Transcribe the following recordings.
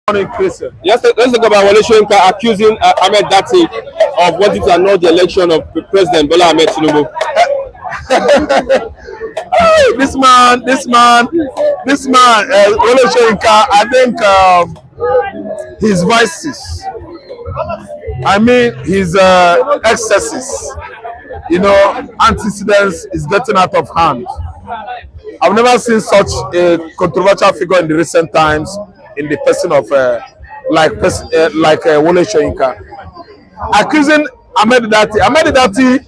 Morning, Christian. Yes, let's talk about Wole Soyinka accusing Ahmed Dati of wanting to annul the election of President Bola Ahmed Tinubu. Hey, this man, Wole Soyinka, I think his vices, I mean his excesses, antecedents is getting out of hand. I've never seen such a controversial figure in the recent times in the person of Wole Soyinka, accusing Ahmed Dati. Ahmed Dati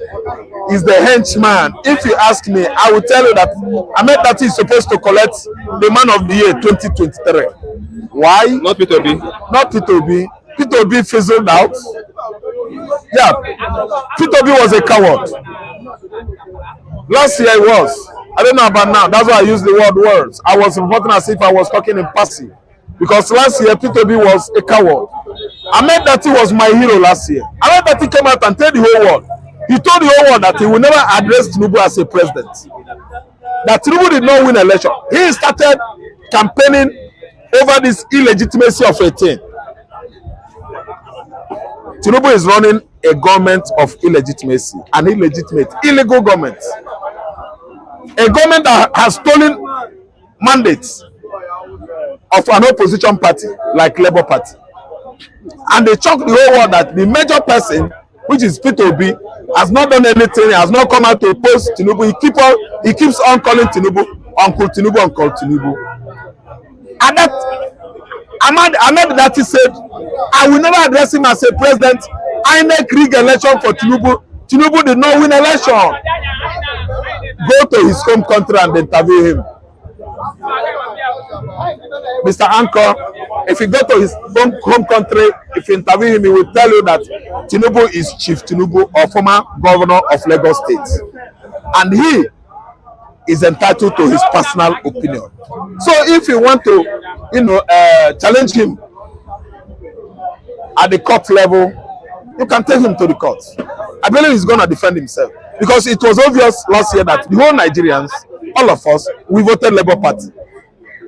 is the henchman. If you ask me, I will tell you that Ahmed Dati is supposed to collect the Man of the Year 2023. Why? Not P2B. Not P2B. P2B fizzled out. Yeah, P2B was a coward. Last year it was. I don't know about now. That's why I use the word words. I was reporting as if I was talking in passive. Because last year P2B was a coward. Ahmed Dati was my hero last year. Ahmed Dati came out and told the whole world. He told the whole world that he will never address Tinubu as a president. That Tinubu did not win election. He started campaigning over this illegitimacy of a thing. Tinubu is running a government of illegitimacy, an illegitimate, illegal government. A government that has stolen mandates of an opposition party like Labour Party. And they shocked the whole world that the major person, which is P2B, has not done anything, has not come out to oppose Tinubu. He keeps on calling Tinubu, Uncle Tinubu, Uncle Tinubu. And that Ahmed Dati said, I will never address him as a president. INEC rigged election for Tinubu. Tinubu did not win election. Go to his home country and interview him. Mr. Anchor, if you go to his home country, if you interview him, he will tell you that Tinubu is Chief Tinubu, or former governor of Lagos State. And he is entitled to his personal opinion. So if you want to, challenge him at the court level, you can take him to the court. I believe he's going to defend himself. Because it was obvious last year that the whole Nigerians, all of us, we voted Labour Party.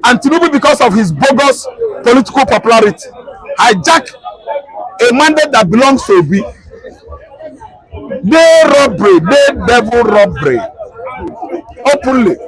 And Tinubu, because of his bogus political popularity, hijacked a mandate that belongs to Obi. They robbery, they devil robbery. Openly.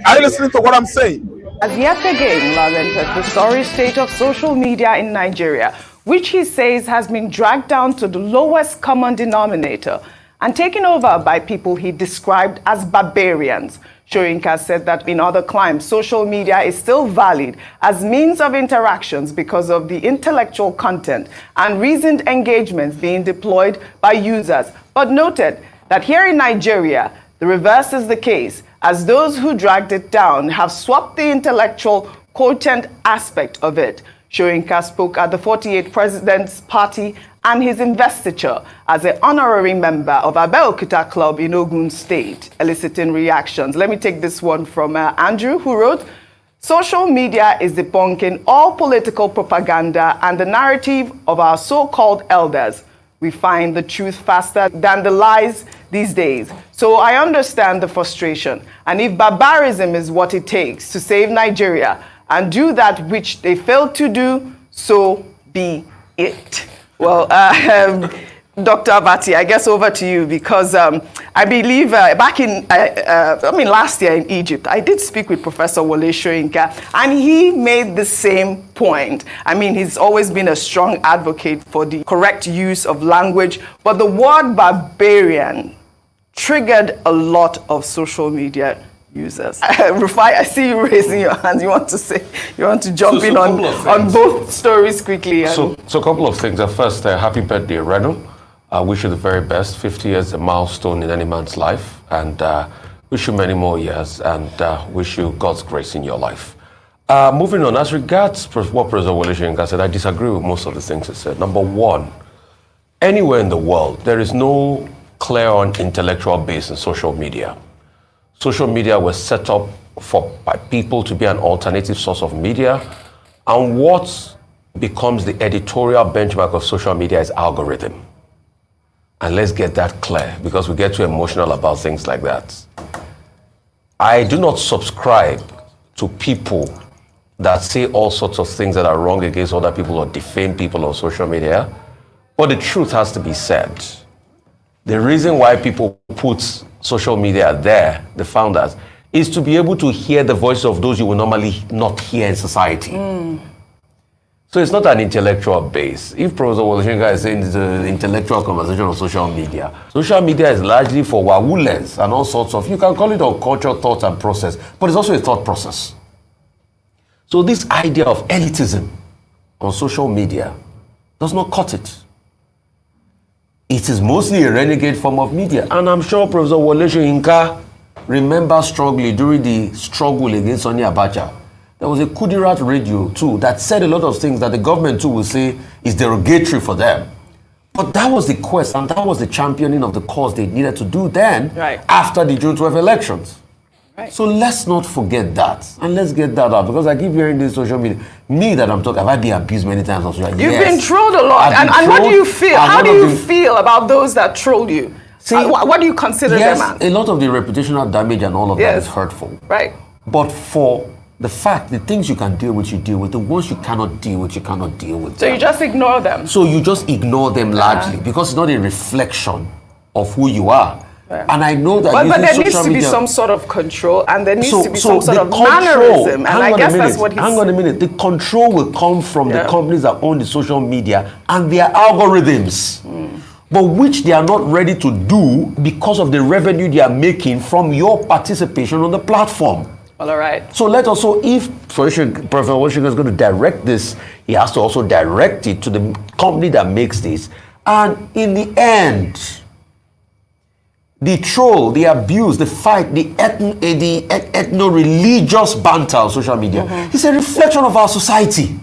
Are you listening to what I'm saying? As yet again, lamented the sorry state of social media in Nigeria, which he says has been dragged down to the lowest common denominator and taken over by people he described as barbarians. Soyinka said that in other climes, social media is still valid as means of interactions because of the intellectual content and reasoned engagements being deployed by users, but noted that here in Nigeria, the reverse is the case, as those who dragged it down have swapped the intellectual content aspect of it. Soyinka spoke at the 48th President's Party and his investiture as an honorary member of Abeokuta Club in Ogun State, eliciting reactions. Let me take this one from Andrew, who wrote, social media is debunking all political propaganda and the narrative of our so-called elders. We find the truth faster than the lies these days. So I understand the frustration. And if barbarism is what it takes to save Nigeria and do that which they failed to do, so be it. Well, Dr. Abati, I guess over to you, because I believe back in, last year in Egypt, I did speak with Professor Wole Soyinka, and he made the same point. I mean, he's always been a strong advocate for the correct use of language, but the word barbarian triggered a lot of social media users. Rufai, I see you raising your hands. You want to jump in on both stories quickly. So a couple of things. First, happy birthday, Reno. I wish you the very best. 50 years is a milestone in any man's life, and wish you many more years, and wish you God's grace in your life. Moving on, as regards what Professor Wole Soyinka said, I disagree with most of the things he said. Number one, anywhere in the world, there is no clear on intellectual base in social media. Social media was set up by people to be an alternative source of media, and what becomes the editorial benchmark of social media is algorithm. And let's get that clear, because we get too emotional about things like that. I do not subscribe to people that say all sorts of things that are wrong against other people or defame people on social media. But the truth has to be said. The reason why people put social media there, the founders, is to be able to hear the voice of those you will normally not hear in society. So it's not an intellectual base. If Professor Woloshenga is saying it's an intellectual conversation on social media is largely for wawulers and all sorts of, you can call it a culture, thoughts and process, but it's also a thought process. So this idea of elitism on social media does not cut it. It is mostly a renegade form of media. And I'm sure Professor Woloshenga remembers strongly during the struggle against Sonny Abacha. There was a Kudirat radio too that said a lot of things that the government too will say is derogatory for them. But that was the quest and that was the championing of the cause they needed to do then, after the June 12 elections. So let's not forget that, and let's get that out, because I keep hearing this social media. Me that I'm talking, have I been abused many times on social media? You've been trolled a lot, and what do you feel? How do you feel about those that troll you? See, what do you consider them as? A lot of the reputational damage and all of that is hurtful. Right. But for the fact, the things you can deal with, you deal with. The ones you cannot deal with, you cannot deal with. So you just ignore them. So you just ignore them largely, because it's not a reflection of who you are. And I know that. But there needs to be some sort of control, and there needs to be some sort of mannerism, and I guess that's what he's saying. Hang on a minute. The control will come from the companies that own the social media and their algorithms, but which they are not ready to do because of the revenue they are making from your participation on the platform. Well, all right. So let also, if Professor Woloshenga is going to direct this, he has to also direct it to the company that makes this. And in the end, the troll, the abuse, the fight, the ethno-religious banter on social media is a reflection of our society.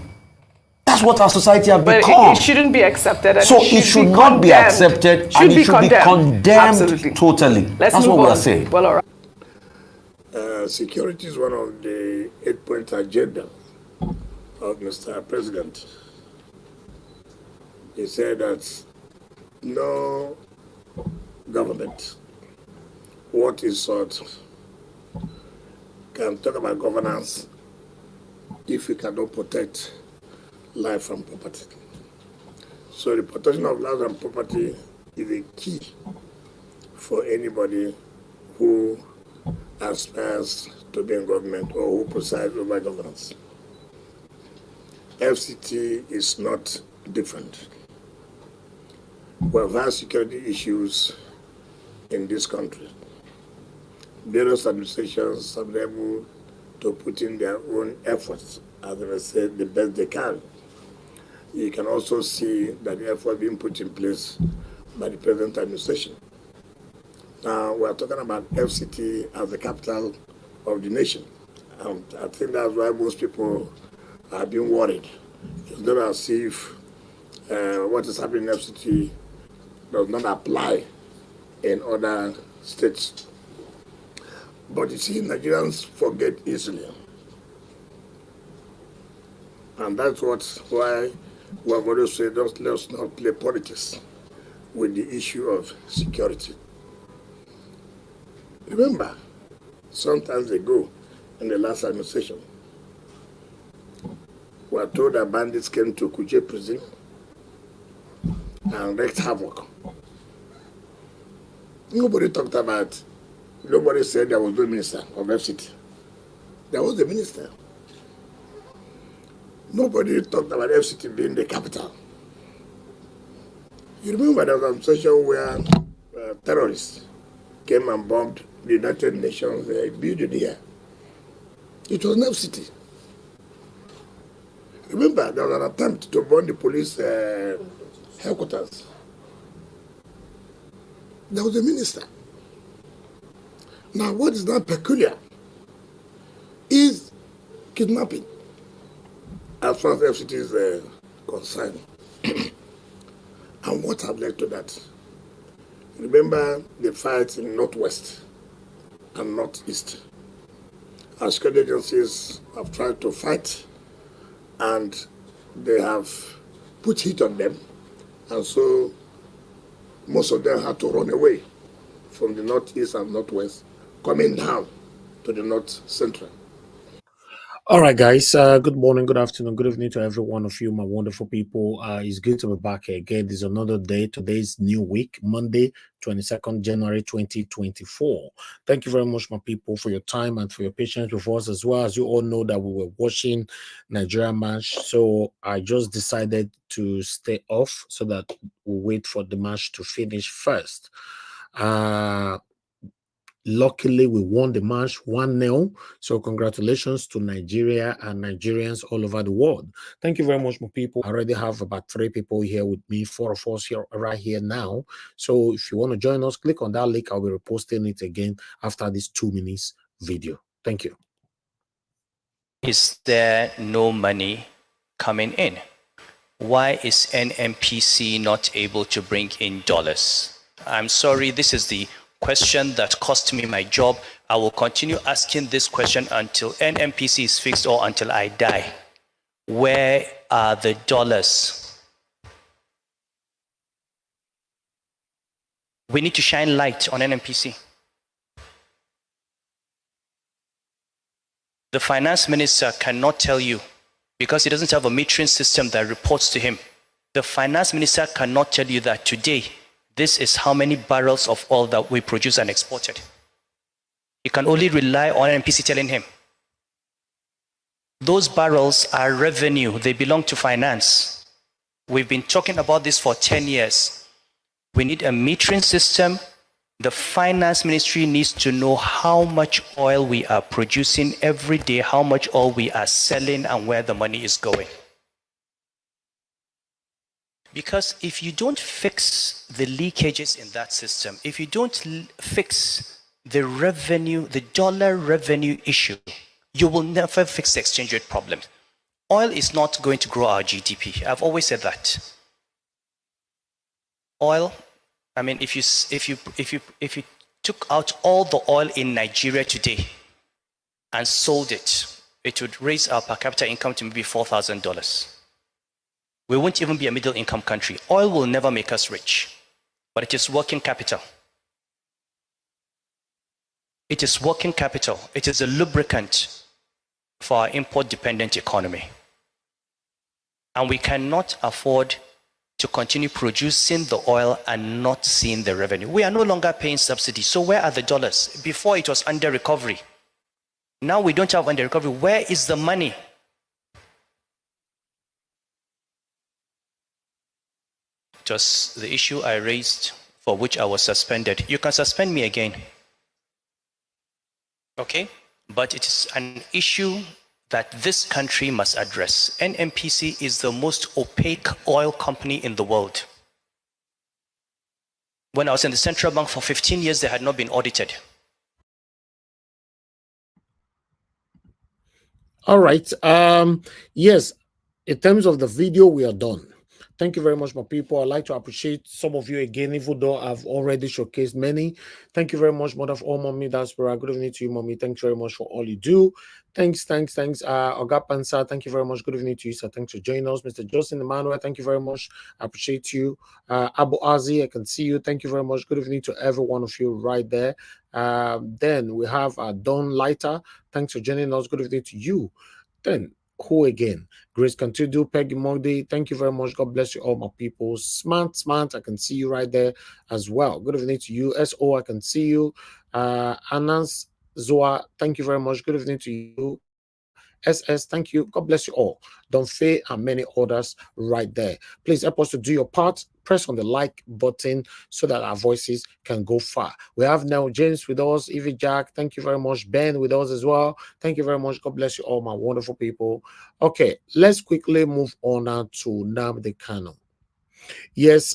That's what our society has become. It shouldn't be accepted. So it should not be accepted, and it should be condemned totally. That's what we are saying. Well, all right. Security is one of the 8-point agenda of Mr. President. He said that no government, what is sought, can talk about governance if we cannot protect life and property. So the protection of life and property is a key for anybody who aspires to be in government or who presides over governance. FCT is not different. We have had security issues in this country. Various administrations have been able to put in their own efforts, as I said, the best they can. You can also see that the effort being put in place by the present administration. Now, we are talking about FCT as the capital of the nation. I think that's why most people are being worried. It's not as if what is happening in FCT does not apply in other states. But you see, Nigerians forget easily. And that's why we have always said, let's not play politics with the issue of security. Remember, some time ago, in the last administration, we were told that bandits came to Kuje prison and wreaked havoc. Nobody said there was no minister of FCT. There was the minister. Nobody talked about FCT being the capital. You remember there was a session where terrorists came and bombed the United Nations building here. It was an FCT. Remember, there was an attempt to bomb the police headquarters. There was a minister. Now, what is not peculiar is kidnapping, as far as FCT is concerned. And what had led to that? Remember the fights in Northwest and Northeast. Our security agencies have tried to fight, and they have put heat on them, and so most of them had to run away from the Northeast and Northwest, coming down to the North Central. All right, guys. Good morning, good afternoon, good evening to every one of you, my wonderful people. It's good to be back here again. This is another day. Today's new week, Monday, 22nd January 2024. Thank you very much, my people, for your time and for your patience with us as well. As you all know that we were watching Nigeria match, so I just decided to stay off so that we wait for the match to finish first. Luckily, we won the match 1-0. So congratulations to Nigeria and Nigerians all over the world. Thank you very much, my people. I already have about 3 people here with me, 4 of us here right here now. So if you want to join us, click on that link. I'll be reposting it again after this 2 minutes video. Thank you. Is there no money coming in? Why is NMPC not able to bring in dollars? I'm sorry, this is the question that cost me my job. I will continue asking this question until NMPC is fixed or until I die. Where are the dollars? We need to shine light on NMPC. The finance minister cannot tell you because he doesn't have a metering system that reports to him. The finance minister cannot tell you that today, this is how many barrels of oil that we produce and exported. He can only rely on NPC telling him. Those barrels are revenue. They belong to finance. We've been talking about this for 10 years. We need a metering system. The finance ministry needs to know how much oil we are producing every day, how much oil we are selling, and where the money is going. Because if you don't fix the leakages in that system, if you don't fix the revenue, the dollar revenue issue, you will never fix the exchange rate problem. Oil is not going to grow our GDP. I've always said that. Oil, I mean, if you took out all the oil in Nigeria today and sold it, it would raise our per capita income to maybe $4,000. We won't even be a middle income country. Oil will never make us rich, but it is working capital. It is working capital. It is a lubricant for our import dependent economy. And we cannot afford to continue producing the oil and not seeing the revenue. We are no longer paying subsidies. So where are the dollars? Before it was under recovery. Now we don't have under recovery. Where is the money? It was the issue I raised for which I was suspended. You can suspend me again. Okay? But it is an issue that this country must address. NMPC is the most opaque oil company in the world. When I was in the central bank for 15 years, they had not been audited. All right. Yes, in terms of the video, we are done. Thank you very much, my people. I'd like to appreciate some of you again, even though I've already showcased many. Thank you very much, Mother of all Mommy Diaspora. Good evening to you, Mommy. Thanks very much for all you do. Thanks. Oga Pansa, thank you very much. Good evening to you, sir. Thanks for joining us. Mr. Justin Emmanuel, thank you very much. I appreciate you. Abu Azi, I can see you. Thank you very much. Good evening to every one of you right there. Then we have Don Lighter. Thanks for joining us. Good evening to you. Then who again? Grace Continue, Peggy Mogdy, thank you very much. God bless you all, my people. Smart, I can see you right there as well. Good evening to you. SO, I can see you. Anas Zoa, thank you very much. Good evening to you. SS, thank you. God bless you all. Don't fail, and many others right there. Please help us to do your part. Press on the like button so that our voices can go far. We have now James with us, Evie Jack. Thank you very much. Ben with us as well. Thank you very much. God bless you all, my wonderful people. Okay, let's quickly move on now to Nnamdi Kanu. Yes,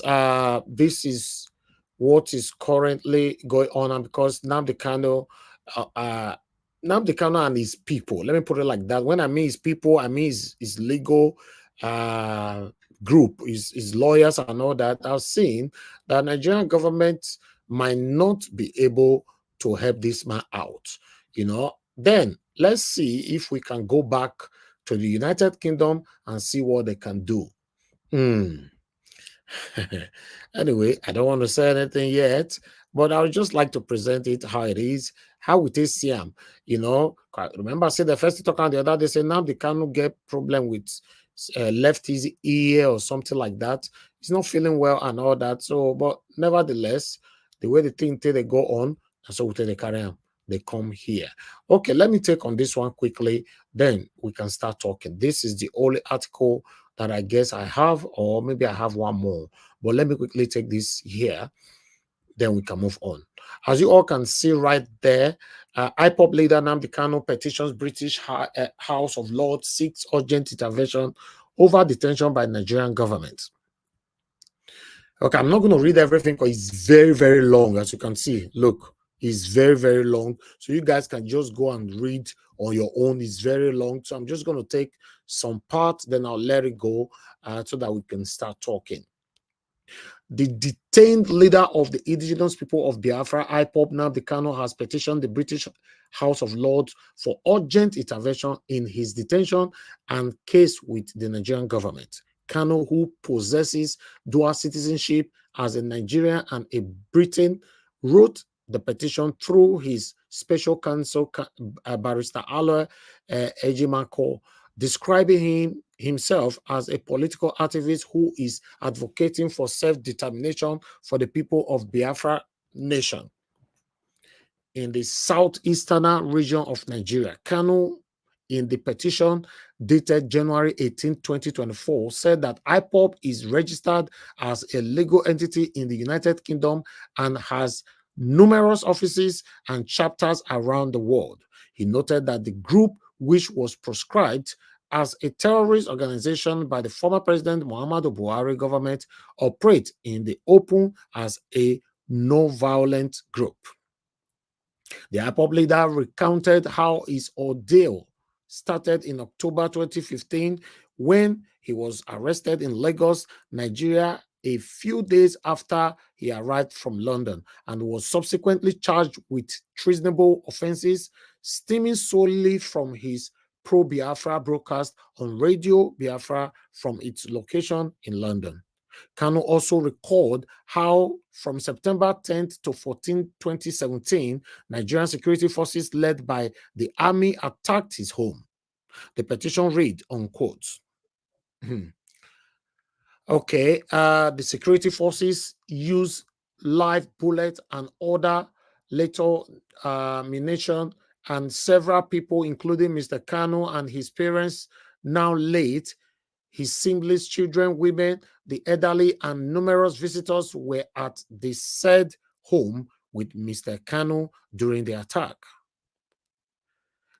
this is what is currently going on, and because Nnamdi Kanu, Nnamdi Kanu and his people, let me put it like that. When I mean his people, I mean his legal group, his lawyers and all that, are saying that Nigerian government might not be able to help this man out. You know, then let's see if we can go back to the United Kingdom and see what they can do. Anyway, I don't want to say anything yet. but I would just like to present it how it is, how it is Siam. You know, remember I said the first talk on the other, they say now they cannot get problem with left his ear or something like that. He's not feeling well and all that. So, but nevertheless, the way the thing they go on, and so we take the carry on. They come here. Okay, let me take on this one quickly, then we can start talking. This is the only article that I guess I have, or maybe I have one more, but let me quickly take this here, then we can move on. As you all can see right there, IPOB leader Nnamdi Kanu petitions British House of Lords seeks urgent intervention over detention by Nigerian government. Okay, I'm not going to read everything because it's very, very long, as you can see. Look, it's very, very long. So you guys can just go and read on your own. It's very long. So I'm just going to take some parts, then I'll let it go so that we can start talking. The detained leader of the indigenous people of Biafra, IPOB, Nnamdi Kanu, has petitioned the British House of Lords for urgent intervention in his detention and case with the Nigerian government. Kanu, who possesses dual citizenship as a Nigerian and a Briton, wrote the petition through his special counsel, Barrister Aloy Ejimako, describing himself as a political activist who is advocating for self-determination for the people of Biafra nation in the southeastern region of Nigeria. Kanu, in the petition dated January 18, 2024, said that IPOB is registered as a legal entity in the United Kingdom and has numerous offices and chapters around the world. He noted that the group, which was proscribed as a terrorist organization by the former President Muhammadu Buhari government, operates in the open as a no-violent group. The IPOB leader recounted how his ordeal started in October 2015 when he was arrested in Lagos, Nigeria, a few days after he arrived from London, and was subsequently charged with treasonable offenses stemming solely from his pro-Biafra broadcast on Radio Biafra from its location in London. Kanu also recalled how from September 10th to 14th, 2017, Nigerian security forces led by the army attacked his home. The petition read, unquote, okay, the security forces use live bullets and other lethal ammunition, and several people, including Mr. Kanu and his parents, now late, his siblings, children, women, the elderly, and numerous visitors were at the said home with Mr. Kanu during the attack.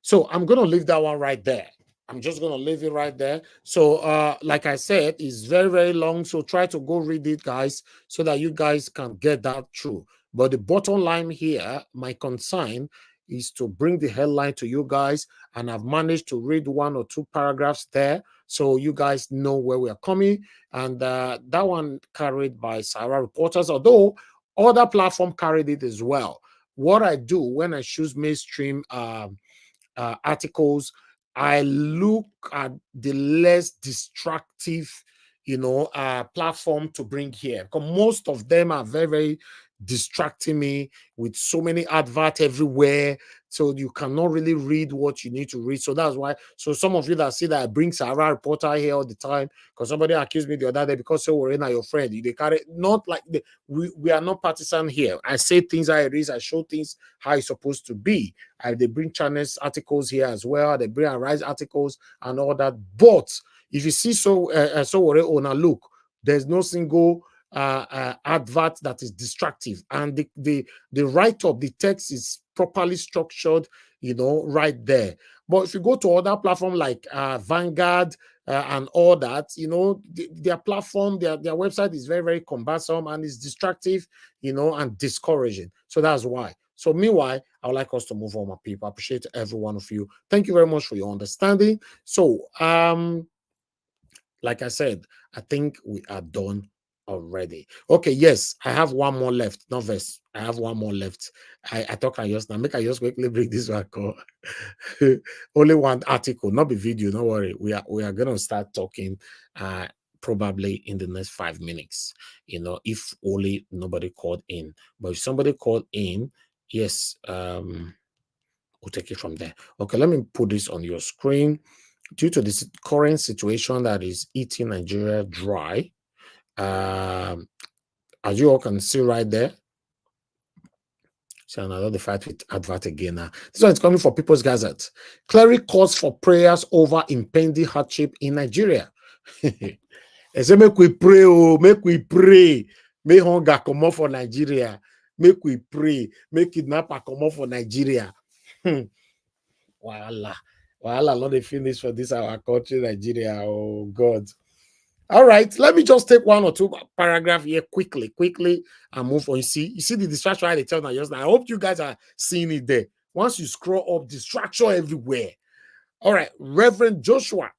So I'm going to leave that one right there. I'm just going to leave it right there. So like I said, it's very, very long. So try to go read it, guys, so that you guys can get that through. But the bottom line here, my concern is to bring the headline to you guys. And I've managed to read one or two paragraphs there, so you guys know where we are coming. And that one carried by Sarah Reporters, although other platform carried it as well. What I do when I choose mainstream articles, I look at the less destructive, platform to bring here, because most of them are very, very distracting me with so many adverts everywhere, so you cannot really read what you need to read. So that's why. So some of you that see that I bring Sarah Reporter here all the time, because somebody accused me the other day because so we're not your friend. They carry not like we are not partisan here. I say things how it is. I show things how it's supposed to be. They bring channels articles here as well. They bring Arise articles and all that. But if you see so we're on a look, there's no single advert that is destructive, and the write-up, the text is properly structured, right there. But if you go to other platforms like Vanguard and all that, their platform, their website is very, very cumbersome and it's destructive, and discouraging. So that's why. So meanwhile, I would like us to move on, my people. I appreciate every one of you. Thank you very much for your understanding. So like I said, I think we are done already. Okay, yes, I have one more left. Not verse. I have one more left. I talk I just now. Make I just quickly bring this one call. Only one article, not the video. Don't worry. We are gonna start talking probably in the next 5 minutes, if only nobody called in. But if somebody called in, yes, we'll take it from there. Okay, let me put this on your screen. Due to this current situation that is eating Nigeria dry, as you all can see right there, so another the fight with advert again now. This one is coming for People's Gazette. Cleric calls for prayers over impending hardship in Nigeria. They say make we pray, oh, make we pray. Make hunger come off for Nigeria. Make we pray. Make kidnapper come off for Nigeria. Wahala. Wahala, not the finish for this our country, Nigeria. Oh God. All right, let me just take one or two paragraph here quickly, and move on. You see the distraction I tell now just now. I hope you guys are seeing it there. Once you scroll up, distraction everywhere. All right, Reverend Joshua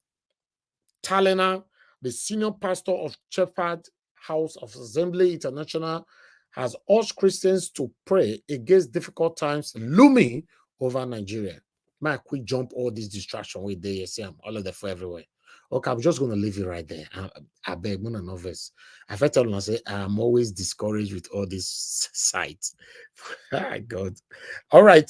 Talena, the senior pastor of Shepherd House of Assembly International, has urged Christians to pray against difficult times looming over Nigeria. May I quick jump all this distraction with the ASM, all of the for everywhere. Okay, I'm just going to leave it right there. I beg, one novice. I felt I say I'm always discouraged with all these sites. Oh, God. All right.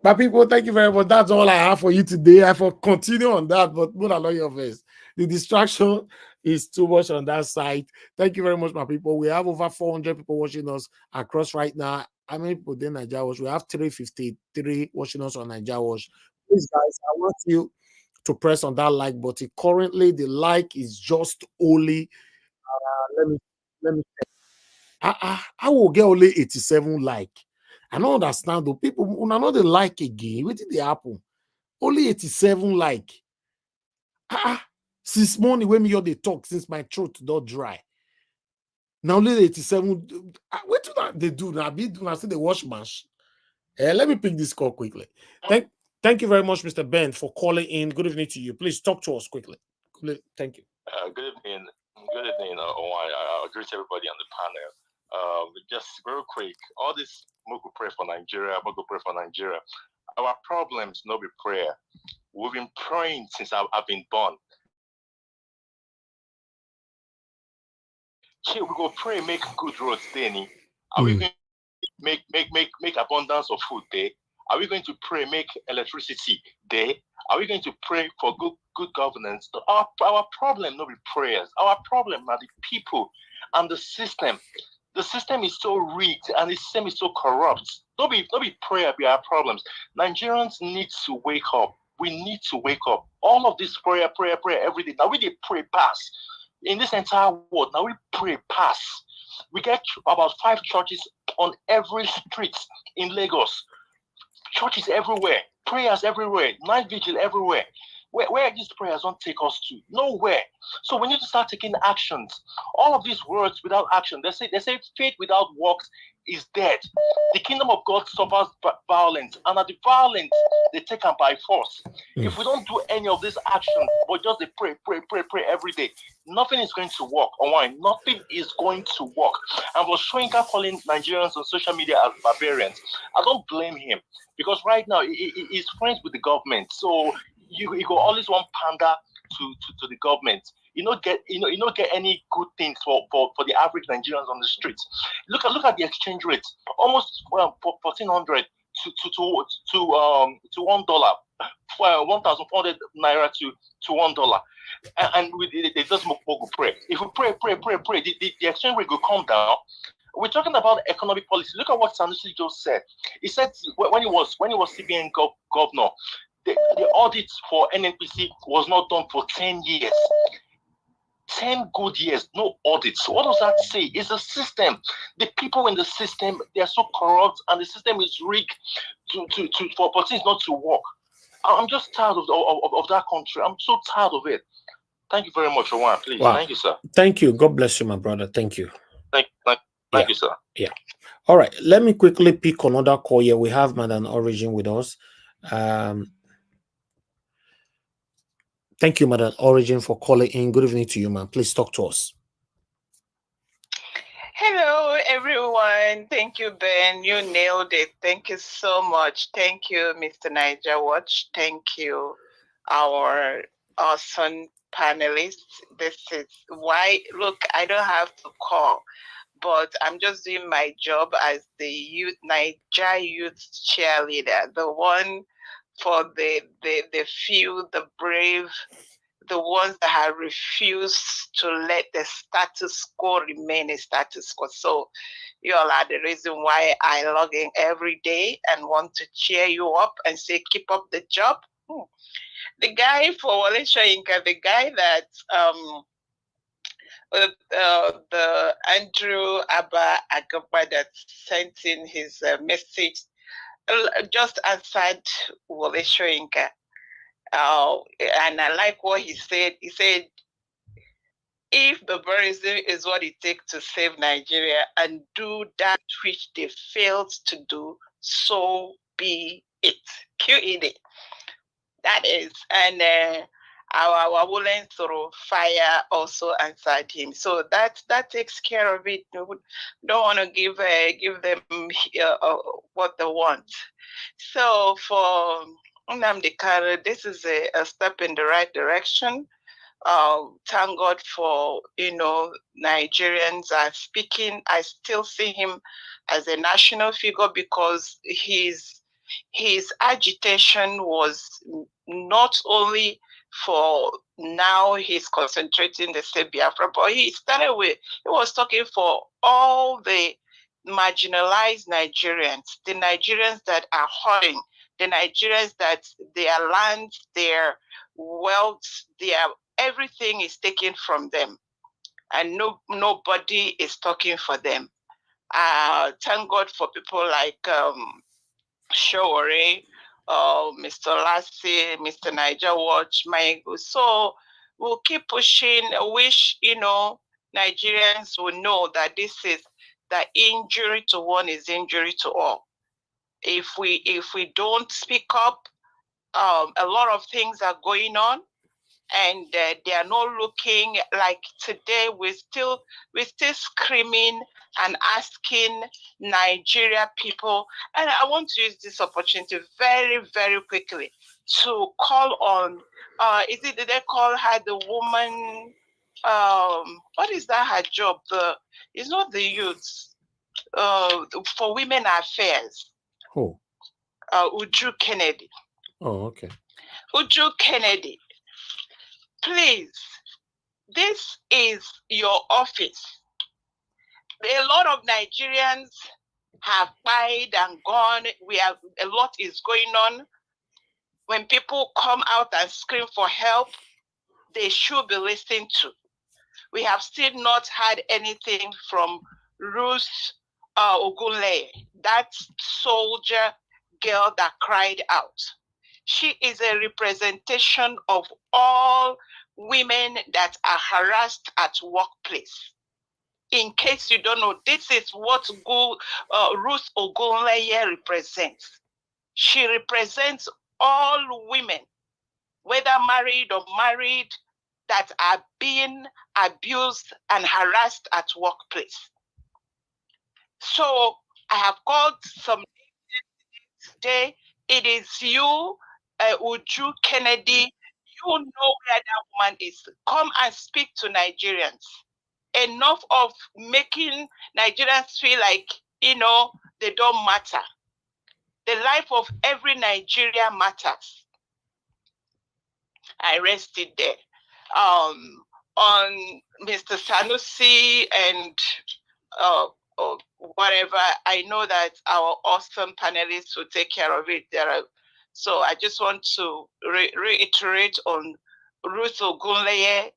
My people, thank you very much. That's all I have for you today. I will continue on that, but not allow your face. The distraction is too much on that side. Thank you very much, my people. We have over 400 people watching us across right now. How many people did Nigeria Watch? We have 353 watching us on Nigeria Watch. Please, guys, I want you to press on that like button. Currently, the like is just only. Let me. I will get only 87 like. I don't understand though. People when I know they like again. What did they happen? Only 87 like. Since morning when me hear they talk, since my throat don't dry. Now only 87. What do that they do now? I say they wash mash. Let me pick this call quickly. Thank you very much, Mr. Ben, for calling in. Good evening to you. Please talk to us quickly. Thank you. Good evening. Good evening, Owan. I greet everybody on the panel. Just real quick, all this Mogu pray for Nigeria, Mogu pray for Nigeria. Our problems no be prayer. We've been praying since I've been born. We go pray, make good roads, Danny. Are we going to make abundance of food there? Are we going to pray, make electricity there? Are we going to pray for good governance? Our problem no be prayers. Our problem are the people and the system. The system is so rigged and the system is so corrupt. No be prayer be our problems. Nigerians need to wake up. We need to wake up. All of this prayer every day. Now we did pray pass. In this entire world, now we pray pass. We get about 5 churches on every street in Lagos. Churches everywhere, prayers everywhere, night vigil everywhere. Where these prayers don't take us to? Nowhere. So we need to start taking actions. All of these words without action, they say faith without works is dead. The kingdom of God suffers violence, and at the violence they take them by force. If we don't do any of these actions, but just they pray every day, nothing is going to work. Nothing is going to work. And was Shrinker calling Nigerians on social media as barbarians. I don't blame him, because right now he's friends with the government. So you go always want pander to the government. You don't get any good things for the average Nigerians on the streets. Look at the exchange rate, almost 1,400 to $1, 1,400 naira to $1, and they just Mogu pray. If we pray, the exchange rate will come down. We're talking about economic policy. Look at what Sanusi just said. He said when he was CBN governor, the audit for NNPC was not done for 10 years. 10 good years, no audits. What does that say? It's a system. The people in the system, they are so corrupt, and the system is rigged for things not to work. I'm just tired of that country. I'm so tired of it. Thank you very much, Owan. Please. Wow. Thank you, sir. Thank you. God bless you, my brother. Thank you. Thank you, sir. Yeah. All right. Let me quickly pick another call here. We have Madam Origin with us. Thank you, Madam Origin, for calling in. Good evening to you, ma'am. Please talk to us. Hello, everyone. Thank you, Ben. You nailed it. Thank you so much. Thank you, Mr. Niger Watch. Thank you, our awesome panelists. This is why, look, I don't have to call, but I'm just doing my job as the Niger youth cheerleader, the one for the few, the brave, the ones that have refused to let the status quo remain a status quo. So you all are the reason why I log in every day and want to cheer you up and say, keep up the job. The guy for Wale Soyinka, the guy that the Andrew Abba Agaba that sent in his message just answered Wale Soyinka. And I like what he said. He said, if barbarism is what it takes to save Nigeria and do that which they failed to do, so be it. QED. That is. And our Woolen Soro Fire also answered him. So that takes care of it. We don't want to give them what they want. So for Nnamdi Kanu, this is a step in the right direction. Thank God for, Nigerians are speaking. I still see him as a national figure because his agitation was not only for now he's concentrating the state Biafra, but he was talking for all the marginalized Nigerians, the Nigerians that are hurting, the Nigerians that their land, their wealth, everything is taken from them, and nobody is talking for them. Thank God for people like Showore, Mr. Lassie, Mr. Niger Watch, Maigo. So we'll keep pushing. I wish, Nigerians will know that this is that injury to one is injury to all. If we don't speak up, a lot of things are going on, and they are not looking like today. We're still screaming and asking Nigeria people, and I want to use this opportunity very, very quickly to call on, did they call her the woman, what is that her job? It's not the youths, for women affairs. Who? Uju Kennedy. Oh, okay. Uju Kennedy, please, this is your office. A lot of Nigerians have died and gone. A lot is going on. When people come out and scream for help, they should be listened to. We have still not had anything from Ruth Ogunleye, that soldier girl that cried out. She is a representation of all women that are harassed at workplace. In case you don't know, this is what Ruth Ogunleye represents. She represents all women, whether married or married, that are being abused and harassed at workplace. So I have called some today. It is you, Uju Kennedy. You know where that woman is. Come and speak to Nigerians. Enough of making Nigerians feel like, they don't matter. The life of every Nigerian matters. I rested there. On Mr. Sanusi and whatever, I know that our awesome panelists will take care of it. So I just want to reiterate on Ruth Ogunleye.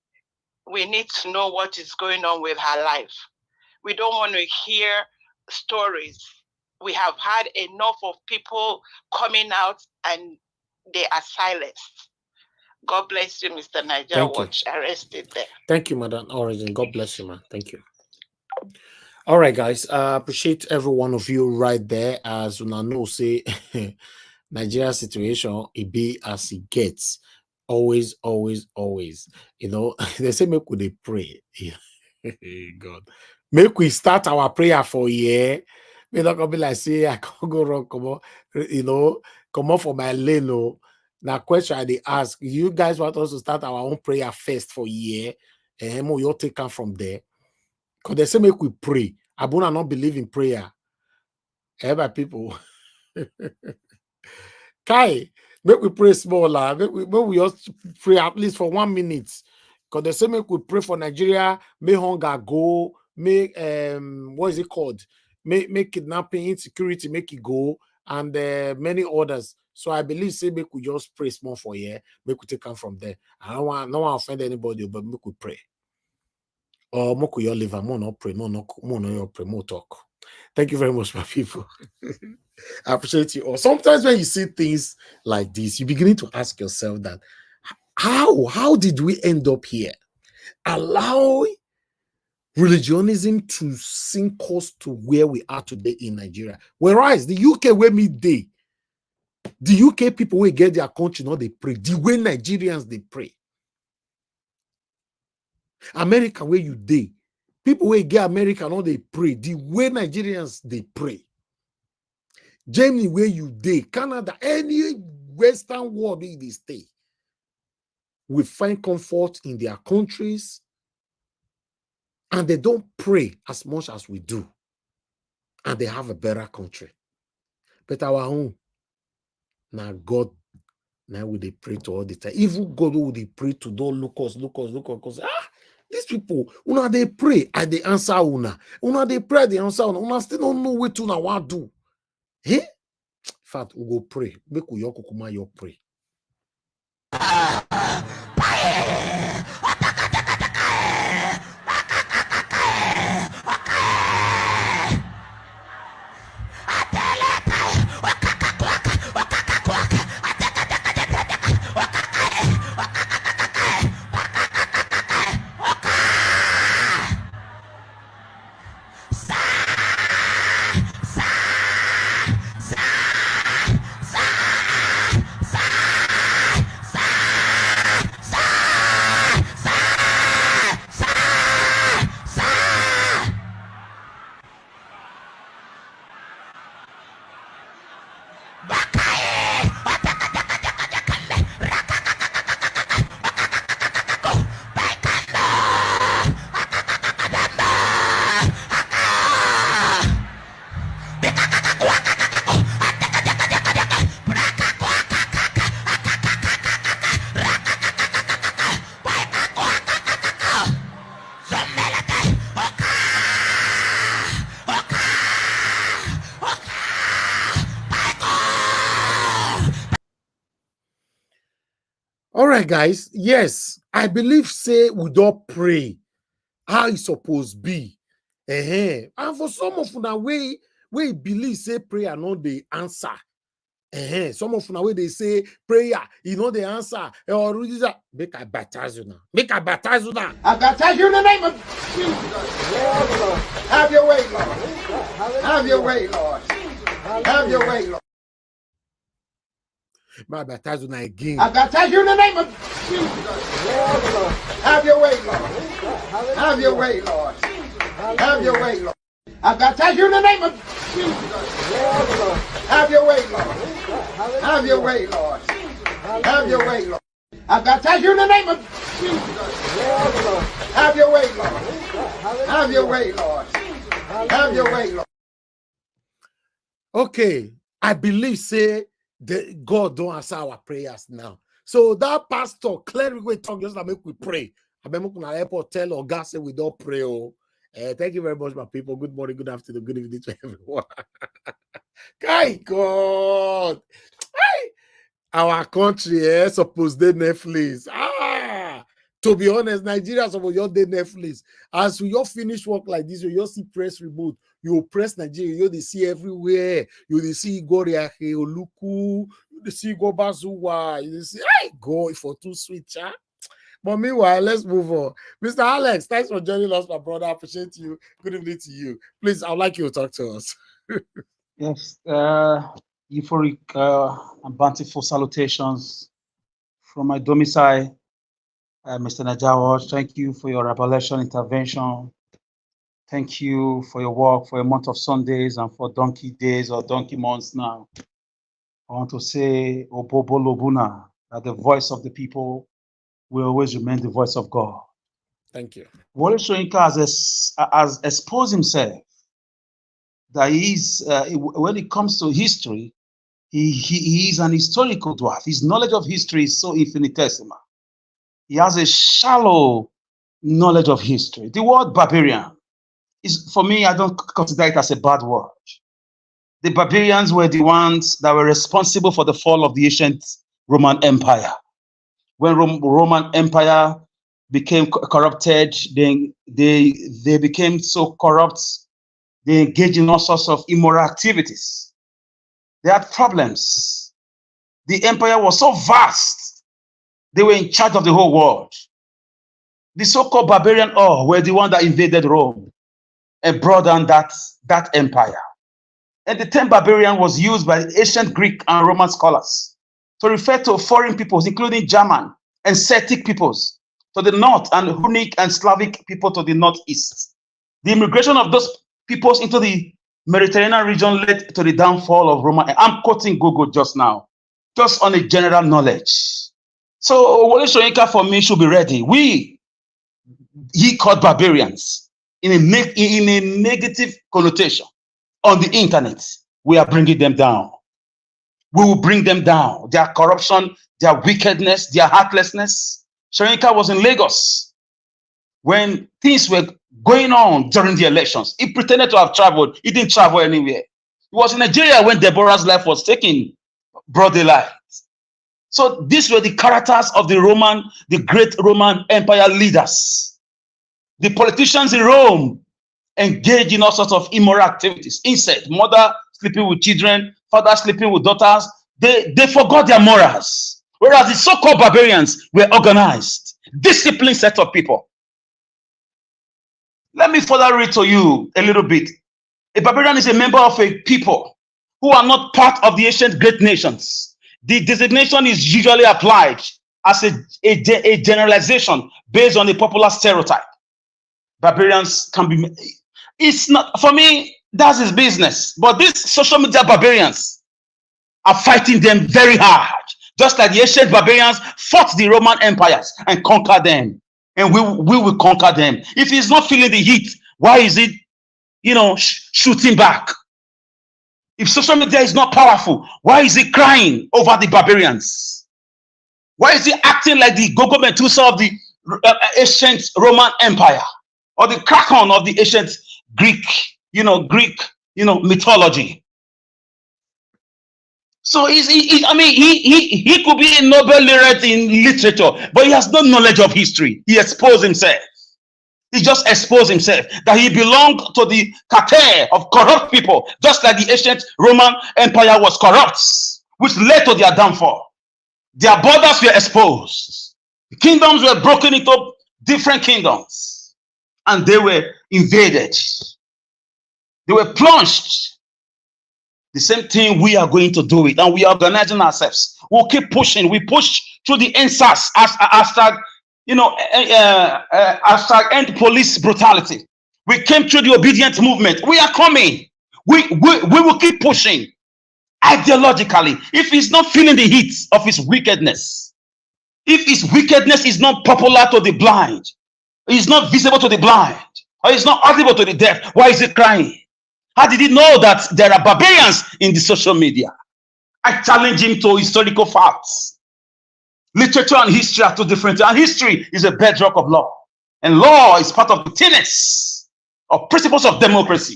We need to know what is going on with her life. We don't want to hear stories. We have had enough of people coming out and they are silenced. God bless you, Mr. Niger Watch. Arrested there. Thank you, Madam Origin. God bless you, man. Thank you. All right, guys. Appreciate every one of you right there. As you know, say Nigeria situation, it be as it gets. Always, always, always. They say make we pray. God. Make we start our prayer for a year. We're not gonna be like, say, I can't go wrong, come on, come on for my lane. Now, question they ask, you guys want us to start our own prayer first for a year, and you'll take them from there. Because they say make we pray. Abuna not believe in prayer. Ever people. Kai, make we pray smaller. Make we just pray at least for 1 minute. Because they say make we pray for Nigeria, make hunger go, make what is it called? Make kidnapping, insecurity, make it go, and many others. So I believe say make we just pray small for here, make we take them from there. I don't want to offend anybody, but make we pray. Or make we all live and more not pray, more not pray, more talk. Thank you very much, my people. I appreciate you all. Sometimes when you see things like this, you're beginning to ask yourself that how did we end up here? Allow religionism to sink us to where we are today in Nigeria. Whereas the UK where midday, the UK people will get their country, they pray. The way Nigerians they pray. America where you day, people will get America, they pray. The way Nigerians they pray. Germany where you day, Canada, any Western world where they stay, will find comfort in their countries, and they don't pray as much as we do, and they have a better country. But our own, now God, now we they pray to all the time. Even God will they pray to don't look us. These people, una they pray, and they answer una. Una they pray, they answer una. Una still don't know what to now what do. Eh? In fact, we go pray. Make we your pray. All right, guys. Yes, I believe say we don't pray how it's supposed to be. And for some of the way we believe say prayer not the answer. Some of the way they say prayer, the answer. Or make I baptize you now. Make I baptize you now. I baptize you in the name of Jesus. Lord. Have your way, Lord. Have your way, Lord. Have your way, Lord. I baptize you now again. I baptize you in the name of Jesus. Lord. Have your way, Lord. Have your way, Lord. Have your way, Lord. I baptize you in the name of Jesus. Lord. Have your way, Lord. Have your way, Lord. Have your way, Lord. I baptize you in the name of Jesus. Lord. Have your way, Lord. Have your way, Lord. Have your way, Lord. Okay, I believe say that God don't answer our prayers now. So that pastor clearly we talk just like make we pray. I remember when I airport tell or God say we don't pray. Thank you very much, my people. Good morning, good afternoon, good evening to everyone. My God. Our country supposed to Netflix. To be honest, Nigeria supposed to Netflix. As we all finish work like this, you see press reboot. You press Nigeria, you see everywhere. You see Goria Oluku, you see Go Bazuwa, you see go for too sweet, chat. But meanwhile, let's move on. Mr. Alex, thanks for joining us, my brother. I appreciate you. Good evening to you. Please, I'd like you to talk to us. Yes, euphoric and bountiful salutations from my domicile, Mr. Najawa. Thank you for your revelation intervention. Thank you for your work for a month of Sundays and for donkey days or donkey months now. I want to say Obobo Lobuna. that the voice of the people will always remain the voice of God. Thank you. Wole Soyinka has exposed himself that when it comes to history, he is an historical dwarf. His knowledge of history is so infinitesimal. He has a shallow knowledge of history. The word barbarian is, for me, I don't consider it as a bad word. The barbarians were the ones that were responsible for the fall of the ancient Roman Empire. When Roman Empire became corrupted, they became so corrupt, they engaged in all sorts of immoral activities. They had problems. The empire was so vast, they were in charge of the whole world. The so-called barbarian were the one that invaded Rome and brought down that empire. And the term barbarian was used by ancient Greek and Roman scholars to refer to foreign peoples, including German and Celtic peoples to the north and Hunnic and Slavic people to the northeast. The immigration of those peoples into the Mediterranean region led to the downfall of Rome. I'm quoting Google just now, just on a general knowledge. So Wole Soyinka, for me, should be ready. He called barbarians in a negative connotation on the internet. We are bringing them down. We will bring them down. Their corruption, their wickedness, their heartlessness. Soyinka was in Lagos when things were going on during the elections. He pretended to have traveled. He didn't travel anywhere. He was in Nigeria when Deborah's life was taken broad daylight. So these were the characters of the great Roman Empire leaders. The politicians in Rome engaged in all sorts of immoral activities. Incest, mother sleeping with children, father sleeping with daughters. They forgot their morals. Whereas the so-called barbarians were organized, disciplined set of people. Let me further read to you a little bit. A barbarian is a member of a people who are not part of the ancient great nations. The designation is usually applied as a generalization based on a popular stereotype. Barbarians can be, it's not, for me, that's his business. But these social media barbarians are fighting them very hard, just like the ancient barbarians fought the Roman empires and conquered them. And we will conquer them. If he's not feeling the heat, why is it, shooting back? If social media is not powerful, why is he crying over the barbarians? Why is he acting like the Gogo Medusa of the ancient Roman Empire, or the Kraken of the ancient Greek mythology? So he could be a Nobel laureate in literature, but he has no knowledge of history. He exposed himself. He just exposed himself that he belonged to the cartel of corrupt people, just like the ancient Roman Empire was corrupt, which led to their downfall. Their borders were exposed. The kingdoms were broken into different kingdoms, and they were invaded. They were plunged. The same thing we are going to do it, and we are organizing ourselves. We'll keep pushing. We push through the NSAS hashtag, hashtag end police brutality. We came through the obedient movement. We are coming. We will keep pushing ideologically. If he's not feeling the heat of his wickedness, if his wickedness is not popular to the blind, is not visible to the blind, or is not audible to the deaf, why is he crying? How did he know that there are barbarians in the social media? I challenge him to historical facts. Literature and history are two different things. And history is a bedrock of law. And law is part of the tenets of principles of democracy.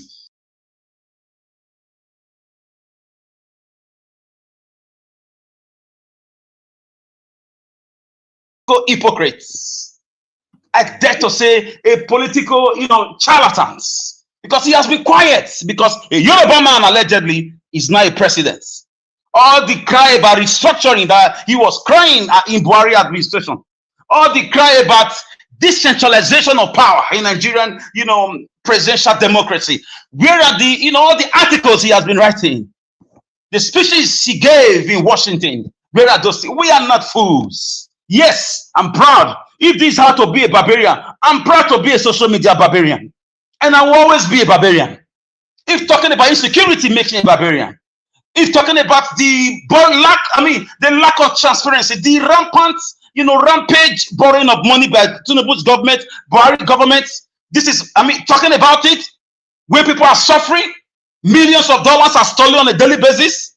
Hypocrites. I dare to say a political, charlatans. Because he has been quiet, because a Yoruba man allegedly is now a president. All the cry about restructuring that he was crying in Buhari administration. All the cry about decentralization of power in Nigerian, presidential democracy. Where are the, all the articles he has been writing? The speeches he gave in Washington. Where are those? We are not fools. Yes, I'm proud. If this is how to be a barbarian, I'm proud to be a social media barbarian. And I will always be a barbarian. If talking about insecurity makes me a barbarian, He's talking about the lack of transparency, the rampant, rampage borrowing of money by Tinubu's government, Buhari government. This is, talking about it, where people are suffering, millions of dollars are stolen on a daily basis.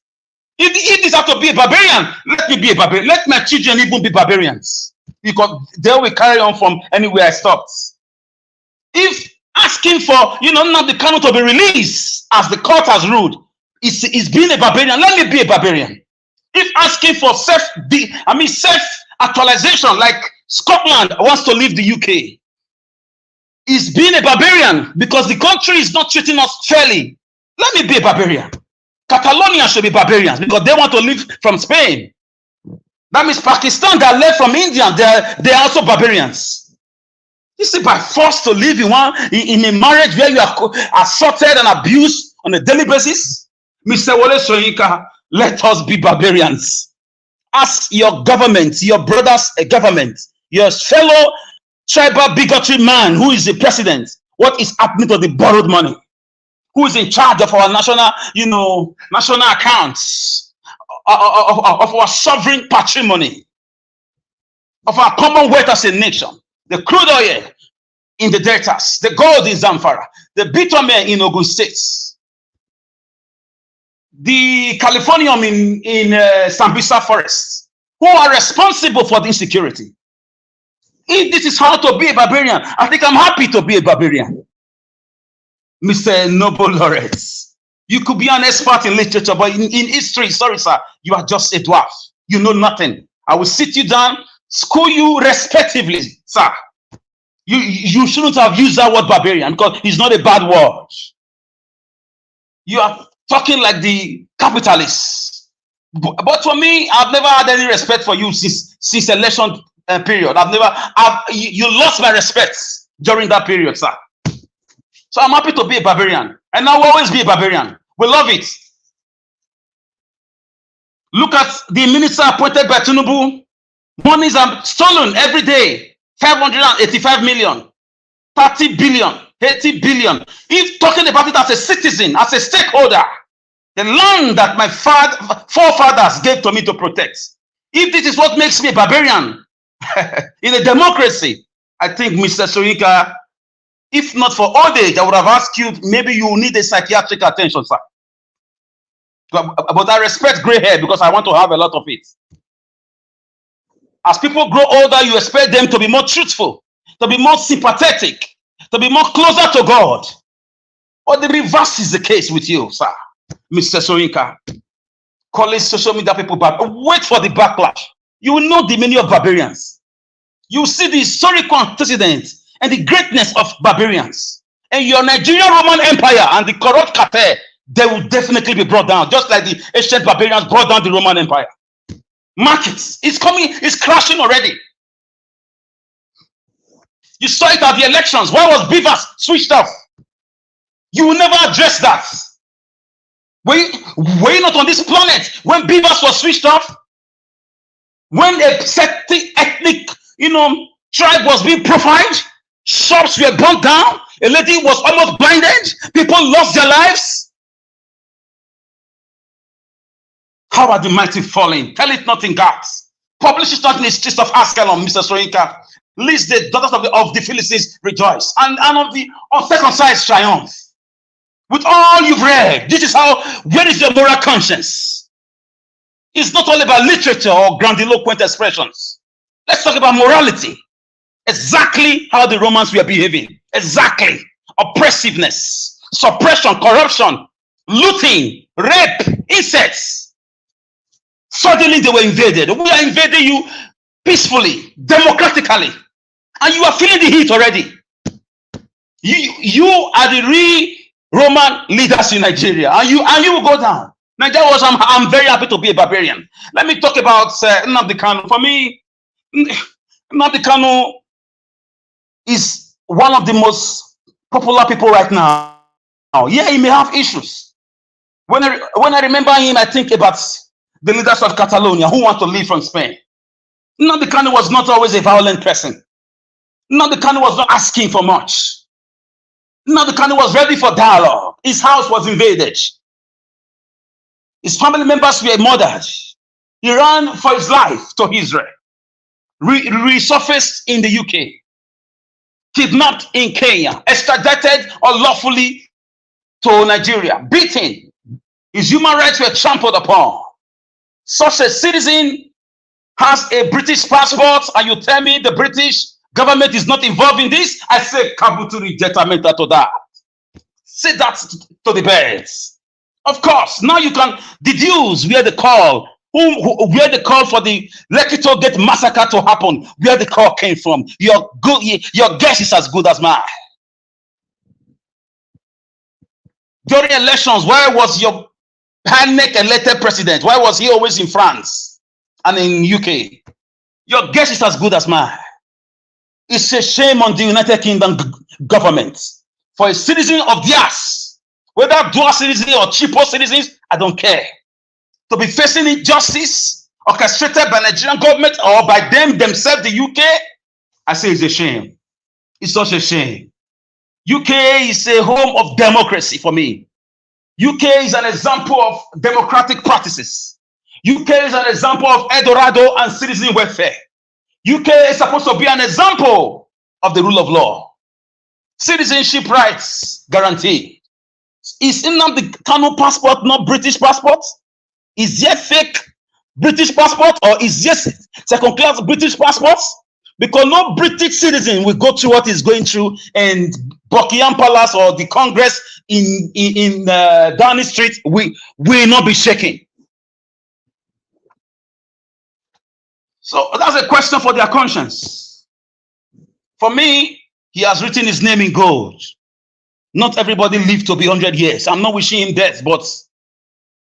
If this have to be a barbarian, let me be a barbarian. Let my children even be barbarians, because they will carry on from anywhere I stopped. If asking for, Nnamdi Kanu to be released, as the court has ruled, is being a barbarian, let me be a barbarian. If asking for self-actualization, like Scotland wants to leave the UK, is being a barbarian because the country is not treating us fairly, let me be a barbarian. Catalonia should be barbarians because they want to leave from Spain. That means Pakistan that left from India, they are also barbarians. You see, by force to live in a marriage where you are assaulted and abused on a daily basis, Mr. Wole Soyinka, let us be barbarians. Ask your government, your brother's government, your fellow tribal bigotry man who is the president, what is happening to the borrowed money? Who is in charge of our national accounts, of our sovereign patrimony, of our commonwealth as a nation? The crude oil in the deltas, the gold in Zamfara, the bitumen in Ogun State, the californium in Sambisa Forest, who are responsible for the insecurity. If this is how to be a barbarian, I think I'm happy to be a barbarian. Mr. Noble Lawrence, you could be an expert in literature, but in history, sorry, sir, you are just a dwarf. You know nothing. I will sit you down, school you respectively, sir. You shouldn't have used that word barbarian because it's not a bad word. You are talking like the capitalists. But for me, I've never had any respect for you since election period. You lost my respect during that period, sir. So I'm happy to be a barbarian, and I will always be a barbarian. We love it. Look at the minister appointed by Tinubu. Monies are stolen every day. 585 million, 30 billion, 80 billion. If talking about it as a citizen, as a stakeholder, the land that my forefathers gave to me to protect. If this is what makes me a barbarian in a democracy, I think, Mr. Soyinka, if not for old age, I would have asked you, maybe you need a psychiatric attention, sir. But I respect gray hair because I want to have a lot of it. As people grow older, you expect them to be more truthful, to be more sympathetic, to be more closer to God. But the reverse is the case with you, sir, Mr. Soyinka. Calling social media people back. Wait for the backlash. You will know the meaning of barbarians. You will see the historical antecedents and the greatness of barbarians. And your Nigerian Roman Empire and the corrupt cartel, they will definitely be brought down, just like the ancient barbarians brought down the Roman Empire. Markets, it's coming, it's crashing already. You saw it at the elections. Why was Beavers switched off? You will never address that. Were you not on this planet when Beavers was switched off? When a certain ethnic, tribe was being profiled, shops were burnt down, a lady was almost blinded, people lost their lives. How are the mighty falling? Tell it not in Gads. Publish it not in the streets of Askelon, Mr. Soyinka. Lest the daughters of the Philistines rejoice, and of the uncircumcised triumph. With all you've read, this is where is your moral conscience? It's not all about literature or grandiloquent expressions. Let's talk about morality. Exactly how the Romans were behaving. Exactly. Oppressiveness, suppression, corruption, looting, rape, incest. Suddenly they were invaded. We are invading you peacefully, democratically. And you are feeling the heat already. You are the real Roman leaders in Nigeria. And you will go down. Nigeria I'm very happy to be a barbarian. Let me talk about Nnamdi Kanu. For me, Nnamdi Kanu is one of the most popular people right now. Yeah, he may have issues. When I remember him, I think about the leaders of Catalonia who want to leave from Spain. Nnamdi Kanu was not always a violent person. Nnamdi Kanu was not asking for much. Nnamdi Kanu was ready for dialogue. His house was invaded. His family members were murdered. He ran for his life to Israel, resurfaced in the UK, kidnapped in Kenya, extradited unlawfully to Nigeria, beaten. His human rights were trampled upon. Such a citizen has a British passport, and you tell me the British government is not involved in this? I say kabutu rejectamenta to that. Say that to the birds. Of course, now you can deduce where the call, where the call for the Lekki Toll Gate massacre to happen, where the call came from. Your guess is as good as mine. During elections, why was your panic elected president? Why was he always in France and in UK? Your guess is as good as mine. It's a shame on the United Kingdom government for a citizen of theirs, whether dual citizen or cheaper citizens, I don't care, to be facing injustice orchestrated by Nigerian government or by them themselves, the UK. I say it's a shame. It's such a shame. UK is a home of democracy for me. UK is an example of democratic practices. UK is an example of Eldorado and citizen welfare. UK is supposed to be an example of the rule of law. Citizenship rights guaranteed. Is Nnamdi Kanu passport not British passport? Is there fake British passport, or is there second class British passports? Because no British citizen will go through what is going through in Buckingham Palace or the Congress in Downing Street. We will not be shaking. So that's a question for their conscience. For me, he has written his name in gold. Not everybody live to be 100 years. I'm not wishing him death, but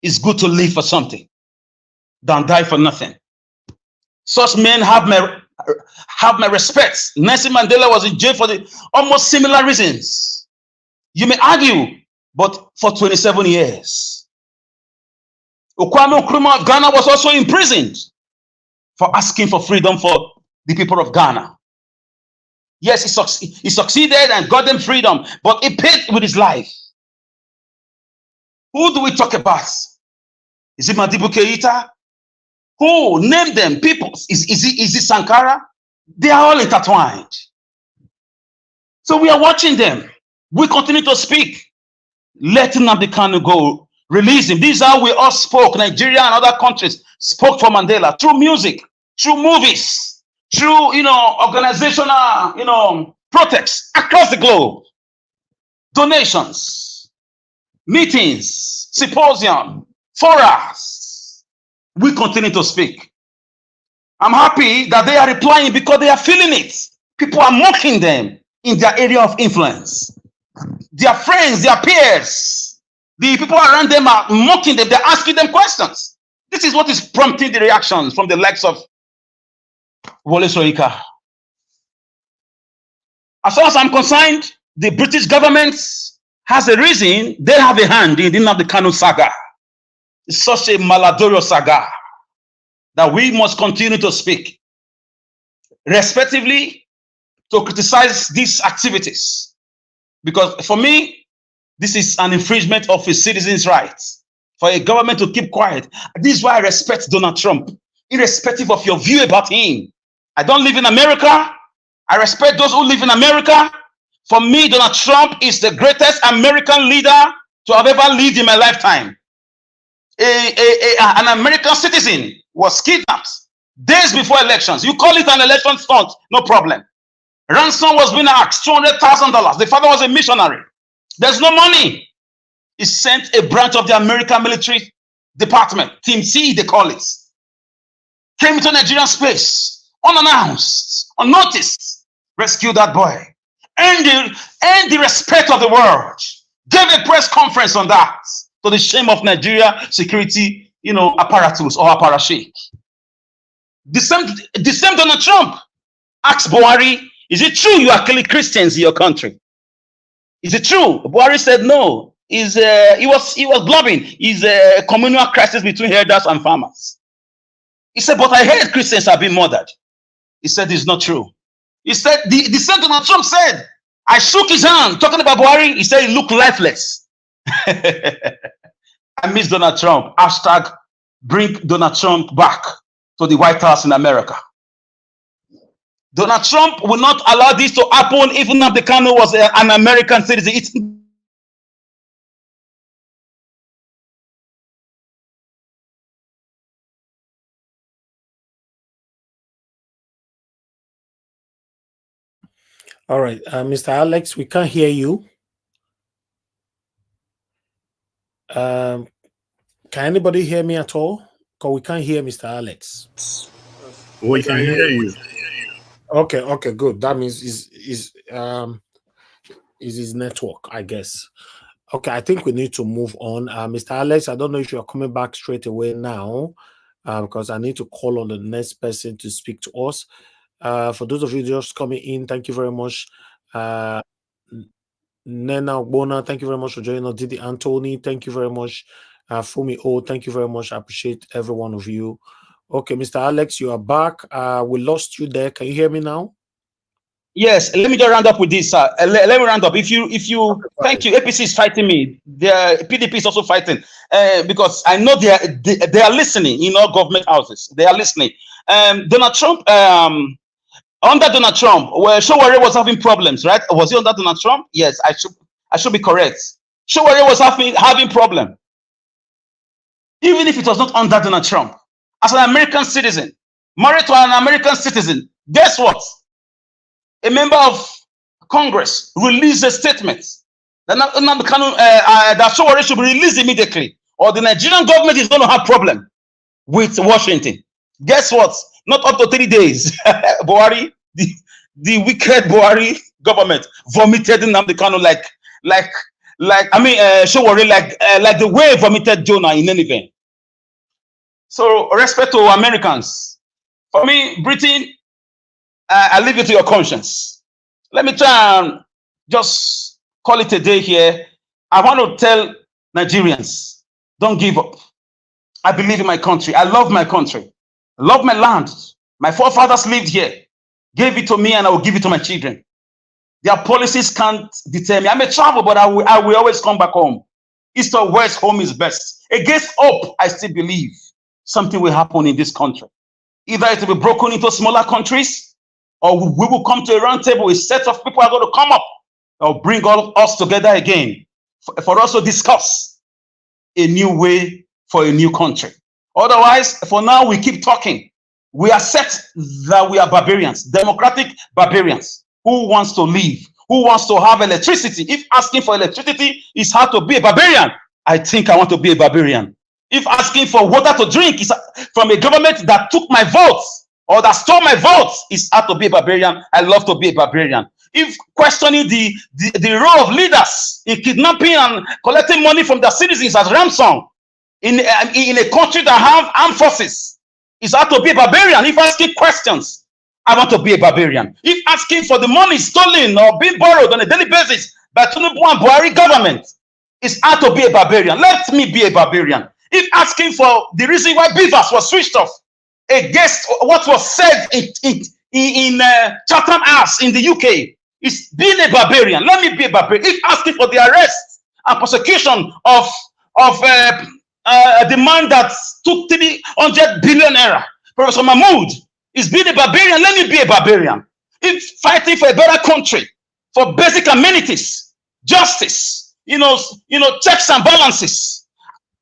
it's good to live for something than die for nothing. Such men have my respect. Nelson Mandela was in jail for the almost similar reasons. You may argue, but for 27 years. Kwame Nkrumah of Ghana was also imprisoned for asking for freedom for the people of Ghana. Yes, he succeeded and got them freedom, but he paid with his life. Who do we talk about? Is it Madibu Keita? Who? Name them. People. Is it Sankara? They are all intertwined. So we are watching them. We continue to speak. Let Nnamdi Kanu go. Release him. This is how we all spoke. Nigeria and other countries spoke for Mandela through music, through movies, through organizational protests across the globe, donations, meetings, symposium, forums. We continue to speak. I'm happy that they are replying because they are feeling it. People are mocking them in their area of influence. Their friends, their peers, the people around them are mocking them. They're asking them questions. This is what is prompting the reactions from the likes of Wole Soyinka. As far as I'm concerned, the British government has a reason. They have a hand in the Nnamdi Kanu saga. It's such a malodorous saga that we must continue to speak respectively to criticize these activities, because for me this is an infringement of a citizen's rights for a government to keep quiet. This is why I respect Donald Trump, irrespective of your view about him. I don't live in America. I respect those who live in America. For me, Donald Trump is the greatest American leader to have ever lived in my lifetime. An American citizen was kidnapped days before elections. You call it an election stunt, no problem. Ransom was being asked, $200,000. The father was a missionary. There's no money. He sent a branch of the American military department, Team C, they call it, came into Nigerian space, unannounced, unnoticed, rescued that boy, earned the respect of the world, gave a press conference on that, to the shame of Nigeria security, apparatus or apparatchik. The same Donald Trump asked Buhari, is it true you are killing Christians in your country? Is it true? Buhari said no. He was blubbing. It's a communal crisis between herders and farmers. He said, but I heard Christians are being murdered. He said it's not true. He said the same Donald Trump said, I shook his hand talking about Buhari. He said he looked lifeless. I miss Donald Trump. Hashtag bring Donald Trump back to the White House in America. Donald Trump will not allow this to happen. If Nnamdi Kanu was an American citizen, it's All right, Mr. Alex, we can't hear you. Can anybody hear me at all? Because we can't hear Mr. Alex. We can hear you. Okay, good. That means is his network, I guess. Okay, I think we need to move on. Mr. Alex, I don't know if you're coming back straight away now, because I need to call on the next person to speak to us. For those of you just coming in, thank you very much. Nena Ogbona, thank you very much for joining us. Didi Anthony, thank you very much. Fumi O, thank you very much. I appreciate every one of you. Okay, Mr. Alex, you are back. We lost you there. Can you hear me now? yes. Let me just round up with this. Let me round up. If you, thank you. APC is fighting me. The PDP is also fighting because I know they are listening in all government houses. They are listening. Donald Trump. Under Donald Trump, where Showore was having problems, right? Was he under Donald Trump? Yes, I should be correct. Showore was having problem, even if it was not under Donald Trump. As an American citizen, married to an American citizen, guess what? A member of Congress released a statement that that Showore should be released immediately, or the Nigerian government is going to have problem with Washington. Guess what? Not up to 3 days. Buhari, the wicked Buhari government vomited Nnamdi Kanu like Showore like the way vomited Jonah in Nineveh. So respect to Americans. For me, Britain, I leave it to your conscience. Let me try and just call it a day here. I want to tell Nigerians, don't give up. I believe in my country. I love my country. I love my land. My forefathers lived here, gave it to me, and I will give it to my children. Their policies can't deter me. I may travel, but I will always come back home. East or west, home is best. Against hope, I still believe something will happen in this country. Either it will be broken into smaller countries, or we will come to a round table. A set of people are going to come up or bring all us together again for us to discuss a new way for a new country. Otherwise, for now, we keep talking. We accept that we are barbarians, democratic barbarians. Who wants to live? Who wants to have electricity? If asking for electricity is how to be a barbarian, I think I want to be a barbarian. If asking for water to drink is from a government that took my votes or that stole my votes is how to be a barbarian, I love to be a barbarian. If questioning the role of leaders in kidnapping and collecting money from their citizens as ransom in a country that have armed forces is how to be a barbarian. If asking questions, I want to be a barbarian. If asking for the money stolen or being borrowed on a daily basis by Tinubu and Buhari government is how to be a barbarian, let me be a barbarian. If asking for the reason why beavers was switched off against what was said in Chatham House in the UK is being a barbarian, let me be a barbarian. If asking for the arrest and prosecution of the man that took 300 billion naira, Professor Mahmoud, is being a barbarian, let me be a barbarian. If fighting for a better country, for basic amenities, justice, checks and balances,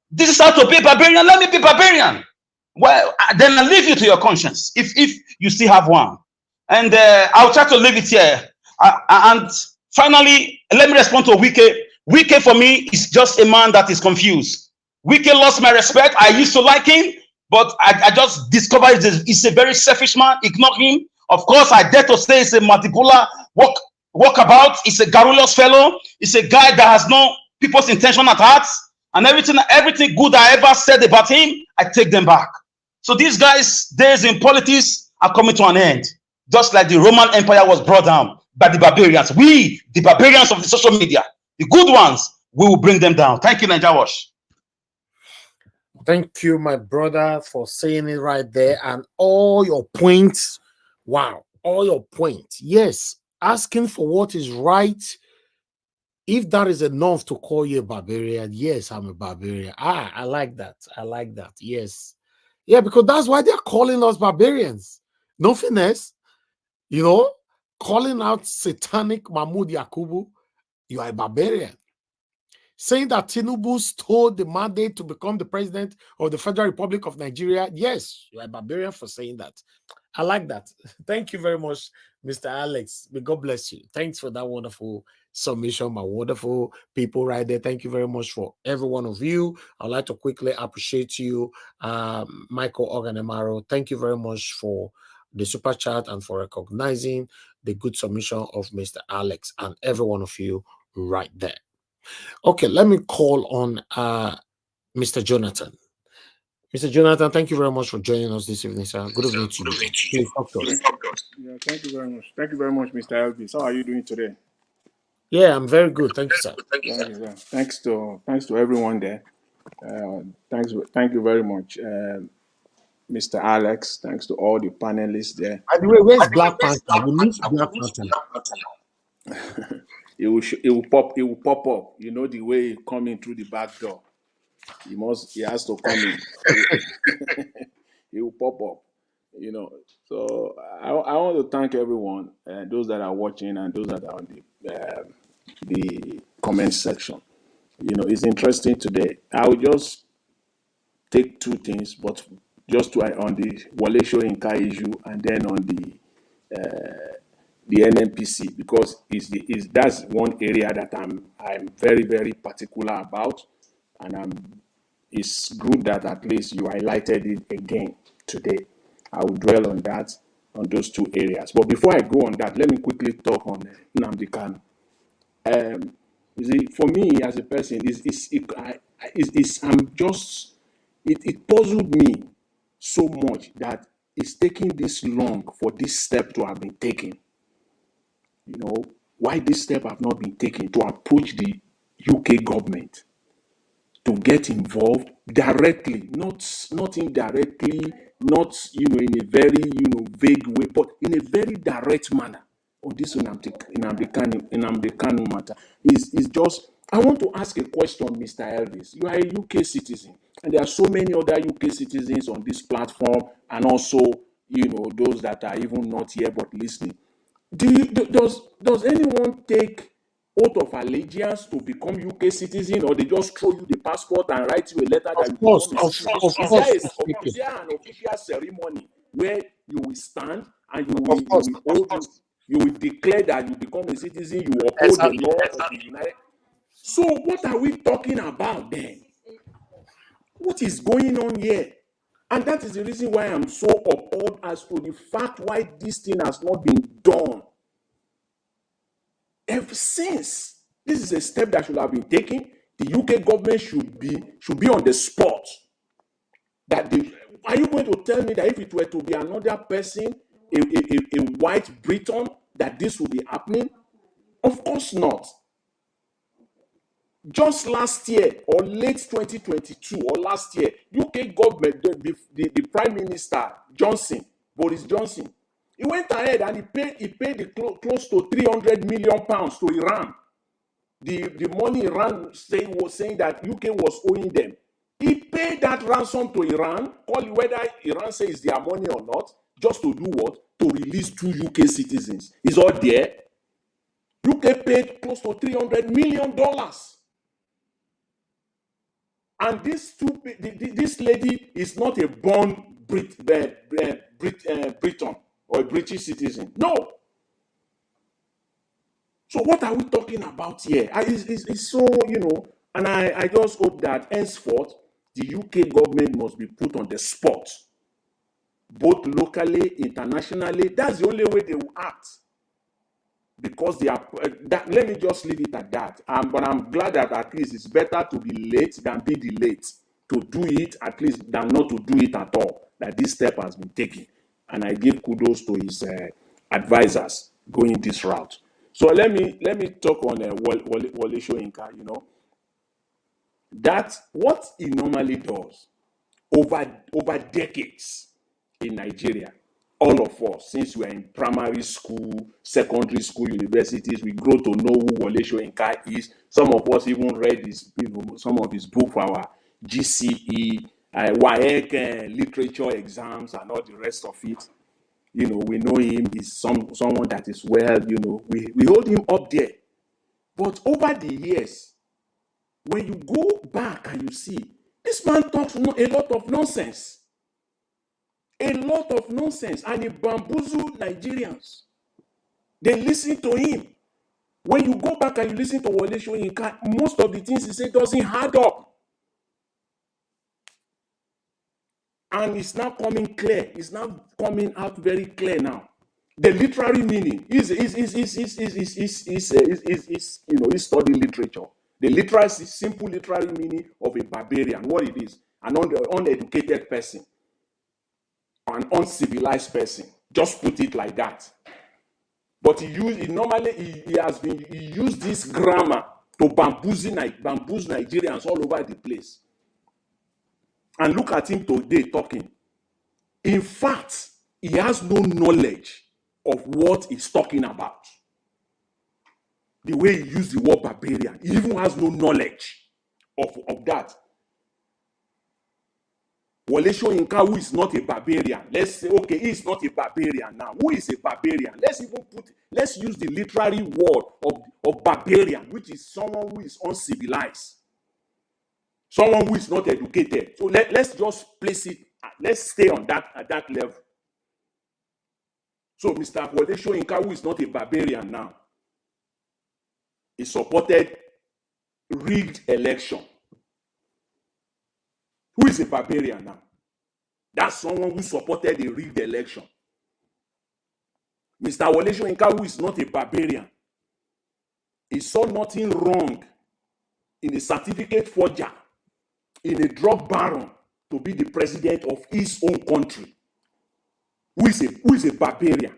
this is how to be a barbarian, let me be barbarian. Well, then I leave you to your conscience, if you still have one. And I'll try to leave it here. And finally, let me respond to Wike. Wike for me is just a man that is confused. Wike lost my respect. I used to like him, but I just discovered he's a very selfish man. Ignore him. Of course, I dare to say he's a manipular walkabout. He's a garrulous fellow. He's a guy that has no people's intention at heart. And everything good I ever said about him, I take them back. So these guys' days in politics are coming to an end. Just like the Roman Empire was brought down by the barbarians. We, the barbarians of the social media, the good ones, we will bring them down. Thank you, Niger Wash. Thank you, my brother, for saying it right there. And all your points, wow, all your points. Yes, asking for what is right if that is enough to call you a barbarian, yes, I'm a barbarian. I like that. I like that. Yes. Yeah, because that's why they're calling us barbarians. No finesse, you know, calling out satanic Mahmoud Yakubu, you are a barbarian. Saying that Tinubu stole the mandate to become the president of the Federal Republic of Nigeria, yes, you are a barbarian for saying that. I like that. Thank you very much, Mr. Alex. May God bless you. Thanks for that wonderful submission, my wonderful people right there. Thank you very much for every one of you. I'd like to quickly appreciate you, Michael Organemaro. Thank you very much for the super chat and for recognizing the good submission of Mr. Alex and every one of you right there. Okay, let me call on Mr. Jonathan. Mr. Jonathan, thank you very much for joining us this evening, sir. Good evening to you. Please talk to us. Yeah, thank you very much. Thank you very much, Mr. Elvis. How are you doing today? Yeah, I'm very good. Thank you, sir. Yeah. Thanks to everyone there. Thank you very much, Mr. Alex. Thanks to all the panelists there. By the way, where's Black Panther? We need Black Panther. It will pop up. You know the way he come in through the back door. He has to come in. He will pop up. You know. So I want to thank everyone, those that are watching and those that are on the comment section. You know, it's interesting today. I will just take two things, but just to on the Wale Soyinka issue and then on the NNPC, because that's one area that I'm very, very particular about, and it's good that at least you highlighted it again today. I will dwell on that, on those two areas. But before I go on that, let me quickly talk on Nnamdi Kanu. You see, for me as a person, it puzzled me so much that it's taking this long for this step to have been taken. You know, why this step have not been taken to approach the UK government to get involved directly, not indirectly, not in a very vague way, but in a very direct manner on this Nnamdi Kanu matter. Is just, I want to ask a question, Mr. Elvis. You are a UK citizen, and there are so many other UK citizens on this platform, and also those that are even not here but listening. Does anyone take oath of allegiance to become UK citizen, or they just throw you the passport and write you a letter that you become a citizen? Is there an official ceremony where you will stand and you will declare that you become a citizen, you uphold the law of the United? So what are we talking about then? What is going on here? And that is the reason why I'm so appalled as to the fact why this thing has not been done. Ever since, this is a step that should have been taken. The UK government should be on the spot. Are you going to tell me that if it were to be another person, a white Briton, that this would be happening? Of course not. Just last year, or late 2022, or last year, UK government, the Prime Minister Boris Johnson, he went ahead and he paid close to 300 million pounds to Iran. The money Iran was saying that UK was owing them. He paid that ransom to Iran, call it whether Iran says it's their money or not, just to do what? To release 2 UK citizens. It's all there. UK paid close to $300 million. And this lady is not a born Briton or a British citizen. No. So what are we talking about here? It's so, and I just hope that henceforth, the UK government must be put on the spot, both locally, internationally. That's the only way they will act. Because they are, let me just leave it at that. But I'm glad that at least it's better to be late than be delayed. To do it at least than not to do it at all. That this step has been taken, and I give kudos to his advisors going this route. So let me talk on Wale Soyinka. That's what he normally does over decades in Nigeria. all of us, since we are in primary school, secondary school, universities, we grow to know who Wole Soyinka is. Some of us even read his, some of his books for our GCE, WAEC literature exams and all the rest of it. We know him. He's someone that is well, we hold him up there. But over the years, when you go back and you see, this man talks a lot of nonsense. A lot of nonsense, and he bamboozled Nigerians. They listen to him. When you go back and you listen to Wole Soyinka, most of the things he said doesn't add up. And it's now coming clear. It's now coming out very clear now. The literary meaning is studying literature. The simple literary meaning of a barbarian, what it is, an uneducated person, an uncivilized person. Just put it like that. But he used this grammar to bamboozle Nigerians all over the place. And look at him today talking. In fact, he has no knowledge of what he's talking about. The way he used the word barbarian, he even has no knowledge of that. Wole Soyinka, who is not a barbarian, let's say, okay, he is not a barbarian now. Who is a barbarian? Let's use the literary word of barbarian, which is someone who is uncivilized, someone who is not educated. So let's just place it, let's stay on at that level. So Mr. Wole Soyinka, who is not a barbarian now, he supported rigged election. Who is a barbarian now? That's someone who supported a rigged election. Mr. Wole Soyinka, who is not a barbarian, he saw nothing wrong in a certificate forger, in a drug baron, to be the president of his own country. Who is a barbarian?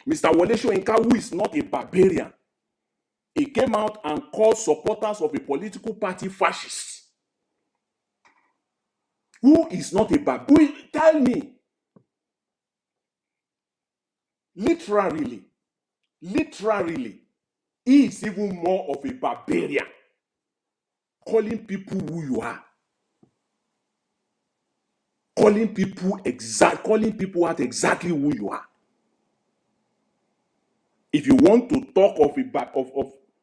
Mr. Wole Soyinka, who is not a barbarian, he came out and called supporters of a political party fascists. Who is not a barbarian? Tell me. Literally, he is even more of a barbarian, calling people who you are, calling people out exactly who you are. If you want to talk of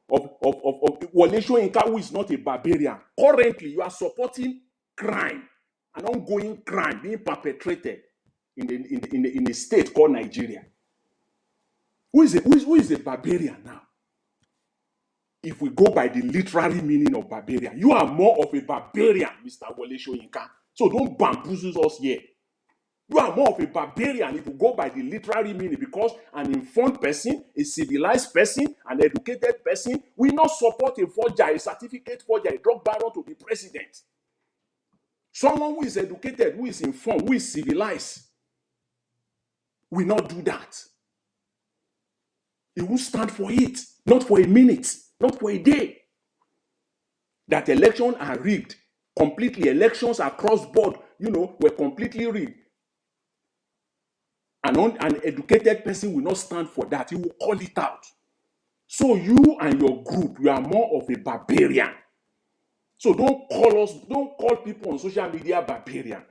Wole Soyinka, who is not a barbarian, currently you are supporting crime, an ongoing crime being perpetrated in a state called Nigeria. Who is a barbarian now? If we go by the literary meaning of barbarian, you are more of a barbarian, Mr. Wole Soyinka. So don't bamboozle us here. You are more of a barbarian if you go by the literary meaning, because an informed person, a civilized person, an educated person will not support a forger, a certificate forger, a drug baron to be president. Someone who is educated, who is informed, who is civilized will not do that. He will stand for it, not for a minute, not for a day. That elections are rigged completely. Elections across board, were completely rigged. An educated person will not stand for that. He will call it out. So you and your group, you are more of a barbarian. So don't call people on social media barbarian.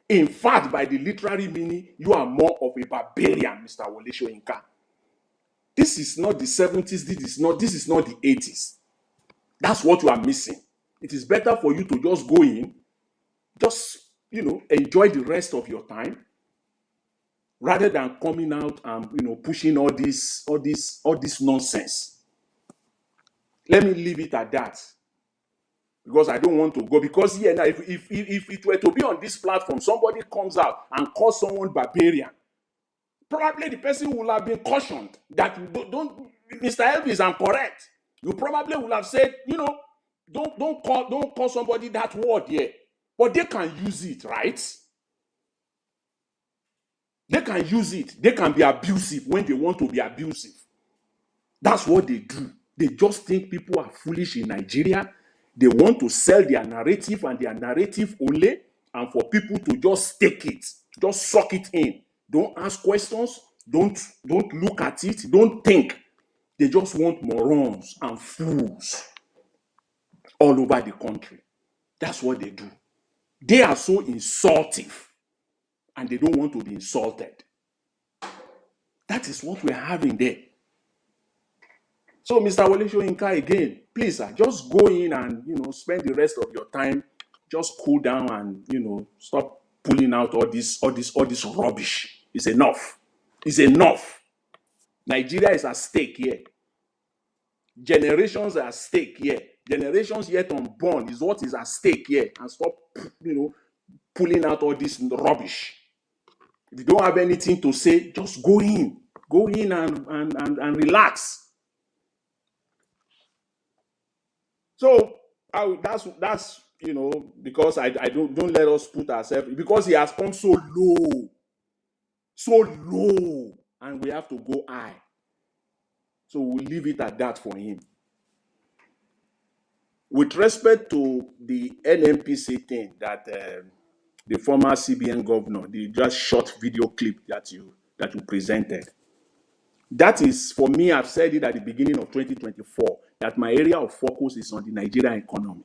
In fact, by the literary meaning, you are more of a barbarian, Mr. Wole Soyinka. This is not the 70s, this is not the 80s. That's what you are missing. It is better for you to just go in, enjoy the rest of your time, rather than coming out and pushing all this nonsense. Let me leave it at that, because I don't want to go. Because now, if it were to be on this platform, somebody comes out and calls someone barbarian, probably the person will have been cautioned that don't Mr. Elvis, I'm correct. You probably will have said, don't call somebody that word here. But they can use it, right? They can use it. They can be abusive when they want to be abusive. That's what they do. They just think people are foolish in Nigeria. They want to sell their narrative and their narrative only, and for people to just take it, just suck it in. Don't ask questions, don't look at it, don't think. They just want morons and fools all over the country. That's what they do. They are so insultive and they don't want to be insulted. That is what we're having there. So, Mr. Wole Soyinka, again, please, sir, just go in and, spend the rest of your time, just cool down and, stop pulling out all this rubbish. It's enough. It's enough. Nigeria is at stake here. Generations are at stake here. Generations yet unborn is what is at stake here. And stop, pulling out all this rubbish. If you don't have anything to say, just go in. Go in and relax. So that's because I don't let us put ourselves, because he has come so low, and we have to go high. So we'll leave it at that for him. With respect to the NNPC thing that the former CBN governor, the just short video clip that you presented, that is, for me, I've said it at the beginning of 2024, that my area of focus is on the Nigerian economy.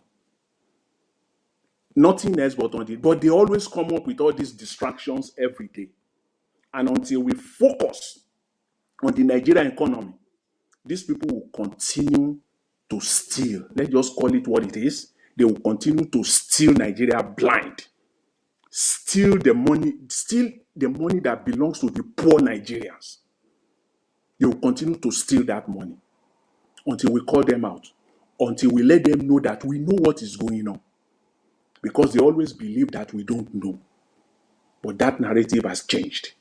Nothing else but on it. But they always come up with all these distractions every day. And until we focus on the Nigerian economy, these people will continue to steal. Let's just call it what it is. They will continue to steal Nigeria blind. Steal the money that belongs to the poor Nigerians. They will continue to steal that money until we call them out, until we let them know that we know what is going on. Because they always believe that we don't know. But that narrative has changed.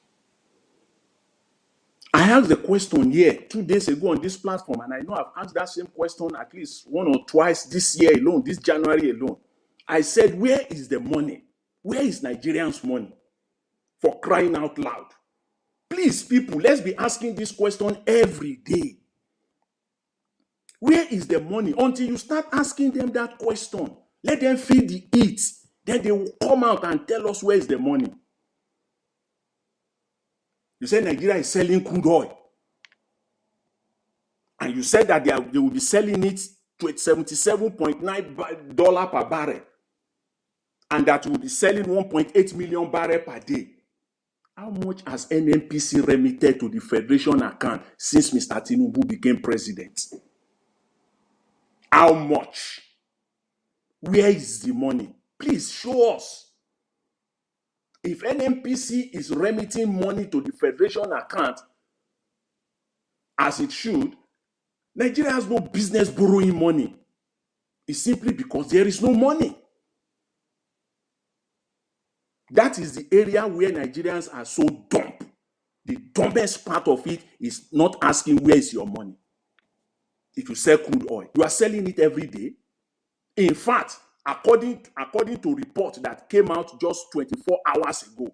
I asked the question here 2 days ago on this platform, and I know I've asked that same question at least 1 or twice this year alone, this January alone. I said, where is the money? Where is Nigerians' money? For crying out loud. Please, people, let's be asking this question every day. Where is the money? Until you start asking them that question, let them feel the heat. Then they will come out and tell us where is the money. You said Nigeria is selling crude oil. And you said that they will be selling it to $77.9 per barrel. And that will be selling 1.8 million barrels per day. How much has NNPC remitted to the Federation account since Mr. Tinubu became president? How much? Where is the money? Please show us. If NNPC is remitting money to the Federation account, as it should, Nigeria has no business borrowing money. It's simply because there is no money. That is the area where Nigerians are so dumb. The dumbest part of it is not asking where is your money. If you sell crude oil, you are selling it every day. In fact, according to report that came out just 24 hours ago,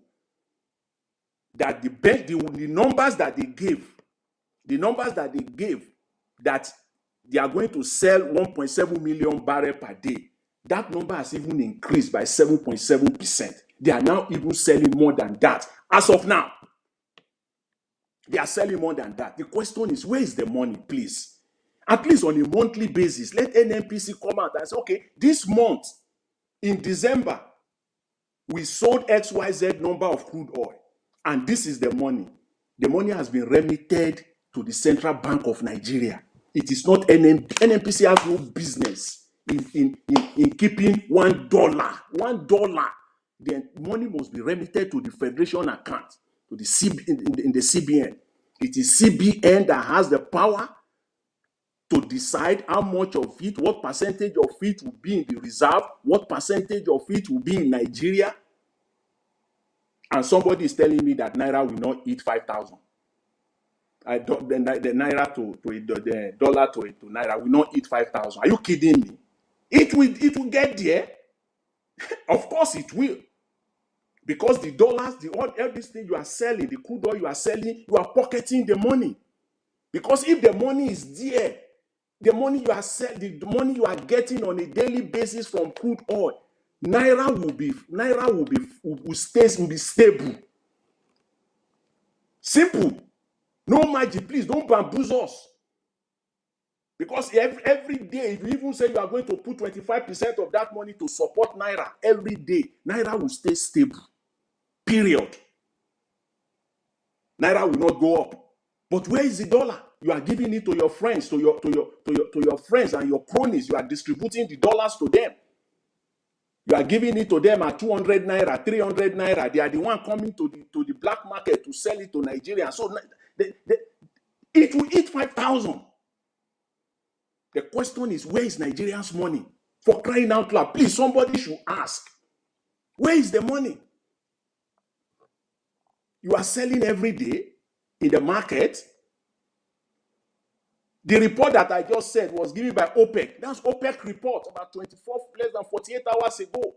that the numbers that they gave, that they are going to sell 1.7 million barrels per day, that number has even increased by 7.7%. They are now even selling more than that. As of now, they are selling more than that. The question is, where is the money, please? At least on a monthly basis, let NNPC come out and say, okay, this month, in December, we sold XYZ number of crude oil, and this is the money. The money has been remitted to the Central Bank of Nigeria. It is not NNPC has no business in keeping $1. $1. The money must be remitted to the Federation account, to the in the CBN. It is CBN that has the power to decide how much of it, what percentage of it will be in the reserve, what percentage of it will be in Nigeria. And somebody is telling me that Naira will not eat 5,000. The Naira the dollar to Naira will not eat 5,000. Are you kidding me? It will get there. Of course it will. Because the dollars, everything you are selling, the crude oil you are selling, you are pocketing the money. Because if the money is there, the money you are getting on a daily basis from crude oil, Naira will be stable. Simple. No magic. Please don't bamboozle us. Because every day, if you even say you are going to put 25% of that money to support Naira every day, Naira will stay stable. Period. Naira will not go up. But where is the dollar? You are giving it to your friends, to your friends and your cronies. You are distributing the dollars to them. You are giving it to them at 200 naira, 300 naira. They are the one coming to the black market to sell it to Nigeria. So it will eat 5,000. The question is, where is Nigerians' money? For crying out loud, please, somebody should ask. Where is the money? You are selling every day in the market. The report that I just said was given by OPEC. That's OPEC report about less than 48 hours ago.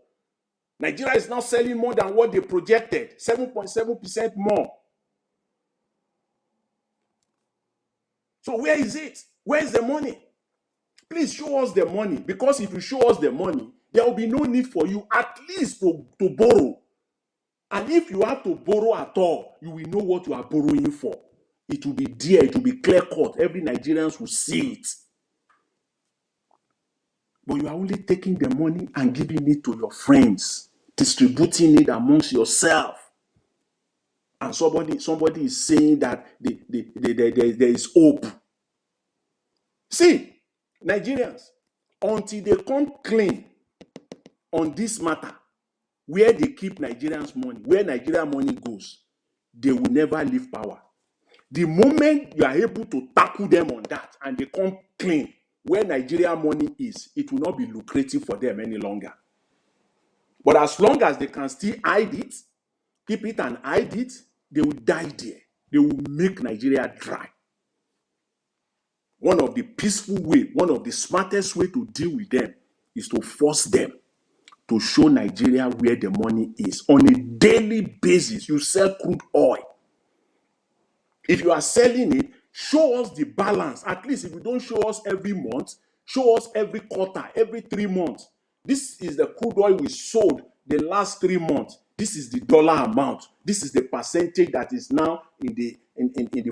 Nigeria is now selling more than what they projected, 7.7% more. So where is it? Where is the money? Please show us the money, because if you show us the money, there will be no need for you at least to borrow. And if you have to borrow at all, you will know what you are borrowing for. It will be there, it will be clear cut. Every Nigerian will see it. But you are only taking the money and giving it to your friends, distributing it amongst yourself. And somebody is saying that there is hope. See, Nigerians, until they come clean on this matter, where they keep Nigerians' money, where Nigerian money goes, they will never leave power. The moment you are able to tackle them on that and they come clean, where Nigerian money is, it will not be lucrative for them any longer. But as long as they can still hide it, keep it and hide it, they will die there. They will make Nigeria dry. One of the peaceful way, one of the smartest way to deal with them is to force them to show Nigeria where the money is. On a daily basis, you sell crude oil. If you are selling it, show us the balance. At least if you don't show us every month, show us every quarter, every 3 months. This is the crude oil we sold the last 3 months. This is the dollar amount. This is the percentage that is now in the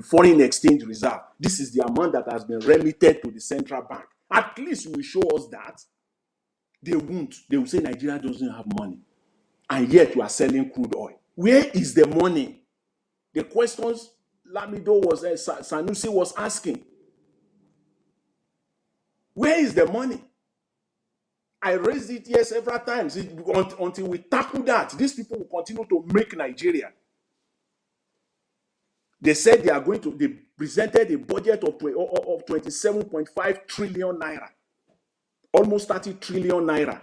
foreign exchange reserve. This is the amount that has been remitted to the central bank. At least you will show us that. They won't. They will say Nigeria doesn't have money. And yet you are selling crude oil. Where is the money? The questions Lamido Sanusi was asking. Where is the money? I raised it here several times. Until we tackle that, these people will continue to make Nigeria. They said they presented a budget of 27.5 trillion naira. Almost 30 trillion naira.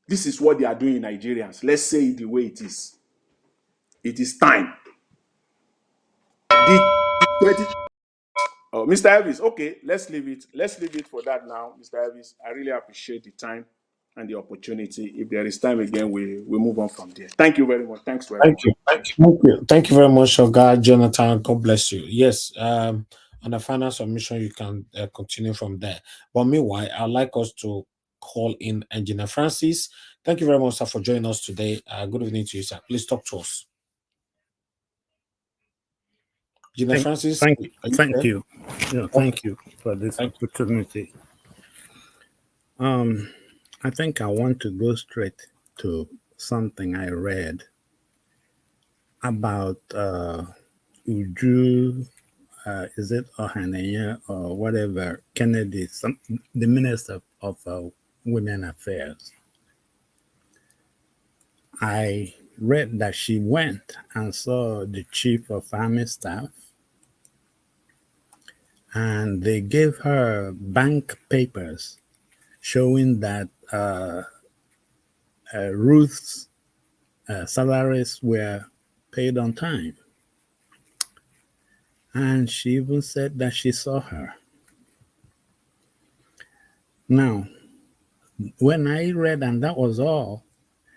This is what they are doing, Nigerians. Let's say it the way it is. It is time. Mr. Elvis, okay, let's leave it. Let's leave it for that now, Mr. Elvis. I really appreciate the time and the opportunity. If there is time again, we move on from there. Thank you very much. Thanks very much. Thank you very much, Oga Jonathan. God bless you. Yes, on the final submission, you can continue from there. But meanwhile, I'd like us to call in Engineer Francis. Thank you very much, sir, for joining us today. Good evening to you, sir. Please talk to us. Engineer Francis, thank you. Yeah, thank you for this opportunity. I think I want to go straight to something I read about Uju, is it Ohaneye or whatever, Kennedy, the Minister of Women Affairs. I read that she went and saw the Chief of Army Staff, and they gave her bank papers showing that Ruth's salaries were paid on time. And she even said that she saw her. Now, when I read, and that was all,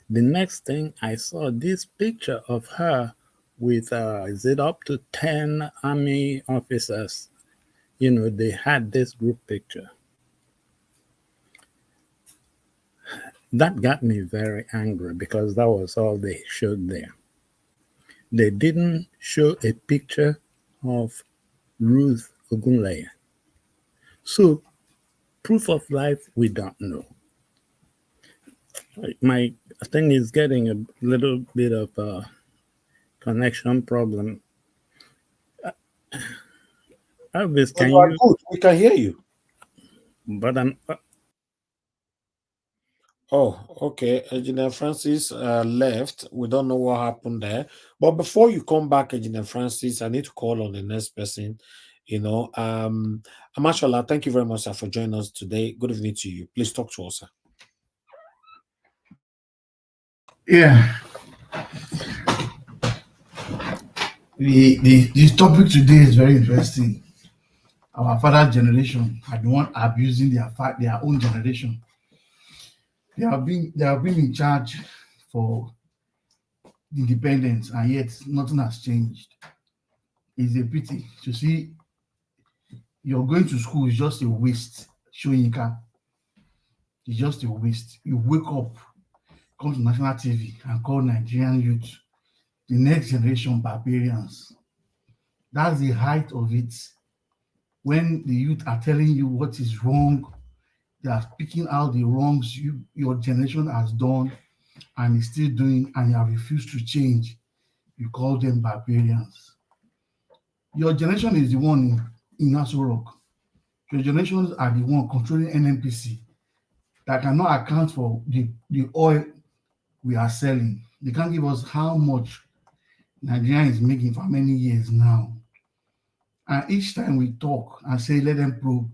the next thing I saw this picture of her with, is it up to 10 army officers? You know, they had this group picture. That got me very angry because that was all they showed there. They didn't show a picture of Ruth Ogunleye. So, proof of life, we don't know. My thing is getting a little bit of a connection problem. Elvis, But can you are you? good. We can hear you. But I'm. Oh, okay. Engineer Francis left. We don't know what happened there. But before you come back, Engineer Francis, I need to call on the next person. Amashola, thank you very much, sir, for joining us today. Good evening to you. Please talk to us, sir. Yeah, this topic today is very interesting. Our father generation are the one abusing their own generation. They have been in charge for independence, and yet nothing has changed. It's a pity to see you're going to school is just a waste. Shoyinka, it's just a waste. You wake up, come to national TV, and call Nigerian youth the next generation barbarians. That's the height of it. When the youth are telling you what is wrong, they are picking out the wrongs your generation has done and is still doing, and you have refused to change. You call them barbarians. Your generation is the one in Aso Rock. Your generations are the one controlling NNPC that cannot account for the oil we are selling. They can't give us how much Nigeria is making for many years now. And each time we talk and say, let them probe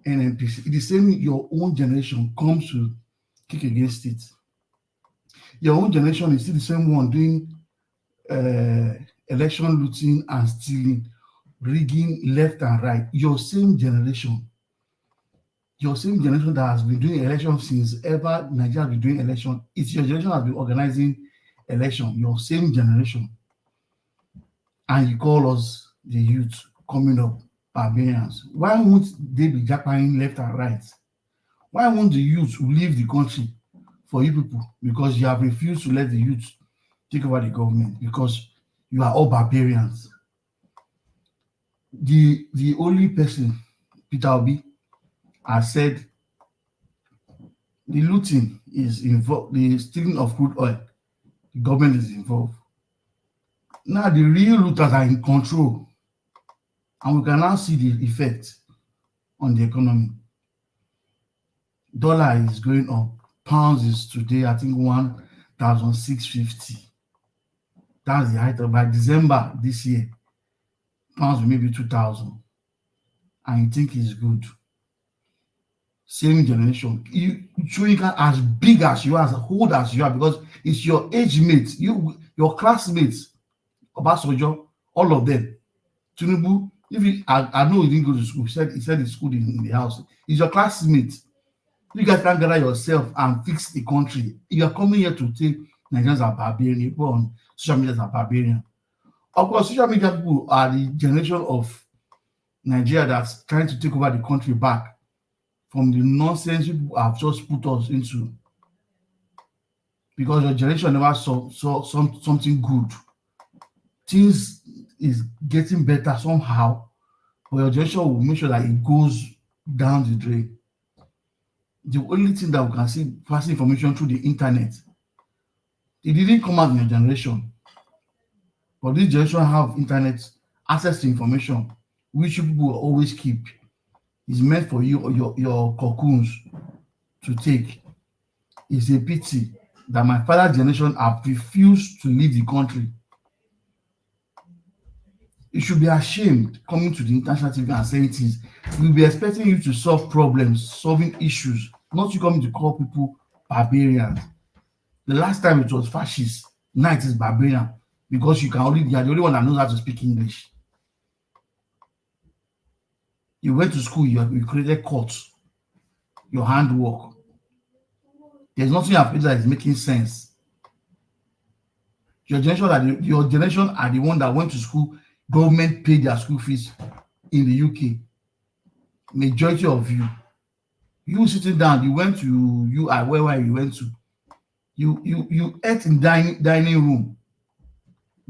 NNPC, the same your own generation comes to kick against it. Your own generation is still the same one doing election looting and stealing, rigging left and right. Your same generation that has been doing election since ever Nigeria has been doing election. It's your generation that has been organizing election, your same generation. And you call us the youth coming up barbarians. Why won't they be jackpying left and right? Why won't the youth leave the country for you people? Because you have refused to let the youth take over the government, because you are all barbarians. The only person, Peter Obi, has said the looting is involved, the stealing of crude oil, the government is involved. Now the real looters are in control, and we can now see the effect on the economy. Dollar is going up. Pounds is today, I think, 1,650. That's the height of, by December this year, pounds will maybe 2,000. And you think it's good. Same generation. You as big as you are, as old as you are, because it's your age mates, your classmates, Obasanjo, all of them. Tinubu, I know he didn't go to school. He said he schooled in the house. It's your classmates. You guys can gather yourself and fix the country. You are coming here to say Nigerians are barbarian. People on social media are barbarian. Of course, social media people are the generation of Nigeria that's trying to take over the country back from the nonsense people have just put us into. Because your generation never saw something good. Things is getting better somehow, but your generation will make sure that it goes down the drain. The only thing that we can see passing information through the internet, it didn't come out in your generation, but this generation have internet access to information, which people will always keep. It's meant for you or your cocoons to take. It's a pity that my father's generation have refused to leave the country. You should be ashamed coming to the international TV and saying things. We'll be expecting you to solve problems, solving issues, not you coming to call people barbarians. The last time it was fascist, now it is barbarian, because you are the only one that knows how to speak English. You went to school, you created courts, your handwork. There's nothing I've that is making sense. Your generation are the one that went to school, government paid their school fees in the UK. Majority of you sitting down, you went to where you went to, You ate in dining room.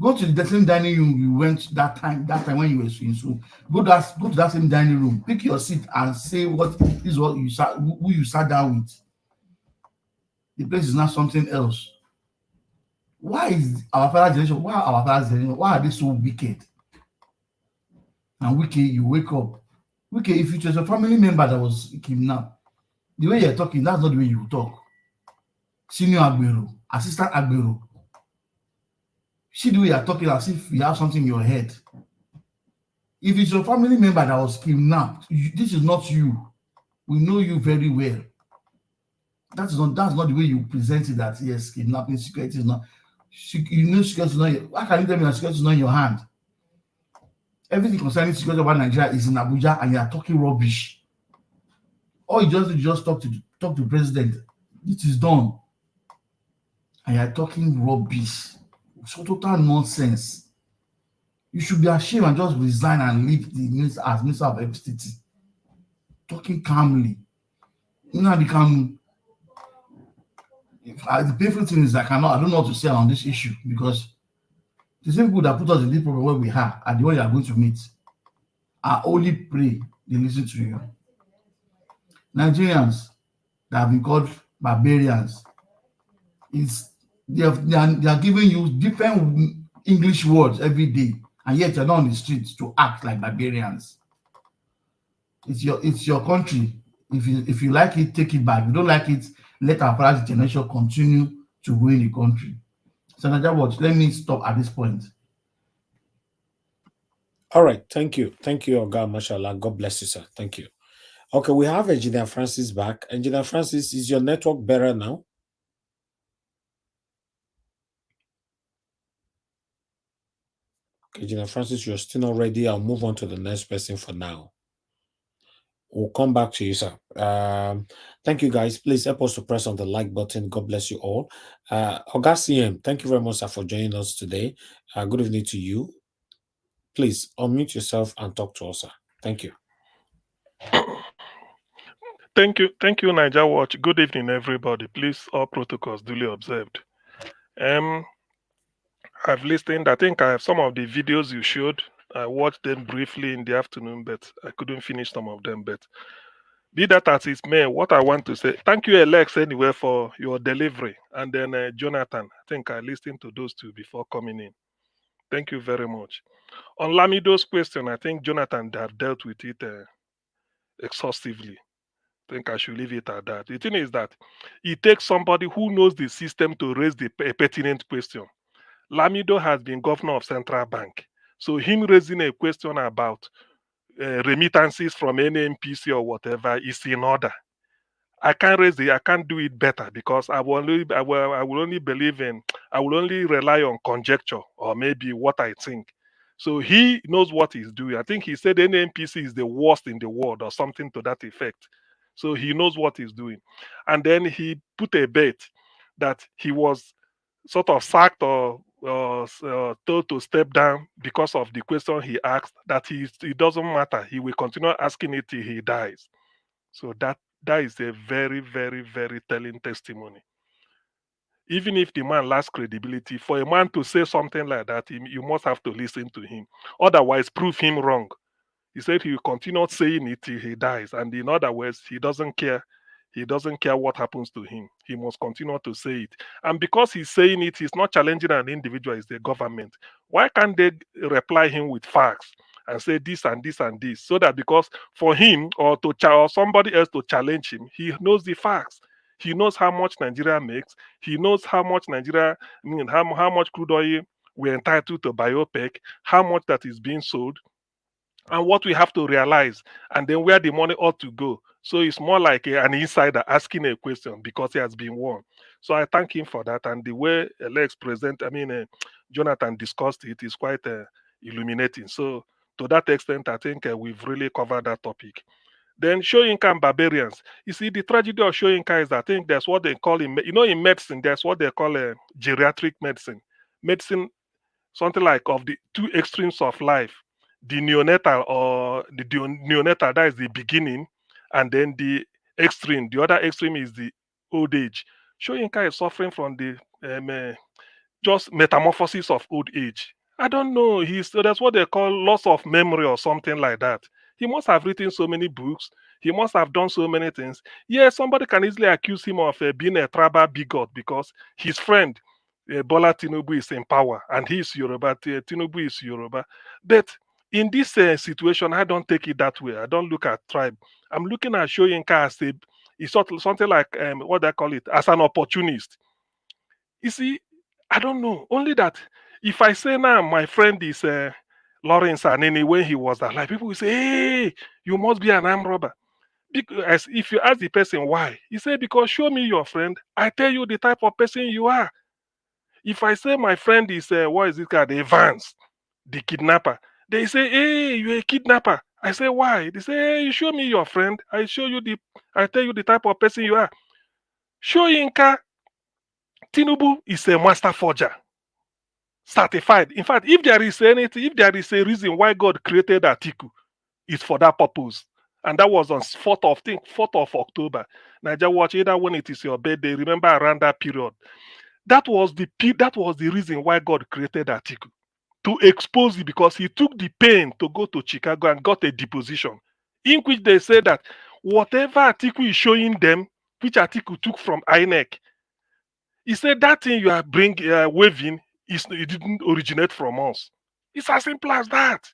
Go to the same dining room you went that time when you were in school. Go to that same dining room. Pick your seat and say what is what you sat who you sat down with. The place is not something else. Why is our father's generation? Why are they so wicked? And wicked, you wake up. Wicked, if it was a family member that was kidnapped, the way you're talking, that's not the way you talk. Senior Agbero, assistant Agbero. See the way you're talking as if you have something in your head. If it's your family member that was kidnapped, this is not you. We know you very well. That's not the way you present it. That yes, kidnapping security is not. You know, security is not. Why can you tell me that security is not in your hand? Everything concerning security about Nigeria is in Abuja, and you are talking rubbish. Or you just talk to president. It is done, and you are talking rubbish. So total nonsense. You should be ashamed and just resign and leave the minister as minister of FCT. Talking calmly. You know, become. The painful thing is I don't know what to say on this issue, because the same people that put us in this problem where we are the one you are going to meet. I only pray they listen to you. Nigerians that have been called barbarians, they are giving you different English words every day, and yet you're not on the streets to act like barbarians. It's your country. If you like it, take it back. If you don't like it, let our father's generation continue to ruin the country. So Naija Watch, let me stop at this point. All right, thank you, Oga Mashallah. God bless you, sir. Thank you. Okay, we have Engineer Francis back. Engineer Francis, is your network better now? Okay, Engineer Francis, you're still not ready. I'll move on to the next person for now. We'll come back to you, sir. Thank you, guys. Please help us to press on the like button. God bless you all. Oga CM, thank you very much, sir, for joining us today. Good evening to you. Please unmute yourself and talk to us, sir. Thank you. Thank you, Naija Watch. Good evening, everybody. Please, all protocols duly observed. I've listened. I think I have some of the videos you showed. I watched them briefly in the afternoon, but I couldn't finish some of them. But be that as it may, what I want to say, thank you, Alex, anyway, for your delivery. And then Jonathan, I think I listened to those two before coming in. Thank you very much. On Lamido's question, I think Jonathan have dealt with it exhaustively. I think I should leave it at that. The thing is that it takes somebody who knows the system to raise the pertinent question. Lamido has been governor of Central Bank. So him raising a question about remittances from any NPC or whatever is in order. I can't do it better, because I will only rely on conjecture or maybe what I think. So he knows what he's doing. I think he said any NPC is the worst in the world or something to that effect. So he knows what he's doing. And then he put a bet that he was sort of sacked or told to step down because of the question he asked, that it doesn't matter. He will continue asking it till he dies. So that is a very, very, very telling testimony. Even if the man lacks credibility, for a man to say something like that, you must have to listen to him. Otherwise, prove him wrong. He said he will continue saying it till he dies. And in other words, he doesn't care. He doesn't care what happens to him. He must continue to say it. And because he's saying it, he's not challenging an individual, it's the government. Why can't they reply him with facts and say this and this and this? So that because for him or somebody else to challenge him, he knows the facts. He knows how much Nigeria makes. He knows how much how much crude oil we're entitled to buy OPEC, how much that is being sold, and what we have to realize, and then where the money ought to go. So it's more like an insider asking a question because he has been warned. So I thank him for that. And the way Jonathan discussed it is quite illuminating. So to that extent, I think we've really covered that topic. Then Shoyinka and barbarians. You see, the tragedy of Shoyinka is, I think that's what they call in medicine, there's what they call geriatric medicine. Medicine, something like of the two extremes of life. The neonatal, that is the beginning, and then the other extreme is the old age. Shoyinka is suffering from the just metamorphosis of old age. I don't know. That's what they call loss of memory or something like that. He must have written so many books. He must have done so many things. Yes, somebody can easily accuse him of being a tribal bigot because his friend Bola Tinubu is in power and he's Yoruba. Tinubu is Yoruba. But in this situation, I don't take it that way. I don't look at tribe. I'm looking at Shoyinka as it's something like what they call it, as an opportunist. You see, I don't know. Only that if I say now my friend is Lawrence Anene when he was alive, people will say, hey, you must be an armed robber. Because if you ask the person why, he say, because show me your friend, I tell you the type of person you are. If I say my friend is, what is it called, Evans, the kidnapper, they say, hey, you're a kidnapper. I say, why? They say, hey, you show me your friend, I tell you the type of person you are. Shoyinka Tinubu is a master forger. Certified. In fact, if there is a reason why God created Atiku, it's for that purpose. And that was on 4th of October. Niger Watch, either when it is your birthday, remember around that period. That was the reason why God created Atiku. To expose it, because he took the pain to go to Chicago and got a deposition, in which they say that whatever Atiku is showing them, which Atiku took from INEC, he said that thing you are waving, it didn't originate from us. It's as simple as that.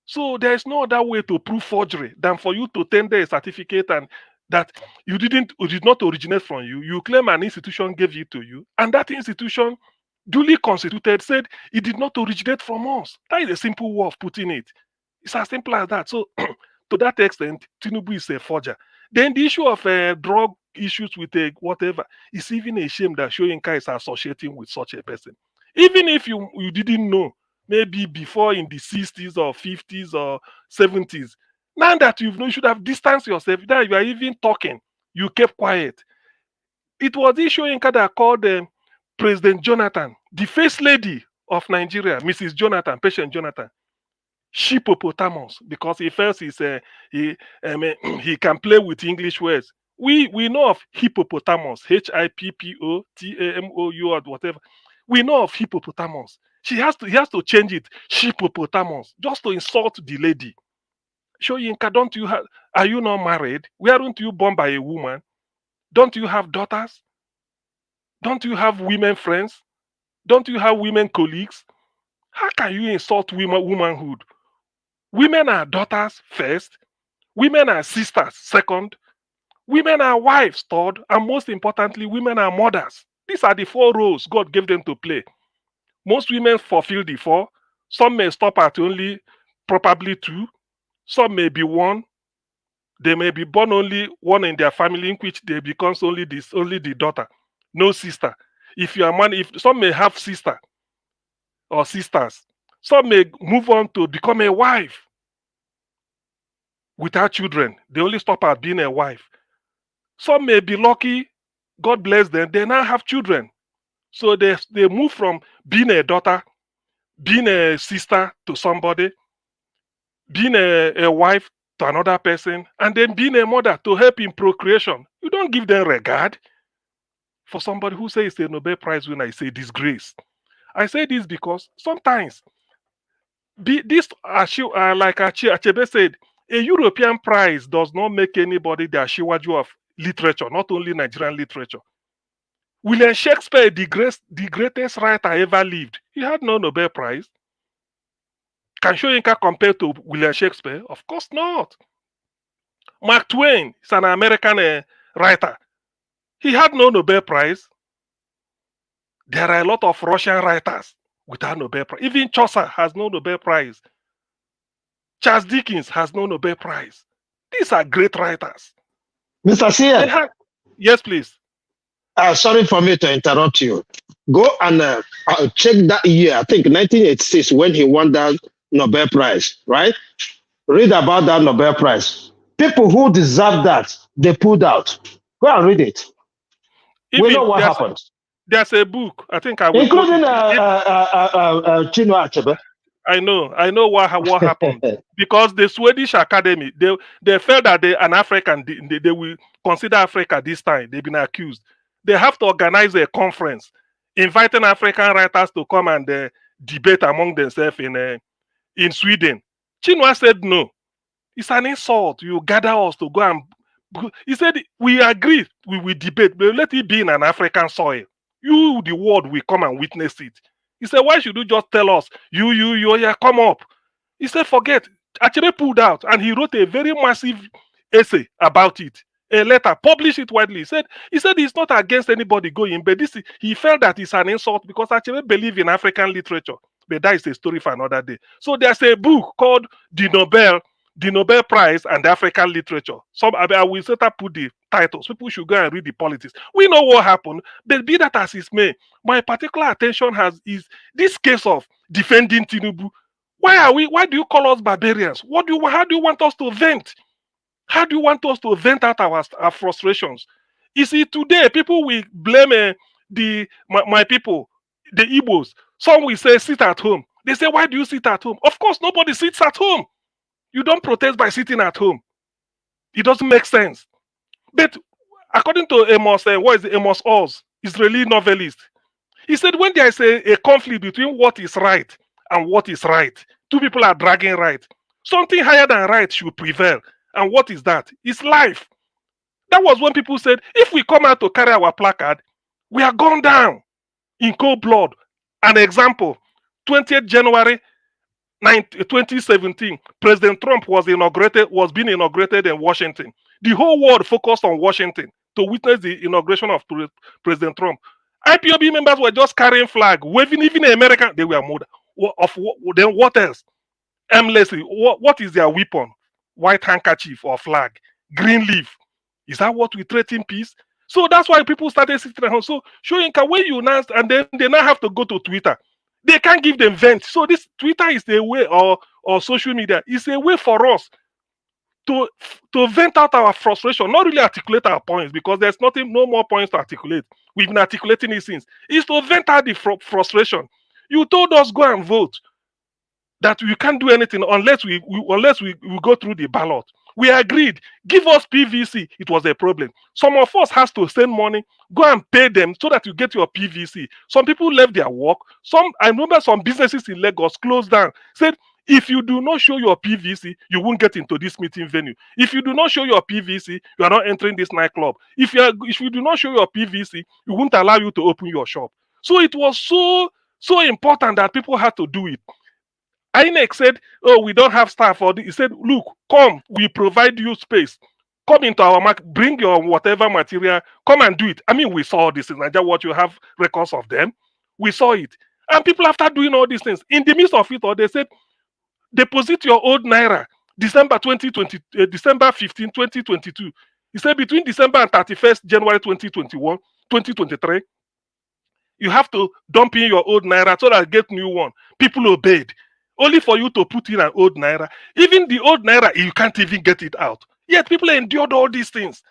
So there is no other way to prove forgery than for you to tender a certificate and that it did not originate from you. You claim an institution gave it to you, and that institution, duly constituted, said it did not originate from us. That is a simple way of putting it. It's as simple as that. So to that extent, Tinubu is a forger. Then the issue of drug issues with whatever, it's even a shame that Shoyinka is associating with such a person. Even if you didn't know, maybe before in the 60s or 50s or 70s, now that you should have distanced yourself, that you are even talking, you kept quiet. It was this Shoyinka that called President Jonathan, the first lady of Nigeria, Mrs. Jonathan, Patient Jonathan, hippopotamus, because he felt he can play with English words. We know of hippopotamus, HIPPOTAMOU or whatever. We know of hippopotamus. He has to change it, hippopotamus, just to insult the lady. Shoyinka, are you not married? Weren't you born by a woman? Don't you have daughters? Don't you have women friends? Don't you have women colleagues? How can you insult womanhood? Women are daughters first. Women are sisters second. Women are wives third. And most importantly, women are mothers. These are the 4 roles God gave them to play. Most women fulfill the 4. Some may stop at only probably 2. Some may be 1. They may be born only 1 in their family, in which they becomes only the daughter, no sister. If you are some may have sister or sisters. Some may move on to become a wife without children. They only stop at being a wife. Some may be lucky, God bless them, they now have children. So they move from being a daughter, being a sister to somebody, being a wife to another person, and then being a mother to help in procreation. You don't give them regard. For somebody who says it's a Nobel Prize winner, I say disgrace. I say this because sometimes, like Achebe said, a European prize does not make anybody the Ashiwaju of literature, not only Nigerian literature. William Shakespeare, the greatest writer ever lived, he had no Nobel Prize. Can Shoyinka compare to William Shakespeare? Of course not. Mark Twain is an American writer. He had no Nobel Prize. There are a lot of Russian writers without Nobel Prize. Even Chaucer has no Nobel Prize. Charles Dickens has no Nobel Prize. These are great writers. Mr. CN. Yes, please. Sorry for me to interrupt you. Go and check that year, I think 1986, when he won that Nobel Prize, right? Read about that Nobel Prize. People who deserve that, they pulled out. Go and read it. We know what happened. There's a book, I think I will including Chinua Achebe. I know what happened. Because the Swedish Academy, they felt that an African, they will consider Africa this time. They've been accused. they have to organize a conference, inviting African writers to come and debate among themselves in Sweden. Chinua said no. It's an insult. You gather us to go and. He said, we agree, we will debate, but let it be in an African soil. You, the world, will come and witness it. He said, why should you just tell us, you, yeah, come up? He said, forget. Actually pulled out, and he wrote a very massive essay about it. A letter, published it widely. He said he's not against anybody going, but he felt that it's an insult because actually believe in African literature. But that is a story for another day. So there's a book called The Nobel Prize and African Literature. I will set up put the titles. People should go and read the politics. We know what happened, but be that as it may, my particular attention is this case of defending Tinubu. Why do you call us barbarians? How do you want us to vent? How do you want us to vent out our frustrations? You see, today people will blame my people, the Igbos. Some will say sit at home. They say, why do you sit at home? Of course, nobody sits at home. You don't protest by sitting at home. It doesn't make sense. But according to Amos Oz, Israeli novelist, he said when there is a conflict between what is right and what is right, two people are dragging right. Something higher than right should prevail. And what is that? It's life. That was when people said, if we come out to carry our placard, we are gone down in cold blood. An example, 20th January 2017, President Trump was being inaugurated in Washington. The whole world focused on Washington to witness the inauguration of President Trump. IPOB members were just carrying flag, waving. Even in America, they were moved. Then what else? Aimlessly, what is their weapon? White handkerchief or flag, green leaf. Is that what we threaten peace? So that's why people started sitting at home. So showing when you now, and then they now have to go to Twitter. They can't give them vent. So this Twitter is a way, or social media is a way for us to vent out our frustration, not really articulate our points, because there's no more points to articulate. We've been articulating it since. It's to vent out the frustration. You told us go and vote, that we can't do anything unless we go through the ballot. We agreed. Give us PVC. It was a problem. Some of us has to send money, go and pay them so that you get your PVC. Some people left their work. I remember some businesses in Lagos closed down. Said, if you do not show your PVC, you won't get into this meeting venue. If you do not show your PVC, you are not entering this nightclub. If you do not show your PVC, we won't allow you to open your shop. So it was so important that people had to do it. INEC said, oh, we don't have staff for this. He said, look, come, we provide you space. Come into our market, bring your whatever material, come and do it. I mean, we saw this in Nigeria, what you have records of them. We saw it. And people, after doing all these things, in the midst of it all, they said, deposit your old Naira, December 15, 2022. He said, between December and 31st January 2023, you have to dump in your old Naira so that get new one. People obeyed. Only for you to put in an old Naira. Even the old Naira, you can't even get it out. Yet people endured all these things.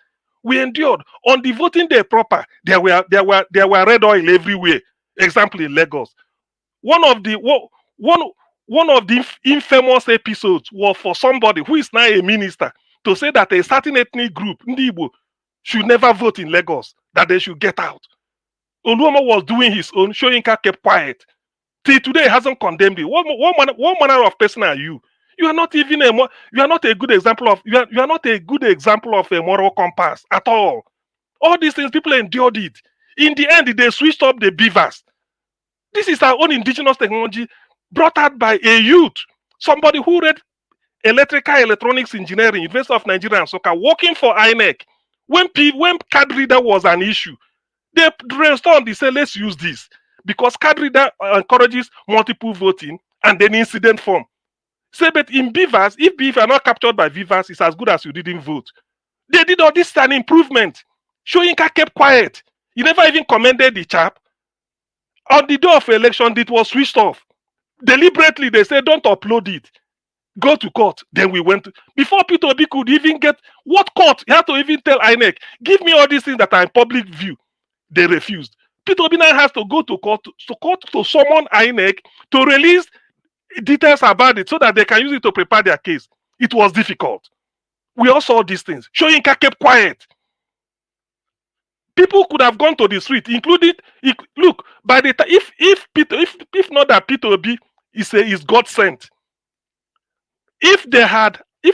We endured. On the voting day proper, there were red oil everywhere. Example in Lagos. One of the infamous episodes was for somebody who is now a minister to say that a certain ethnic group, Ndi Igbo, should never vote in Lagos, that they should get out. Oluomo was doing his own, Soyinka kept quiet. Till today, he hasn't condemned it. What manner of person are you? You are not even you are not a good example of a moral compass at all. All these things, people endured it. In the end, they switched up the beavers. This is our own indigenous technology brought out by a youth, somebody who read electronics engineering, University of Nigeria and Soka, working for INEC. When card reader was an issue, they brainstormed. They said, let's use this. Because card reader encourages multiple voting and then incident form. Say, but in beavers, if beavers are not captured by beavers, it's as good as you didn't vote. They did all this an improvement. Soyinka kept quiet. He never even commended the chap. On the day of election, it was switched off. Deliberately, they said, don't upload it. Go to court. Then we went. Before Peter Obi could even get what court? He had to even tell INEC, give me all these things that are in public view. They refused. Peter Obi now has to go to court to summon INEC to release details about it so that they can use it to prepare their case. It was difficult. We all saw these things. Soyinka kept quiet. People could have gone to the street, including look, by the time if not that Peter Obi is God sent, if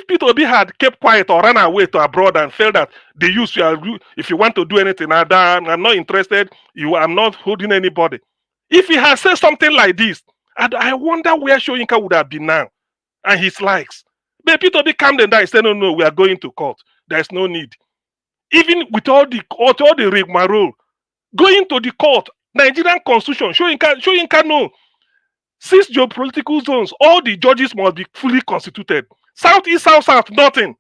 Peter Obi had kept quiet or ran away to abroad and felt that the youth, if you want to do anything, I'm not interested, I'm not holding anybody. If he had said something like this, I wonder where Shoyinka would have been now and his likes. But Peter Obi calmed them down and said, no, we are going to court. There's no need. Even with all the rigmarole, going to the court, Nigerian constitution, Shoyinka no. 6 geopolitical zones, all the judges must be fully constituted. Southeast, south, nothing.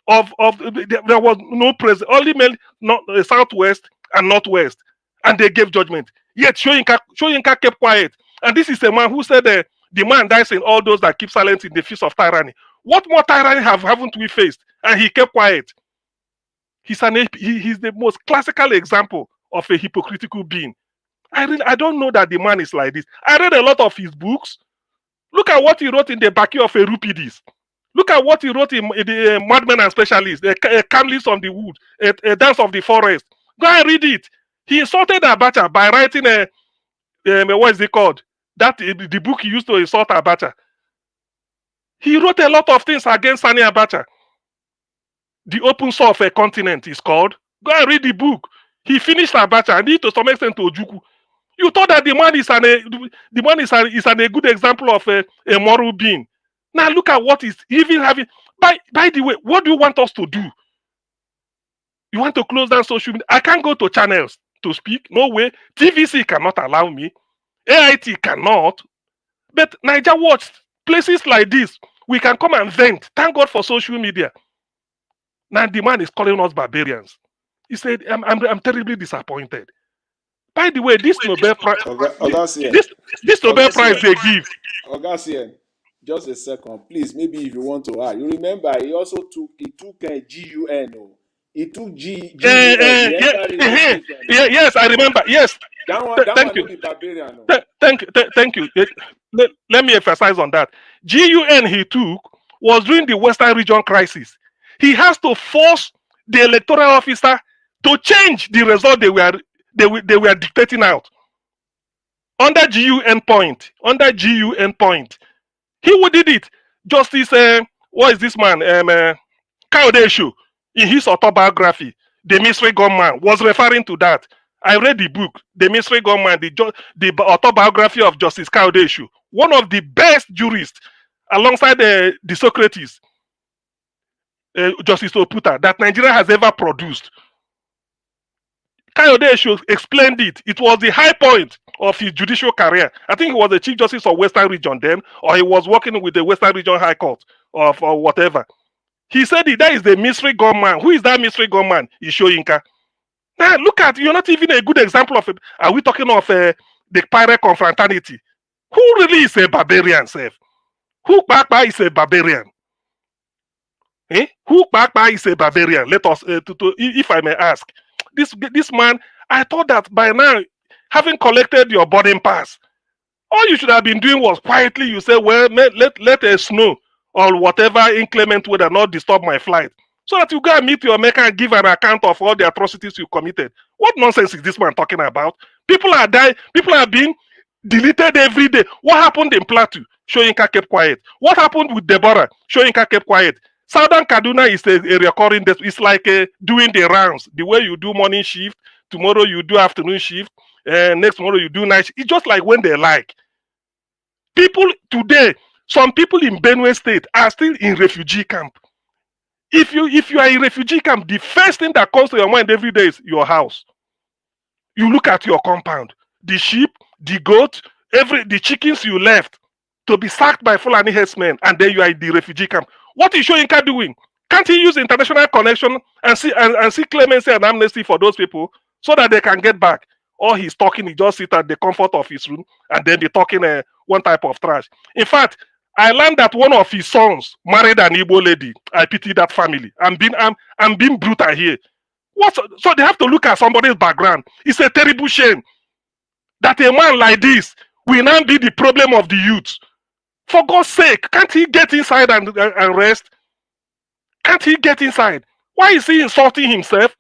There was no president, only not southwest and northwest, and they gave judgment. Yet Shoyinka kept quiet, and this is a man who said the man dies in all those that keep silent in the face of tyranny. What more tyranny haven't we faced? And he kept quiet. He's the most classical example of a hypocritical being. I don't know that the man is like this. I read a lot of his books. Look at what he wrote in the Baki of Euripides. Look at what he wrote in the Madmen and Specialists, a Camels on the Wood, a Dance of the Forest. Go and read it. He insulted Abacha by writing what is it called? The book he used to insult Abacha. He wrote a lot of things against Sani Abacha. The Open Soul of a Continent is called. Go and read the book. He finished Abacha and he to some extent to Ojukwu. You thought that the man is a good example of a moral being. Now look at what is even having. By the way, what do you want us to do? You want to close down social media? I can't go to channels to speak. No way. TVC cannot allow me. AIT cannot. But Niger Watch, places like this, we can come and vent. Thank God for social media. Now the man is calling us barbarians. He said, I'm terribly disappointed. By the way, this Nobel Prize, this Nobel Prize they give. Augustine, just a second, please. Maybe if you want to add, you remember he also took GUN. Oh. He took GUN. Yes, I remember. Yes, thank you. Barbarian, no. Thank you. Let me emphasize on that. GUN he took was during the Western region crisis. He has to force the electoral officer to change the result they were dictating out under GUN point. He who did it. Justice, what is this man? Kayode Esho, in his autobiography, The Mystery Gunman, was referring to that. I read the book, The Mystery Gunman, the autobiography of Justice Kayode Esho, one of the best jurists, alongside the Socrates, Justice Oputa, that Nigeria has ever produced. Kayode Esho explained it. It was the high point of his judicial career. I think he was the Chief Justice of Western Region then, or he was working with the Western Region High Court or whatever. He said that is the mystery gunman. Who is that mystery gunman? Is Shoyinka. Now look at, you're not even a good example of it. Are we talking of the pirate confraternity? Who really is a barbarian, Seth? Who Kpakpa is a barbarian? Who Kpakpa is a barbarian? Let us, if I may ask. This man, I thought that by now, having collected your boarding pass, all you should have been doing was quietly, you say, well, let a snow or whatever inclement weather not disturb my flight. So that you go and meet your maker and give an account of all the atrocities you committed. What nonsense is this man talking about? People are dying, people are being deleted every day. What happened in Plateau? Shoyinka kept quiet. What happened with Deborah? Shoyinka kept quiet. Southern Kaduna is a recurring. It's like doing the rounds. The way you do morning shift, tomorrow you do afternoon shift, and next tomorrow you do night shift. It's just like when they like. People today, some people in Benue State are still in refugee camp. If you are in refugee camp, the first thing that comes to your mind every day is your house. You look at your compound, the sheep, the goat, the chickens you left to be sacked by Fulani herdsmen, and then you are in the refugee camp. What is Shoyinka doing? Can't he use international connection and see clemency and amnesty for those people so that they can get back? Or he's talking, he just sit at the comfort of his room and then be talking one type of trash. In fact, I learned that one of his sons married an Igbo lady. I pity that family. I'm being brutal here. So they have to look at somebody's background. It's a terrible shame that a man like this will now be the problem of the youth. For God's sake, can't he get inside and rest? Can't he get inside? Why is he insulting himself?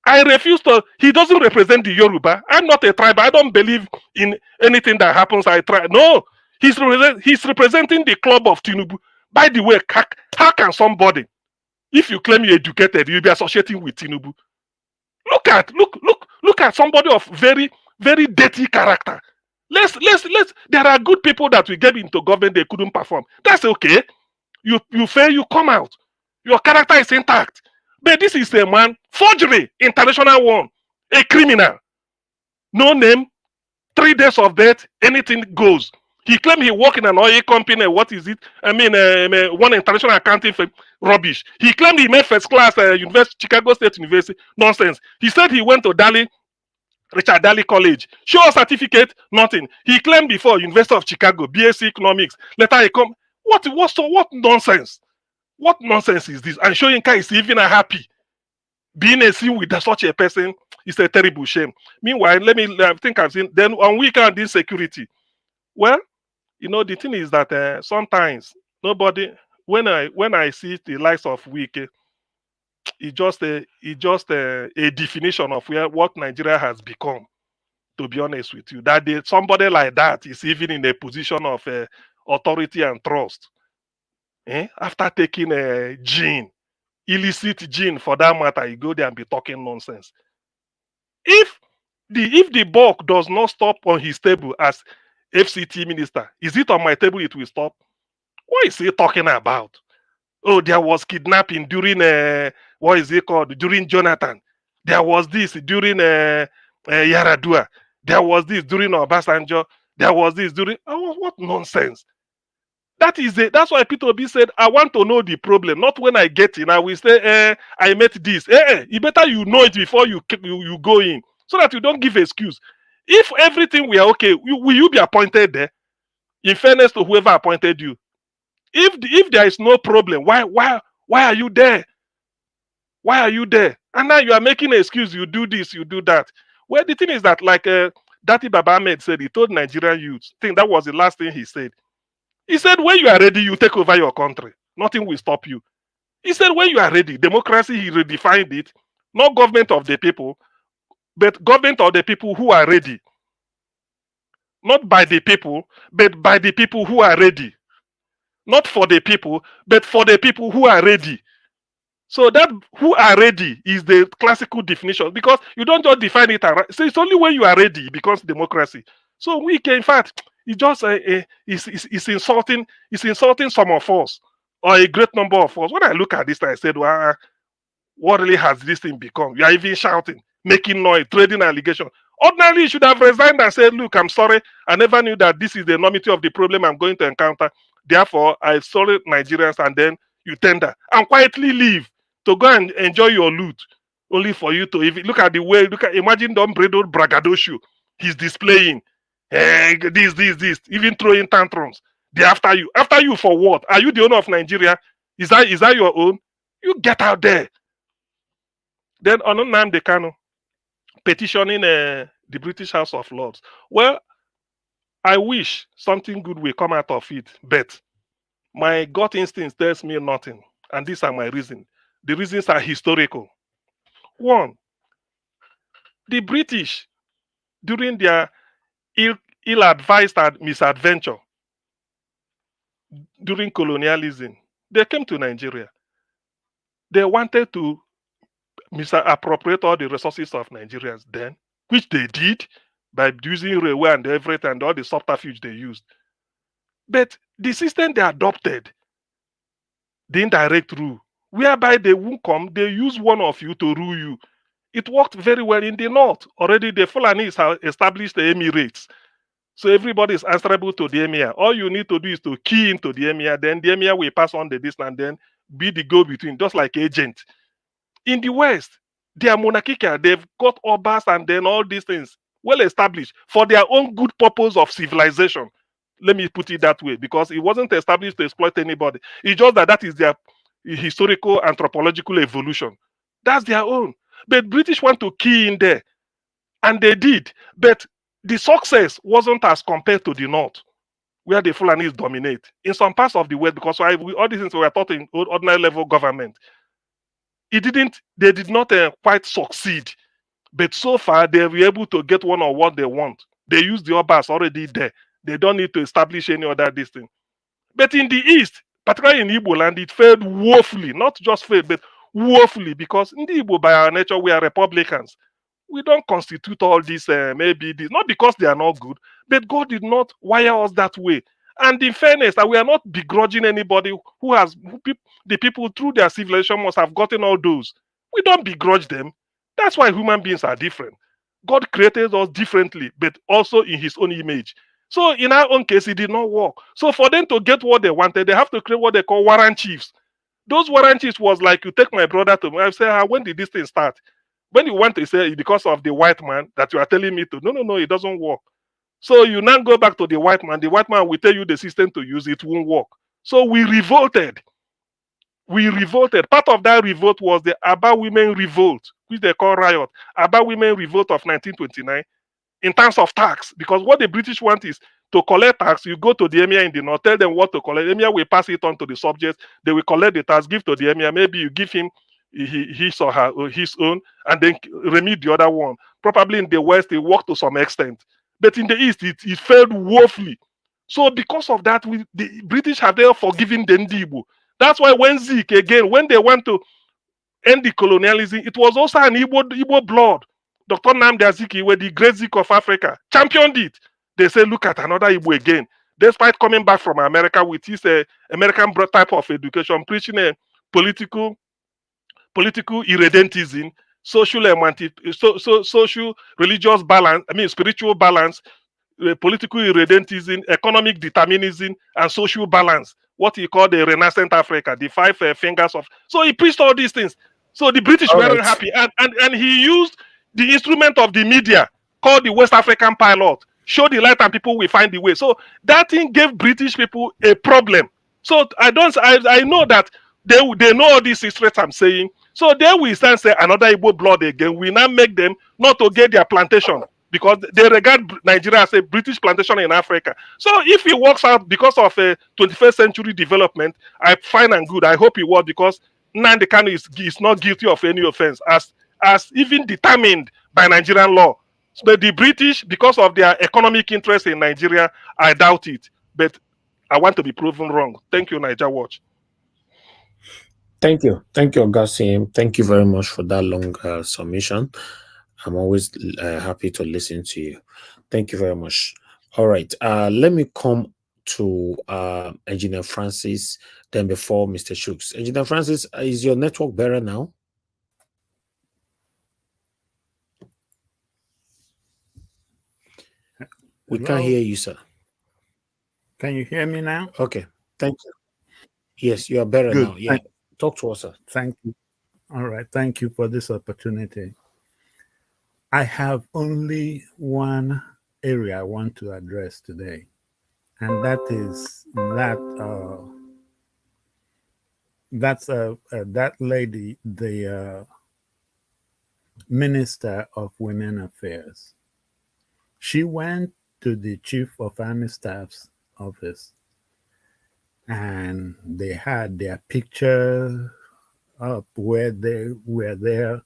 I refuse to. He doesn't represent the Yoruba. I'm not a tribe. I don't believe in anything that happens. I try. No, he's representing the club of Tinubu. By the way, how can somebody, if you claim you're educated, you'll be associating with Tinubu? Look at somebody of very, very dirty character. Let's. There are good people that we get into government, they couldn't perform. That's okay. You fail, you come out. Your character is intact. But this is a man, forgery, international one, a criminal. No name, 3 days of death, anything goes. He claimed he worked in an oil company. What is it? I mean, one international accounting firm. Rubbish. He claimed he made first class University, Chicago State University. Nonsense. He said he went to Richard Daly College. Show a certificate, nothing. He claimed before University of Chicago, BSc Economics. Later he come. What nonsense? What nonsense is this? And Shoyinka is even happy. Being a scene with such a person is a terrible shame. Meanwhile, I think I've seen, then on weekend insecurity. Well, the thing is that sometimes nobody, when I see the likes of Wike, it's just a definition of what Nigeria has become. To be honest with you, that somebody like that is even in a position of authority and trust. After taking a gene, illicit gene for that matter, you go there and be talking nonsense. If the bulk does not stop on his table as FCT minister, is it on my table it will stop? What is he talking about? Oh, there was kidnapping during what is it called? During Jonathan. There was this during Yaradua. There was this during Obasanjo. There was this during what nonsense. That's why Peter Obi said, I want to know the problem, not when I get in. I will say, I met this. You better know it before you go in, so that you don't give excuse. If everything we are okay, will you be appointed there? In fairness to whoever appointed you. If there is no problem, why are you there? Why are you there? And now you are making an excuse. You do this, you do that. Well, the thing is that, like Dati Baba Ahmed said, he told Nigerian youths, I think that was the last thing he said. He said, when you are ready, you take over your country. Nothing will stop you. He said, when you are ready, democracy, he redefined it. Not government of the people, but government of the people who are ready. Not by the people, but by the people who are ready. Not for the people, but for the people who are ready. So that who are ready is the classical definition, because you don't just define it. So it's only when you are ready it becomes democracy. So we can, in fact, it's just it's insulting some of us, or a great number of us. When I look at this, I said, well, what really has this thing become? You are even shouting, making noise, trading allegation. Ordinarily, you should have resigned and said, look, I'm sorry. I never knew that this is the enormity of the problem I'm going to encounter. Therefore, I sorry Nigerians, and then you tender and quietly leave to go and enjoy your loot, only for you to look at the way, imagine the unbridled braggadocio he's displaying. This, even throwing tantrums. They after you. After you for what? Are you the owner of Nigeria? Is that your own? You get out there. Then on Nnamdi Kanu petitioning the British House of Lords. Well, I wish something good will come out of it, but my gut instinct tells me nothing. And these are my reasons. The reasons are historical. One, the British, during their ill-advised misadventure during colonialism, they came to Nigeria. They wanted to misappropriate all the resources of Nigerians then, which they did by using railway and everything and all the subterfuge they used. But the system they adopted, the indirect rule, whereby they won't come, they use one of you to rule you. It worked very well in the north. Already the Fulanis have established the emirates. So everybody is answerable to the emir. All you need to do is to key into the emir, then the emir will pass on the this and then be the go-between, just like agent. In the West, they are monarchical. They've got obas and then all these things well established for their own good purpose of civilization. Let me put it that way, because it wasn't established to exploit anybody. It's just that is their historical anthropological evolution. That's their own. But British want to key in there, and they did. But the success wasn't as compared to the North, where the Fulanis dominate. In some parts of the West, because all these things were taught in ordinary level government. They did not quite succeed. But so far, they were able to get one on what they want. They use the Obas already there. They don't need to establish any other distance. But in the East, particularly in Igbo land, it failed woefully. Not just failed, but woefully, because in the Igbo, by our nature, we are Republicans. We don't constitute all this, maybe this, not because they are not good, but God did not wire us that way. And in fairness, that we are not begrudging anybody the people through their civilization must have gotten all those. We don't begrudge them. That's why human beings are different. God created us differently, but also in his own image. So in our own case, it did not work. So for them to get what they wanted, they have to create what they call warrant chiefs. Those warrant chiefs was like, you take my brother to me. I say, when did this thing start? When you want to say because of the white man that you are telling me to, no, it doesn't work. So you now go back to the white man. The white man will tell you the system to use, it won't work. So we revolted. Part of that revolt was the Aba Women Revolt, which they call riot. Aba Women Revolt of 1929, in terms of tax, because what the British want is to collect tax. You go to the emir in the north, tell them what to collect. Emir will pass it on to the subjects. They will collect the tax, give to the emir. Maybe you give him his or her or his own, and then remit the other one. Probably in the west, it worked to some extent, but in the east, it failed woefully. So because of that, the British have never forgiven the Igbo. That's why when Zeke again, when they want to end the colonialism, it was also an Igbo blood. Dr. Nnamdi Azikiwe, the great Zeke of Africa, championed it. They say, look at another Igbo again. Despite coming back from America with his American type of education, preaching a political irredentism, social religious balance, spiritual balance, political irredentism, economic determinism, and social balance. What he called the Renaissance Africa, the five fingers of. So he preached all these things. So the British All weren't right. happy, and he used the instrument of the media called the West African Pilot. Show the light, and people will find the way. So that thing gave British people a problem. So I know that they know all these secrets I'm saying. So they will stand say another Igbo blood again. We now make them not to get their plantation, because they regard Nigeria as a British plantation in Africa. So if it works out because of a 21st century development, I fine and good. I hope it works, because Nnamdi Kanu is not guilty of any offense, as even determined by Nigerian law. But the British, because of their economic interest in Nigeria, I doubt it. But I want to be proven wrong. Thank you, Niger Watch. Thank you, Gassim. Thank you very much for that long submission. I'm always happy to listen to you. Thank you very much. All right, let me come to Engineer Francis, then before Mr. Shooks. Engineer Francis, is your network better now? We can't hear you, sir. Can you hear me now? Okay, thank you. Yes, you are better Good. now. Yeah, talk to us, sir. Thank you. All right, thank you for this opportunity. I have only one area I want to address today, and that is that lady, the Minister of Women Affairs. She went to the Chief of Army Staff's office, and they had their picture up where they were there.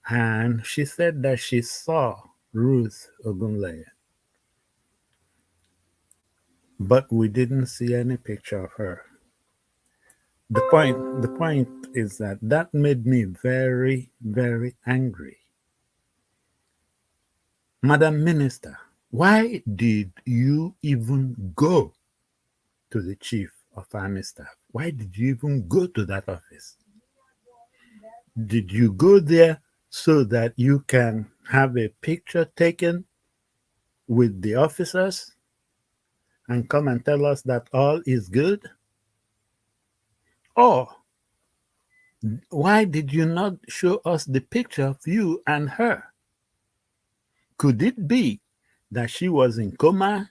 And she said that she saw Ruth Ogunleye, but we didn't see any picture of her. The point is that made me very, very angry. Madam Minister, why did you even go to the Chief of Army Staff? Why did you even go to that office? Did you go there so that you can have a picture taken with the officers and come and tell us that all is good? Or why did you not show us the picture of you and her? Could it be that she was in coma,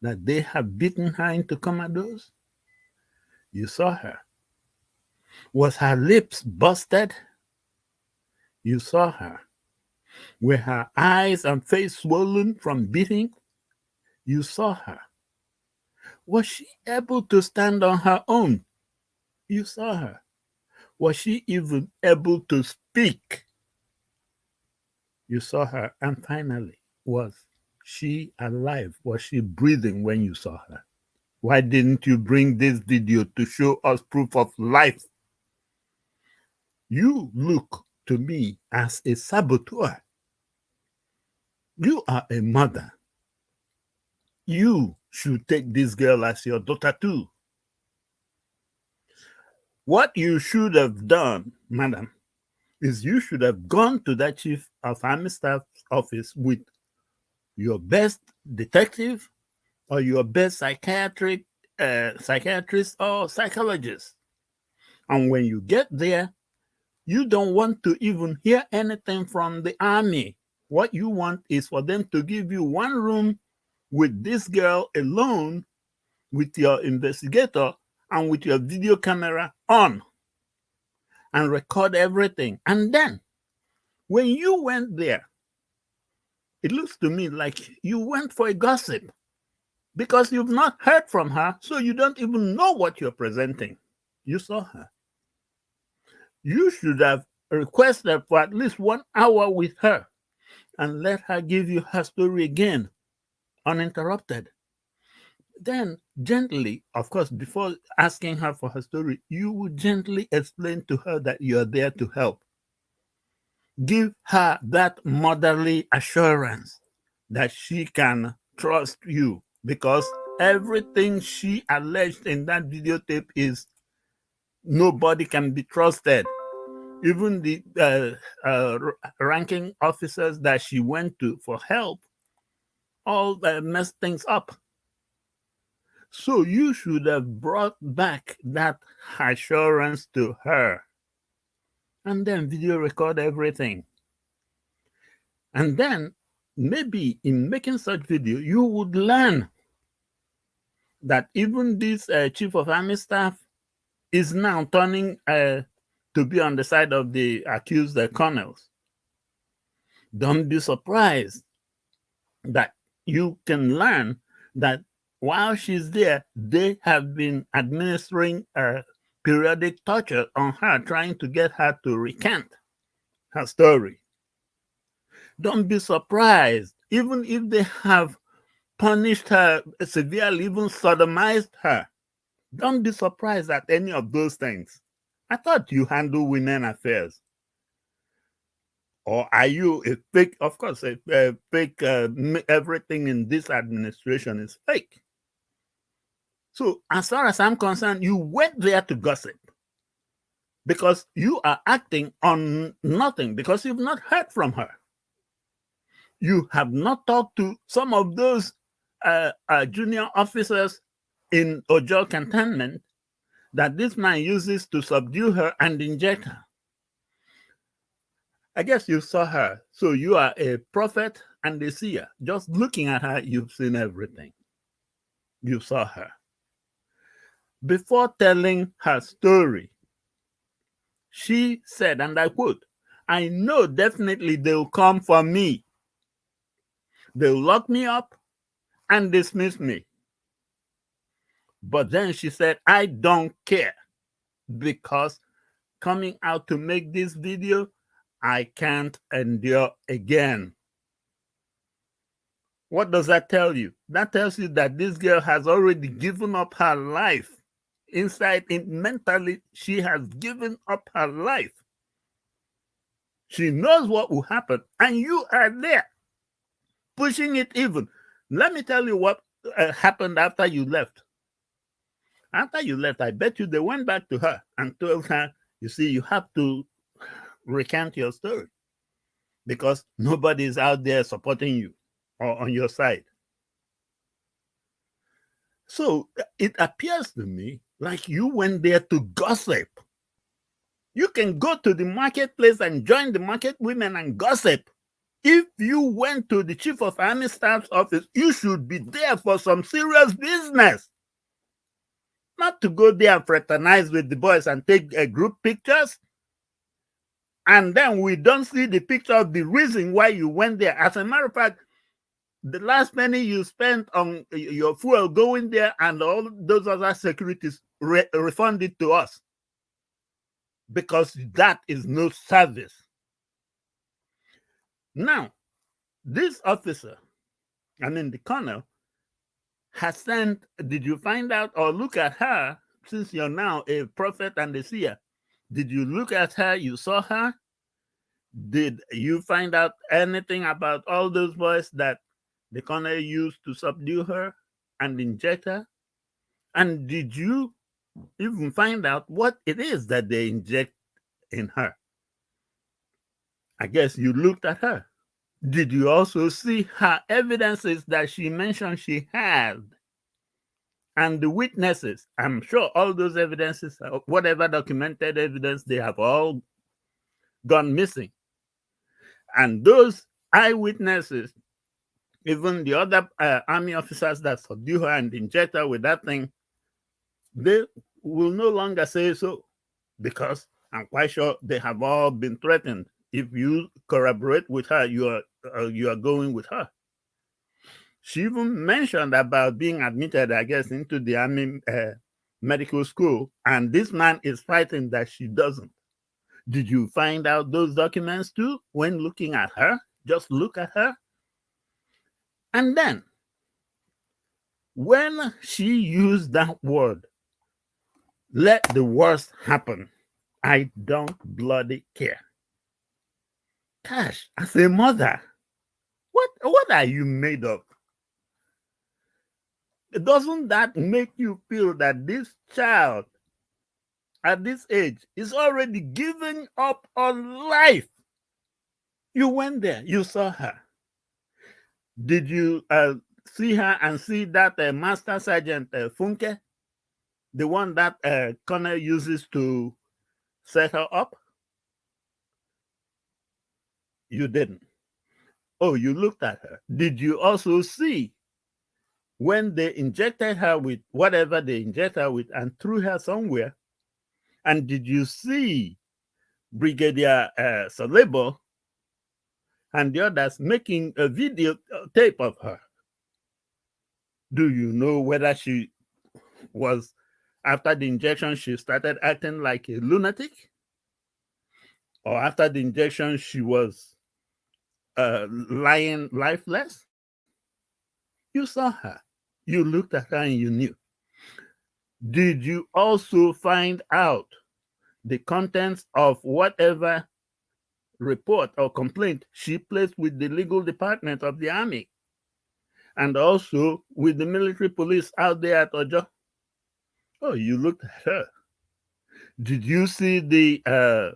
that they have beaten her into comatose? You saw her. Was her lips busted? You saw her. Were her eyes and face swollen from beating? You saw her. Was she able to stand on her own? You saw her. Was she even able to speak? You saw her, and finally, was she alive? Was she breathing when you saw her? Why didn't you bring this video to show us proof of life? You look to me as a saboteur. You are a mother. You should take this girl as your daughter too. What you should have done, madam, is you should have gone to that chief of army staff's office with your best detective or your best psychiatrist or psychologist. And when you get there, you don't want to even hear anything from the army. What you want is for them to give you one room with this girl alone, with your investigator, and with your video camera on, and record everything. And then, when you went there, it looks to me like you went for a gossip because you've not heard from her, so you don't even know what you're presenting. You saw her. You should have requested for at least 1 hour with her and let her give you her story again, uninterrupted. Then, gently, of course, before asking her for her story, you would gently explain to her that you're there to help. Give her that motherly assurance that she can trust you, because everything she alleged in that videotape is nobody can be trusted. Even the ranking officers that she went to for help all messed things up. So you should have brought back that assurance to her and then video record everything. And then maybe in making such video, you would learn that even this chief of army staff is now turning to be on the side of the accused colonels. Don't be surprised that you can learn that while she's there, they have been administering periodic torture on her, trying to get her to recant her story. Don't be surprised, even if they have punished her severely, even sodomized her. Don't be surprised at any of those things. I thought you handle women affairs. Or are you a fake? Of course, a fake. Everything in this administration is fake. So, as far as I'm concerned, you went there to gossip because you are acting on nothing, because you've not heard from her. You have not talked to some of those junior officers in Ojol cantonment that this man uses to subdue her and inject her. I guess you saw her. So you are a prophet and a seer. Just looking at her, you've seen everything. You saw her. Before telling her story, she said, and I quote, "I know definitely they'll come for me. They'll lock me up and dismiss me." But then she said, "I don't care, because coming out to make this video, I can't endure again." What does that tell you? That tells you that this girl has already given up her life. Inside, mentally, she has given up her life. She knows what will happen, and you are there, pushing it even. Let me tell you what happened after you left. After you left, I bet you they went back to her and told her, "You see, you have to recant your story because nobody is out there supporting you or on your side." So it appears to me like you went there to gossip. You can go to the marketplace and join the market women and gossip. If you went to the chief of army staff's office, you should be there for some serious business. Not to go there and fraternize with the boys and take group pictures. And then we don't see the picture of the reason why you went there. As a matter of fact, the last penny you spent on your fuel going there and all those other securities refunded to us. because that is no service. Now, this officer, the colonel, has sent, did you find out or look at her, since you're now a prophet and a seer? Did you look at her? You saw her? Did you find out anything about all those boys that the colonel used to subdue her and inject her? And did you even find out what it is that they inject in her? I guess you looked at her. Did you also see her evidences that she mentioned she had? And the witnesses, I'm sure all those evidences, whatever documented evidence, they have all gone missing. And those eyewitnesses, even the other army officers that subdue her and inject her with that thing, they will no longer say so, because I'm quite sure they have all been threatened. If you corroborate with her, you are going with her. She even mentioned about being admitted, I guess, into the army medical school, and this man is fighting that she doesn't. Did you find out those documents too when looking at her? Just look at her. And then, when she used that word, let the worst happen, I don't bloody care. Gosh, as a mother, what are you made of? Doesn't that make you feel that this child at this age is already giving up on life? You went there, you saw her. Did you see her and see that Master Sergeant Funke, the one that Connor uses to set her up? You didn't. Oh, you looked at her. Did you also see when they injected her with whatever they injected her with and threw her somewhere? And did you see Brigadier Salebo and the others making a video tape of her? Do you know whether she was, after the injection, she started acting like a lunatic? Or after the injection, she was lying lifeless? You saw her. You looked at her and you knew. Did you also find out the contents of whatever report or complaint she placed with the legal department of the army and also with the military police out there at Ojo? Oh, you looked at her. Did you see the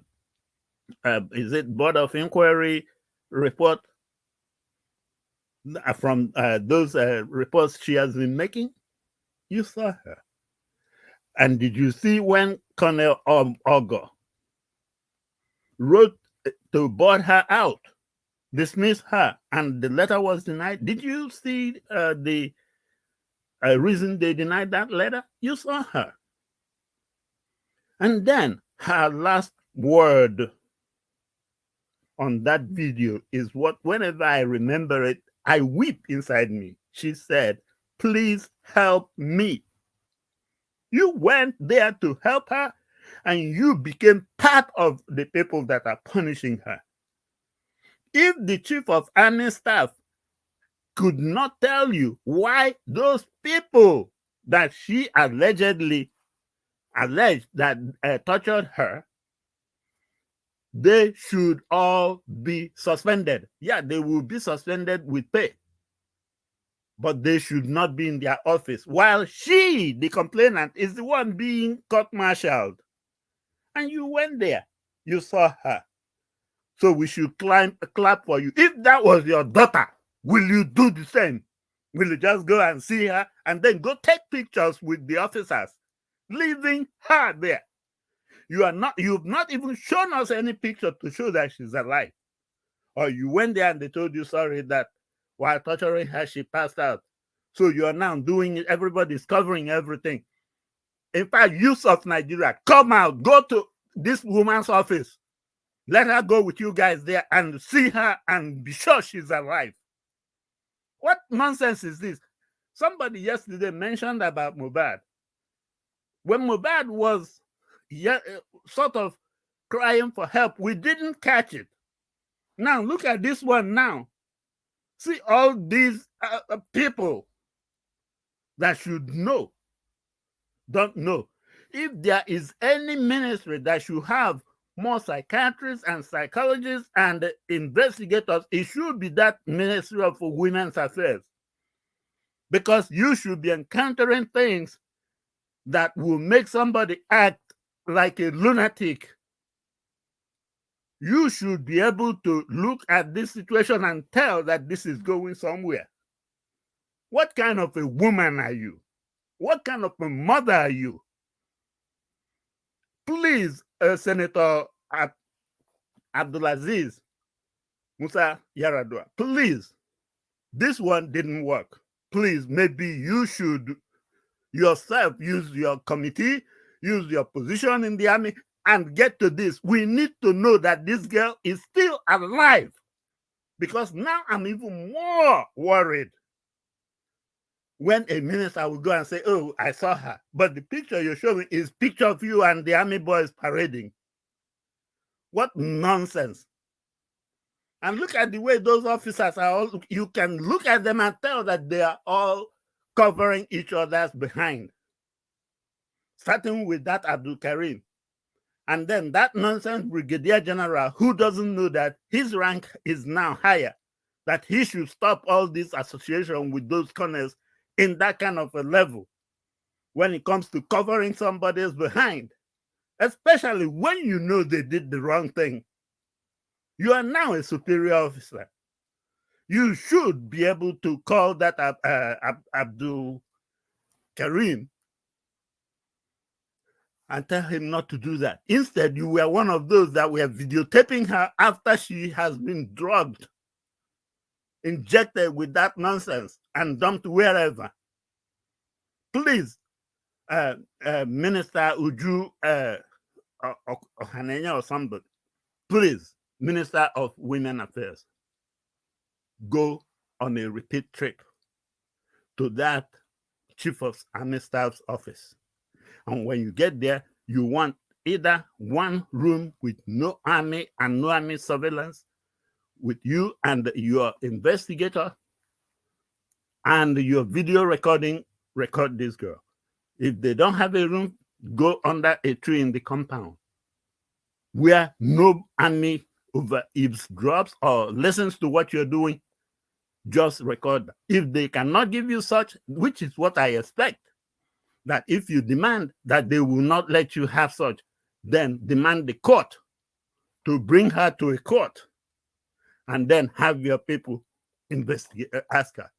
is it Board of Inquiry report from those reports she has been making? You saw her. And did you see when Colonel Ogo wrote to board her out, dismiss her, and the letter was denied? Did you see the reason they denied that letter? You saw her. And then her last word on that video is what, whenever I remember it, I weep inside me. She said, "Please help me." You went there to help her, and you became part of the people that are punishing her. If the chief of army staff could not tell you why those people that she alleged that tortured her, they should all be suspended. Yeah, they will be suspended with pay, but they should not be in their office while she, the complainant, is the one being court-martialed. And you went there, you saw her. So we should clap for you. If that was your daughter, will you do the same? Will you just go and see her and then go take pictures with the officers, leaving her there? You've not even shown us any picture to show that she's alive. Or you went there and they told you, sorry, that while torturing her, she passed out. So you are now doing it, everybody's covering everything. In fact, youth of Nigeria, come out, go to this woman's office. Let her go with you guys there and see her and be sure she's alive. What nonsense is this? Somebody yesterday mentioned about Mohbad. When Mohbad was sort of crying for help. We didn't catch it. Now, look at this one now. See all these people that should know, don't know. If there is any ministry that should have more psychiatrists and psychologists and investigators, it should be that Ministry of Women's Affairs. Because you should be encountering things that will make somebody act like a lunatic. You should be able to look at this situation and tell that this is going somewhere. What kind of a woman are you? What kind of a mother are you? Please, Senator Abdulaziz Musa Yaradua, please, this one didn't work. Please, maybe you should yourself use your committee, use your position in the army, and get to this. We need to know that this girl is still alive, because now I'm even more worried when a minister will go and say, oh, I saw her. But the picture you're showing is picture of you and the army boys parading. What nonsense. And look at the way those officers are all, you can look at them and tell that they are all covering each other's behind. Starting with that Abdul Karim. And then that nonsense brigadier general who doesn't know that his rank is now higher, that he should stop all this association with those colonels in that kind of a level when it comes to covering somebody's behind, especially when you know they did the wrong thing. You are now a superior officer. You should be able to call that Abdul Karim and tell him not to do that. Instead, you were one of those that were videotaping her after she has been drugged, injected with that nonsense, and dumped wherever. Please, Minister Uju Ohanenya or somebody, please, Minister of Women Affairs, go on a repeat trip to that Chief of Army Staff's office. And when you get there, you want either one room with no army and no army surveillance, with you and your investigator and your video recording, record this girl. If they don't have a room, go under a tree in the compound where no army over eavesdrops or listens to what you're doing. Just record. If they cannot give you such, which is what I expect, that if you demand that they will not let you have such, then demand the court to bring her to a court and then have your people investigate, ask her.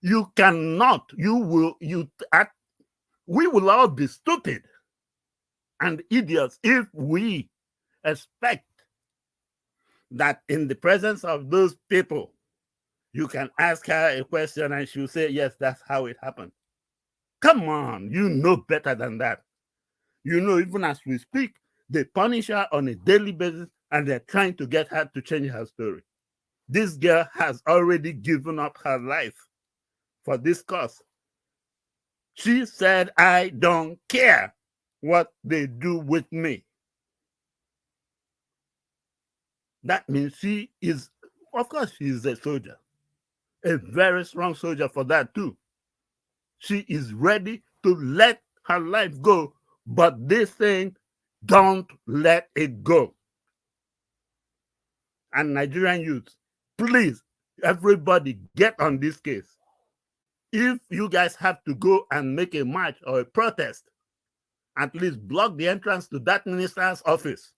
You cannot, we will all be stupid and idiots if we expect that in the presence of those people, you can ask her a question and she'll say, yes, that's how it happened. Come on, you know better than that. You know, even as we speak, they punish her on a daily basis and they're trying to get her to change her story. This girl has already given up her life for this cause. She said, I don't care what they do with me. That means she is, of course, she is a soldier, a very strong soldier for that too. She is ready to let her life go, but this thing, don't let it go. And Nigerian youth, please, everybody get on this case. If you guys have to go and make a march or a protest, at least block the entrance to that minister's office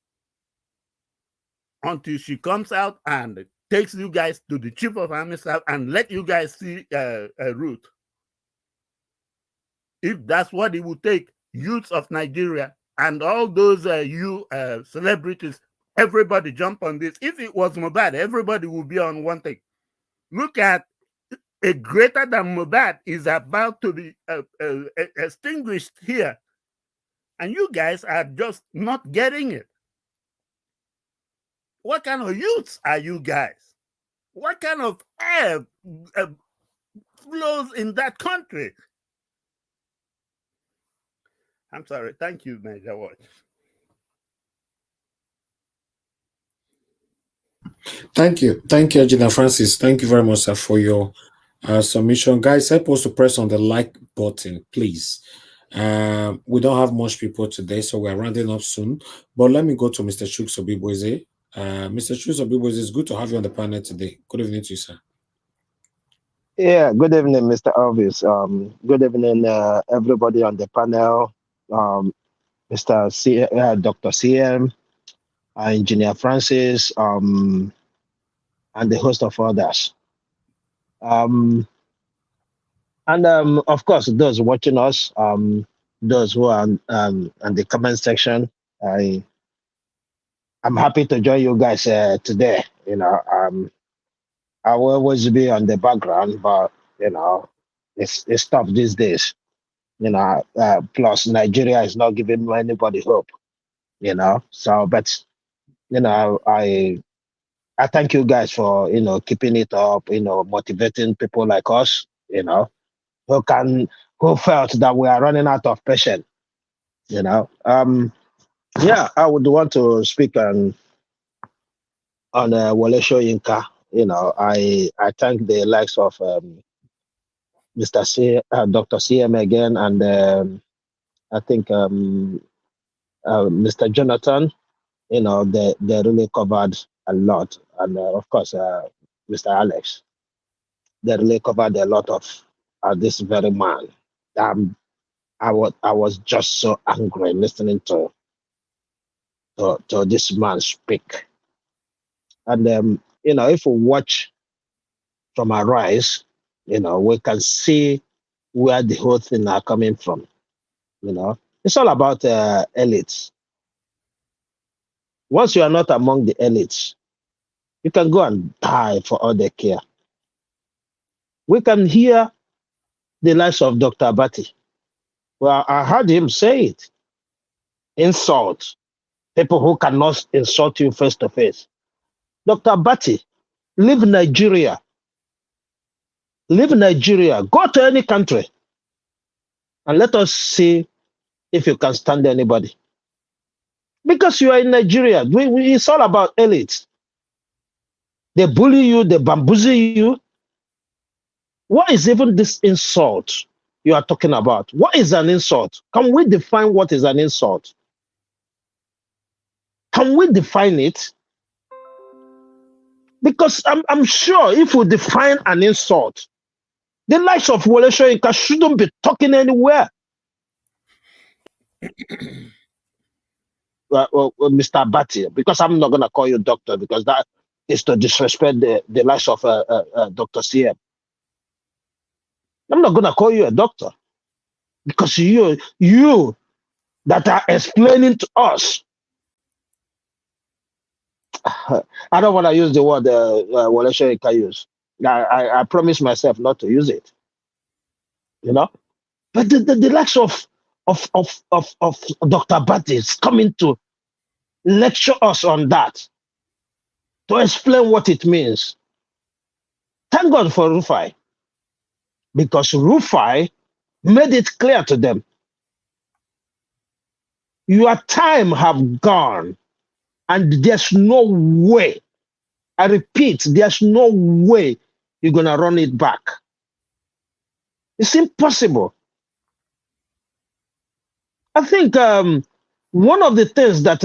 until she comes out and takes you guys to the Chief of Army Staff and let you guys see a route. If that's what it would take, youths of Nigeria and all those celebrities, everybody jump on this. If it was Mohbad, everybody would be on one thing. Look at a greater than Mohbad is about to be extinguished here. And you guys are just not getting it. What kind of youths are you guys? What kind of air flows in that country? I'm sorry. Thank you, Major Watch. Thank you, Engineer Francis. Thank you very much, sir, for your submission. Guys, help us to press on the like button, please. We don't have much people today, so we're rounding up soon. But let me go to Mr. Chuks Obibweze. Mr. Chuks Obibweze, it's good to have you on the panel today. Good evening to you, sir. Yeah, good evening, Mr. Elvis. Good evening, everybody on the panel. Mr. Dr. CM, Engineer Francis, and the host of others. Of course, those watching us, those who are in the comment section, I'm happy to join you guys today. I will always be on the background, but it's tough these days. Plus Nigeria is not giving anybody hope. So but I thank you guys for keeping it up. Motivating people like us. Who felt that we are running out of patience. Yeah, I would want to speak on Wole Soyinka. I thank the likes of Dr. CM again, and I think Mr. Jonathan. They really covered a lot, and of course, Mr. Alex. They really covered a lot of this very man. I was just so angry listening to this man speak. And if we watch from our rise, we can see where the whole thing are coming from. It's all about elites. Once you are not among the elites, you can go and die for all they care. We can hear the likes of Dr. Abati. Well, I heard him say it. Insult. People who cannot insult you face to face. Dr. Abati, leave Nigeria. Leave Nigeria. Go to any country. And let us see if you can stand anybody. Because you are in Nigeria. It's all about elites. They bully you, they bamboozle you. What is even this insult you are talking about? What is an insult? Can we define what is an insult? Can we define it? Because I'm sure if we define an insult, the likes of Wole Soyinka shouldn't be talking anywhere. Mr. Abati, because I'm not going to call you doctor, because that is to disrespect the likes of Dr. CM. I'm not going to call you a doctor, because you that are explaining to us. I don't want to use the word Wole Soyinka use. I promise myself not to use it. But the likes of Dr. Abati is coming to lecture us on that, to explain what it means. Thank God for Rufai, because Rufai made it clear to them. Your time have gone, and there's no way, I repeat, there's no way you're going to run it back. It's impossible. I think one of the things that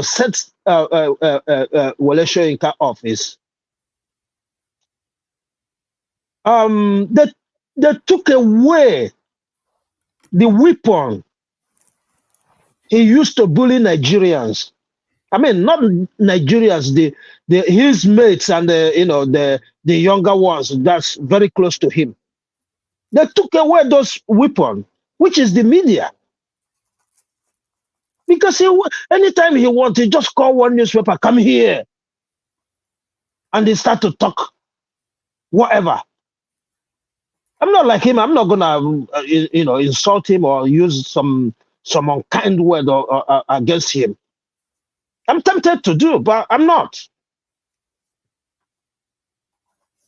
sets Wole Soyinka off is they took away the weapon he used to bully Nigerians. I mean, not Nigerians, his mates and the younger ones that's very close to him. They took away those weapons, which is the media. Because anytime he wants, he just call one newspaper, come here, and they start to talk whatever. I'm not like him. I'm not gonna insult him or use some unkind word or against him. I'm tempted to do, but I'm not.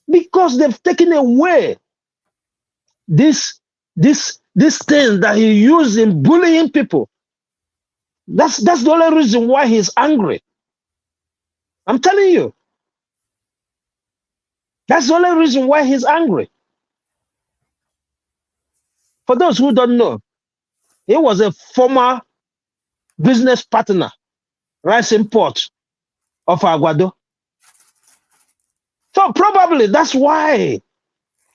Because they've taken away this thing that he used in bullying people. That's the only reason why he's angry. I'm telling you. That's the only reason why he's angry. For those who don't know, he was a former business partner, rice import of Aguado. So probably that's why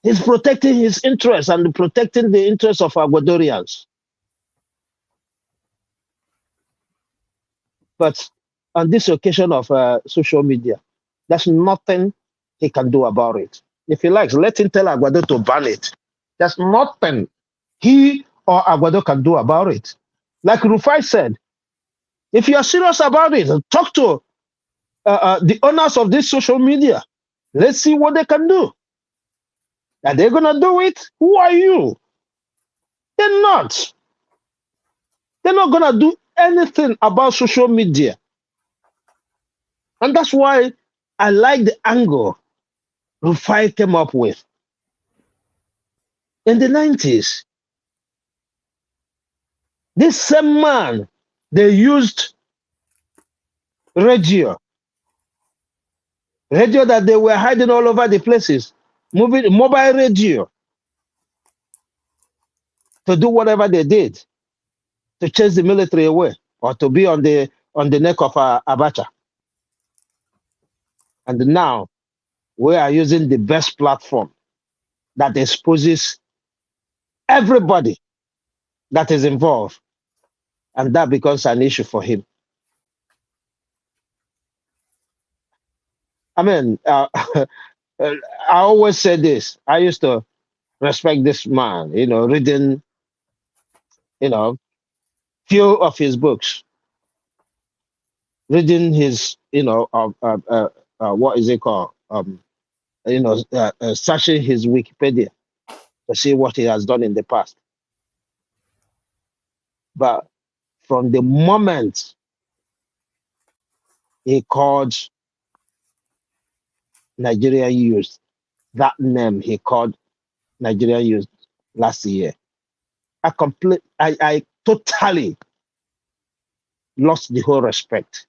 he's protecting his interests and protecting the interests of Aguadorians. But on this occasion of social media, there's nothing he can do about it. If he likes, let him tell Aguado to ban it. There's nothing he or Aguado can do about it. Like Rufai said, if you are serious about it, talk to the owners of this social media. Let's see what they can do. Are they going to do it? Who are you? They're not. They're not going to do anything about social media. And that's why I like the angle Rufai came up with. In the 90s, this same man, they used radio that they were hiding all over the places, mobile radio, to do whatever they did, to chase the military away or to be on the neck of Abacha. And now we are using the best platform that exposes everybody that is involved, and that becomes an issue for him. I mean, I always say this. I used to respect this man, reading, few of his books, reading his, what is it called? Searching his Wikipedia to see what he has done in the past. But from the moment he called Nigerian youth, that name he called Nigerian youth last year, I totally lost the whole respect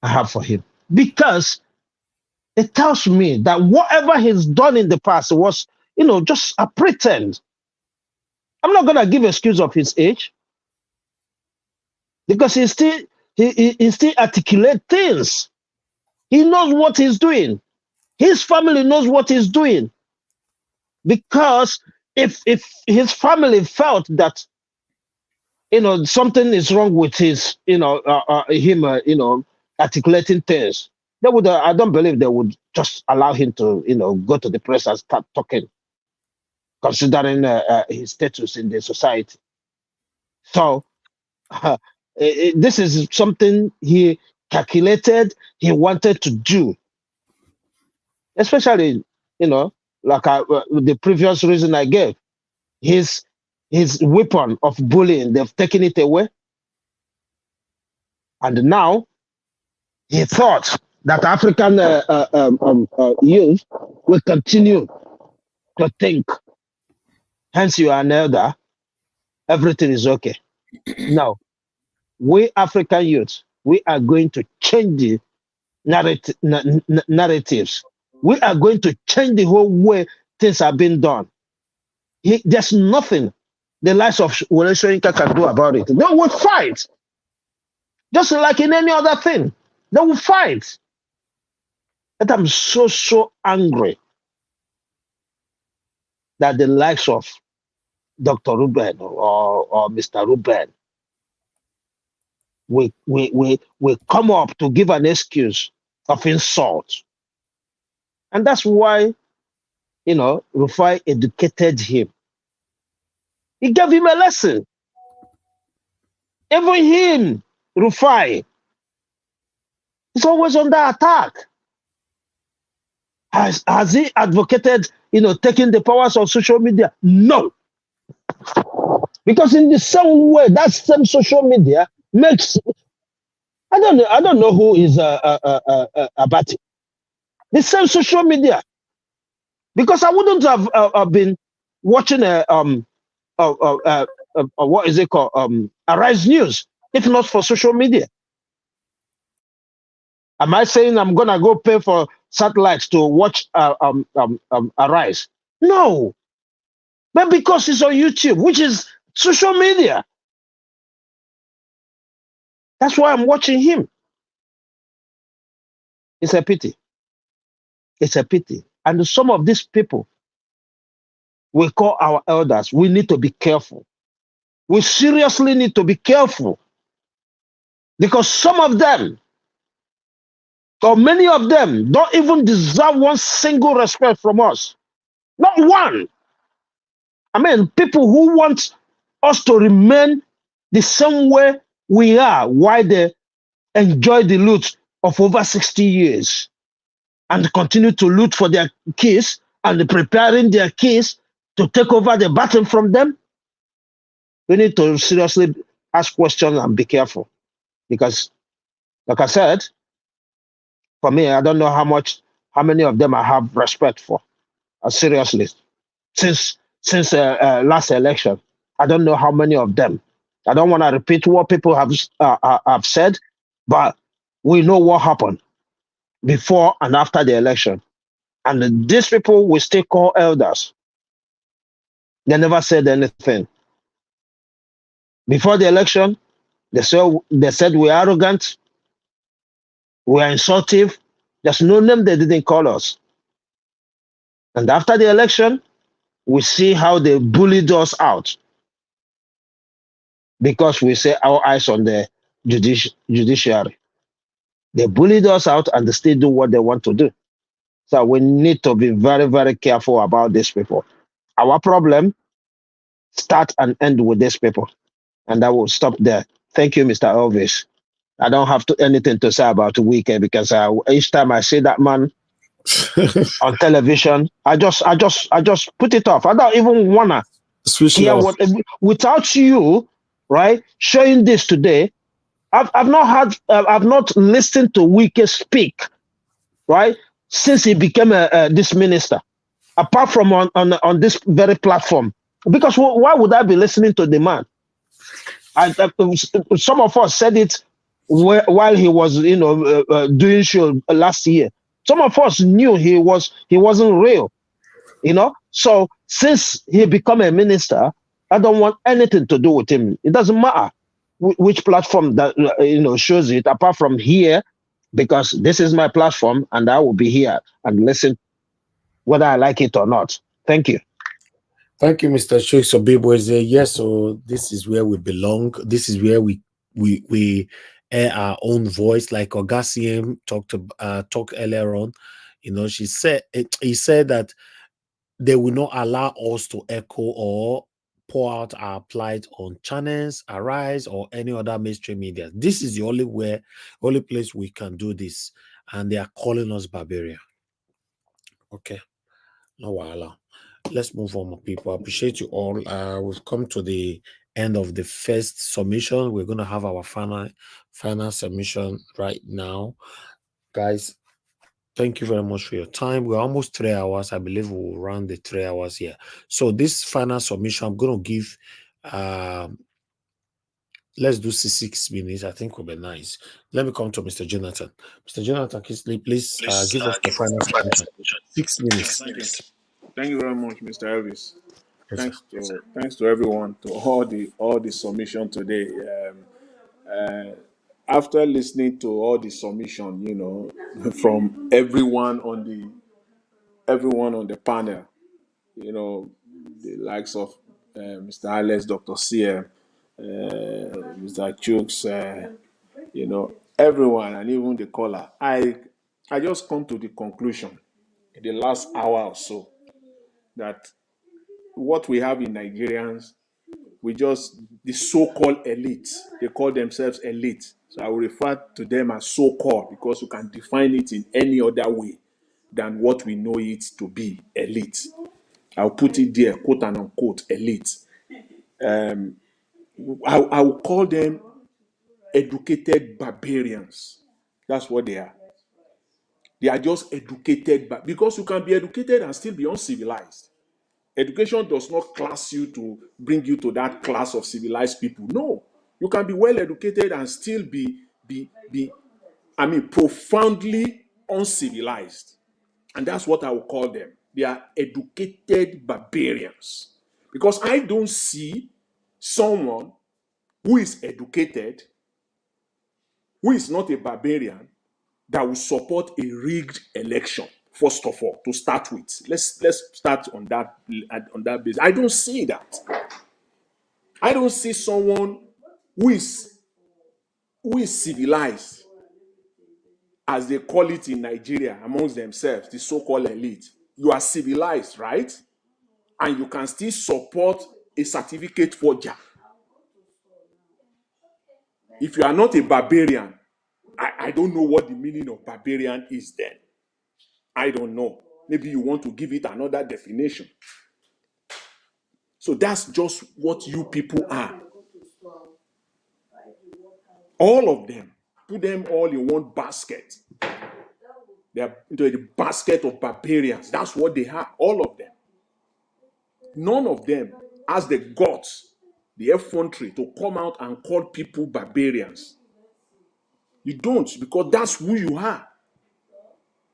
I have for him, because it tells me that whatever he's done in the past was, just a pretend. I'm not gonna give excuse of his age, because he still articulate things. He knows what he's doing. His family knows what he's doing. Because if his family felt that something is wrong with his him articulating things, they would I don't believe they would just allow him to go to the press and start talking, considering his status in the society. So this is something he calculated, he wanted to do, especially like the previous reason I gave. His weapon of bullying, they've taken it away. And now he thought that African youth will continue to think, hence you are an elder, everything is okay. No, we African youth, we are going to change the narratives. We are going to change the whole way things are being done. There's nothing the likes of Wole Soyinka can do about it. They will fight. Just like in any other thing. They will fight. And I'm so angry that the likes of Dr. Ruben or Mr. Ruben will come up to give an excuse of insult. And that's why, Rufai educated him. He gave him a lesson. Even him, Rufai, is always under attack. Has he advocated, taking the powers of social media? No. Because in the same way, that same social media makes, I don't know who is Abati. The same social media. Because I wouldn't have been watching what is it called? Arise News, if not for social media. Am I saying I'm gonna go pay for satellites to watch Arise. No, but because it's on YouTube, which is social media. That's why I'm watching him. It's a pity. It's a pity. And some of these people, we call our elders, we need to be careful. We seriously need to be careful. Because some of them, or many of them, don't even deserve one single respect from us. Not one. I mean, people who want us to remain the same way we are while they enjoy the loot of over 60 years and continue to loot for their kids and preparing their kids to take over the battle from them. We need to seriously ask questions and be careful. Because, like I said, for me, I don't know how many of them I have respect for. Seriously, since last election, I don't know how many of them. I don't want to repeat what people have said, but we know what happened before and after the election. And these people we still call elders. They never said anything. Before the election, they said we're arrogant, we're insultive. There's no name they didn't call us. And after the election, we see how they bullied us out because we say our eyes on the judiciary. They bullied us out and they still do what they want to do. So we need to be very, very careful about these people. Our problem start and end with these people. And I will stop there. Thank you, Mr. Elvis. I don't have anything to say about Wike because each time I see that man on television, I just put it off. I don't even wanna hear what without you, right? Showing this today, I've not listened to Wike speak, right, since he became this minister. Apart from on this very platform, because why would I be listening to the man? Some of us said it while he was, doing show last year. Some of us knew he wasn't real, So since he become a minister, I don't want anything to do with him. It doesn't matter which platform that shows it. Apart from here, because this is my platform, and I will be here and listen, whether I like it or not. Thank you. Thank you, Mr. Sheikh Sobibo. Yes, so this is where we belong. This is where we air our own voice, like Ogasiem talked earlier on. He said that they will not allow us to echo or pour out our plight on channels, Arise, or any other mainstream media. This is the only place we can do this, and they are calling us barbarian. Okay, no wala. Let's move on, people. I appreciate you all. We've come to the end of the first submission. We're going to have our final submission right now. Guys, thank you very much for your time. We're almost 3 hours. I believe we'll run the 3 hours here. So this final submission, I'm going to give, let's do 6 minutes. I think will be nice. Let me come to Mr. Jonathan. Mr. Jonathan, please give us the final submission. 6 minutes. Thank you very much, Mr. Elvis. Thanks to everyone, to all the submission today. After listening to all the submission, from everyone on the panel, the likes of Mr. Alex, Dr. CM, Mr. Chooks, everyone, and even the caller. I just come to the conclusion in the last hour or so that what we have in Nigerians, the so-called elite, they call themselves elite. So I will refer to them as so-called because you can define it in any other way than what we know it to be, elite. I'll put it there, quote and unquote, elite. I will call them educated barbarians. That's what they are. They are just educated, because you can be educated and still be uncivilized. Education does not class you to bring you to that class of civilized people. No, you can be well educated and still be profoundly uncivilized. And that's what I will call them. They are educated barbarians. Because I don't see someone who is educated, who is not a barbarian, that will support a rigged election. First of all, to start with, let's start on that basis. I don't see that. I don't see someone who is civilized, as they call it in Nigeria amongst themselves, the so-called elite. You are civilized, right? And you can still support a certificate forger. If you are not a barbarian, I don't know what the meaning of barbarian is then. I don't know. Maybe you want to give it another definition. So that's just what you people are. All of them. Put them all in one basket. They are into the basket of barbarians. That's what they are. All of them. None of them has the guts, the effrontery to come out and call people barbarians. You don't, because that's who you are.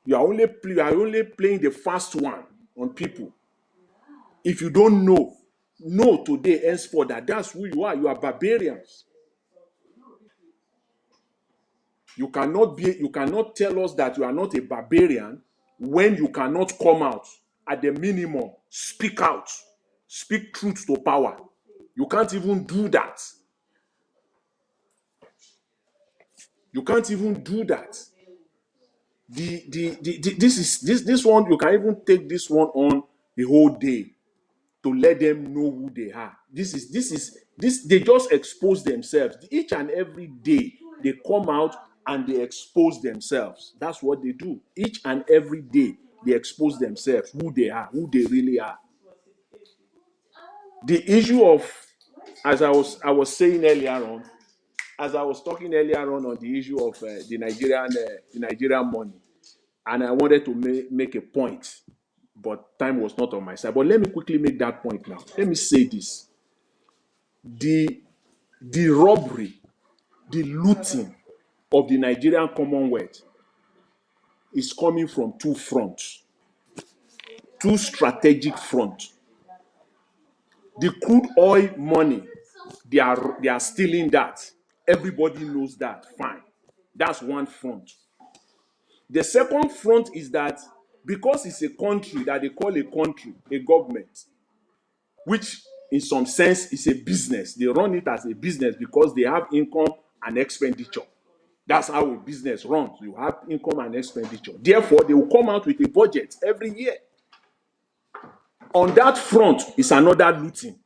You are only playing the fast one on people. If you don't know today, henceforth, that's who you are. You are barbarians. You cannot tell us that you are not a barbarian when you cannot come out, at the minimum, speak out, speak truth to power. You can't even do that. You can't even do that. This one, you can even take this one on the whole day to let them know who they are. They just expose themselves. Each and every day they come out and they expose themselves. That's what they do. Each and every day they expose themselves, who they are, who they really are. The issue of, as I was saying earlier on, as I was talking earlier on the issue of the Nigerian money, and I wanted to make a point, but time was not on my side. But let me quickly make that point now. Let me say this: the robbery, the looting of the Nigerian Commonwealth is coming from two fronts, two strategic fronts. The crude oil money, they are stealing that. Everybody knows that. Fine. That's one front. The second front is that because it's a country that they call a country, a government, which in some sense is a business. They run it as a business because they have income and expenditure. That's how a business runs. You have income and expenditure. Therefore, they will come out with a budget every year. On that front is another looting.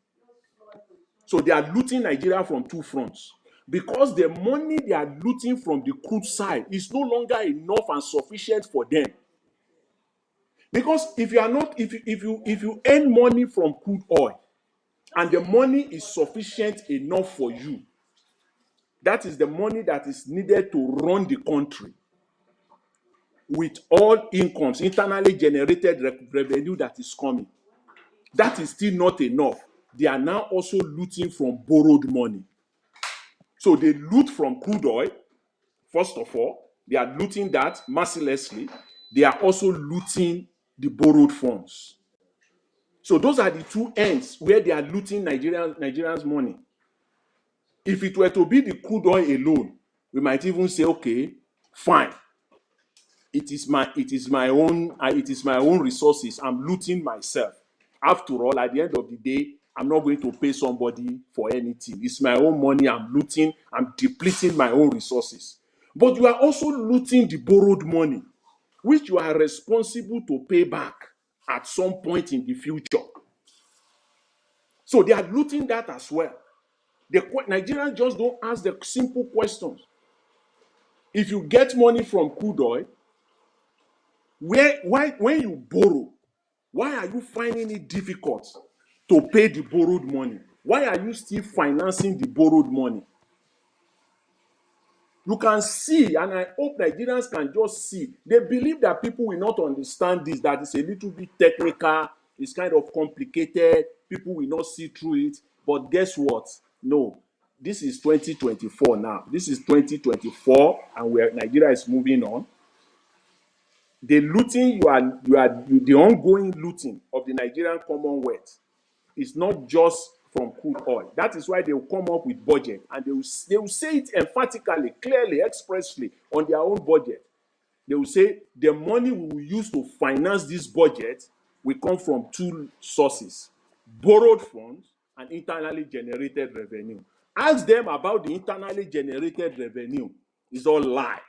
So they are looting Nigeria from two fronts. Because the money they are looting from the crude side is no longer enough and sufficient for them. Because if you earn money from crude oil and the money is sufficient enough for you, that is the money that is needed to run the country with all incomes, internally generated revenue that is coming. That is still not enough. They are now also looting from borrowed money. So they loot from crude oil, first of all. They are looting that mercilessly. They are also looting the borrowed funds. So those are the two ends where they are looting Nigerians' money. If it were to be the crude oil alone, we might even say, okay, fine. It is my own resources. I'm looting myself. After all, at the end of the day, I'm not going to pay somebody for anything. It's my own money. I'm looting. I'm depleting my own resources. But you are also looting the borrowed money, which you are responsible to pay back at some point in the future. So they are looting that as well. The Nigerians just don't ask the simple questions. If you get money from crude oil, when you borrow, why are you finding it difficult to pay the borrowed money? Why are you still financing the borrowed money? You can see, and I hope Nigerians can just see. They believe that people will not understand this, that it's a little bit technical, it's kind of complicated, people will not see through it. But guess what? No. This is 2024 now. This is 2024, and Nigeria is moving on. the looting the ongoing looting of the Nigerian Commonwealth is not just from crude oil. That is why they will come up with budget, and they will say it emphatically, clearly, expressly on their own budget. They will say the money we will use to finance this budget will come from two sources: borrowed funds and internally generated revenue. Ask them about the internally generated revenue. It's all lie.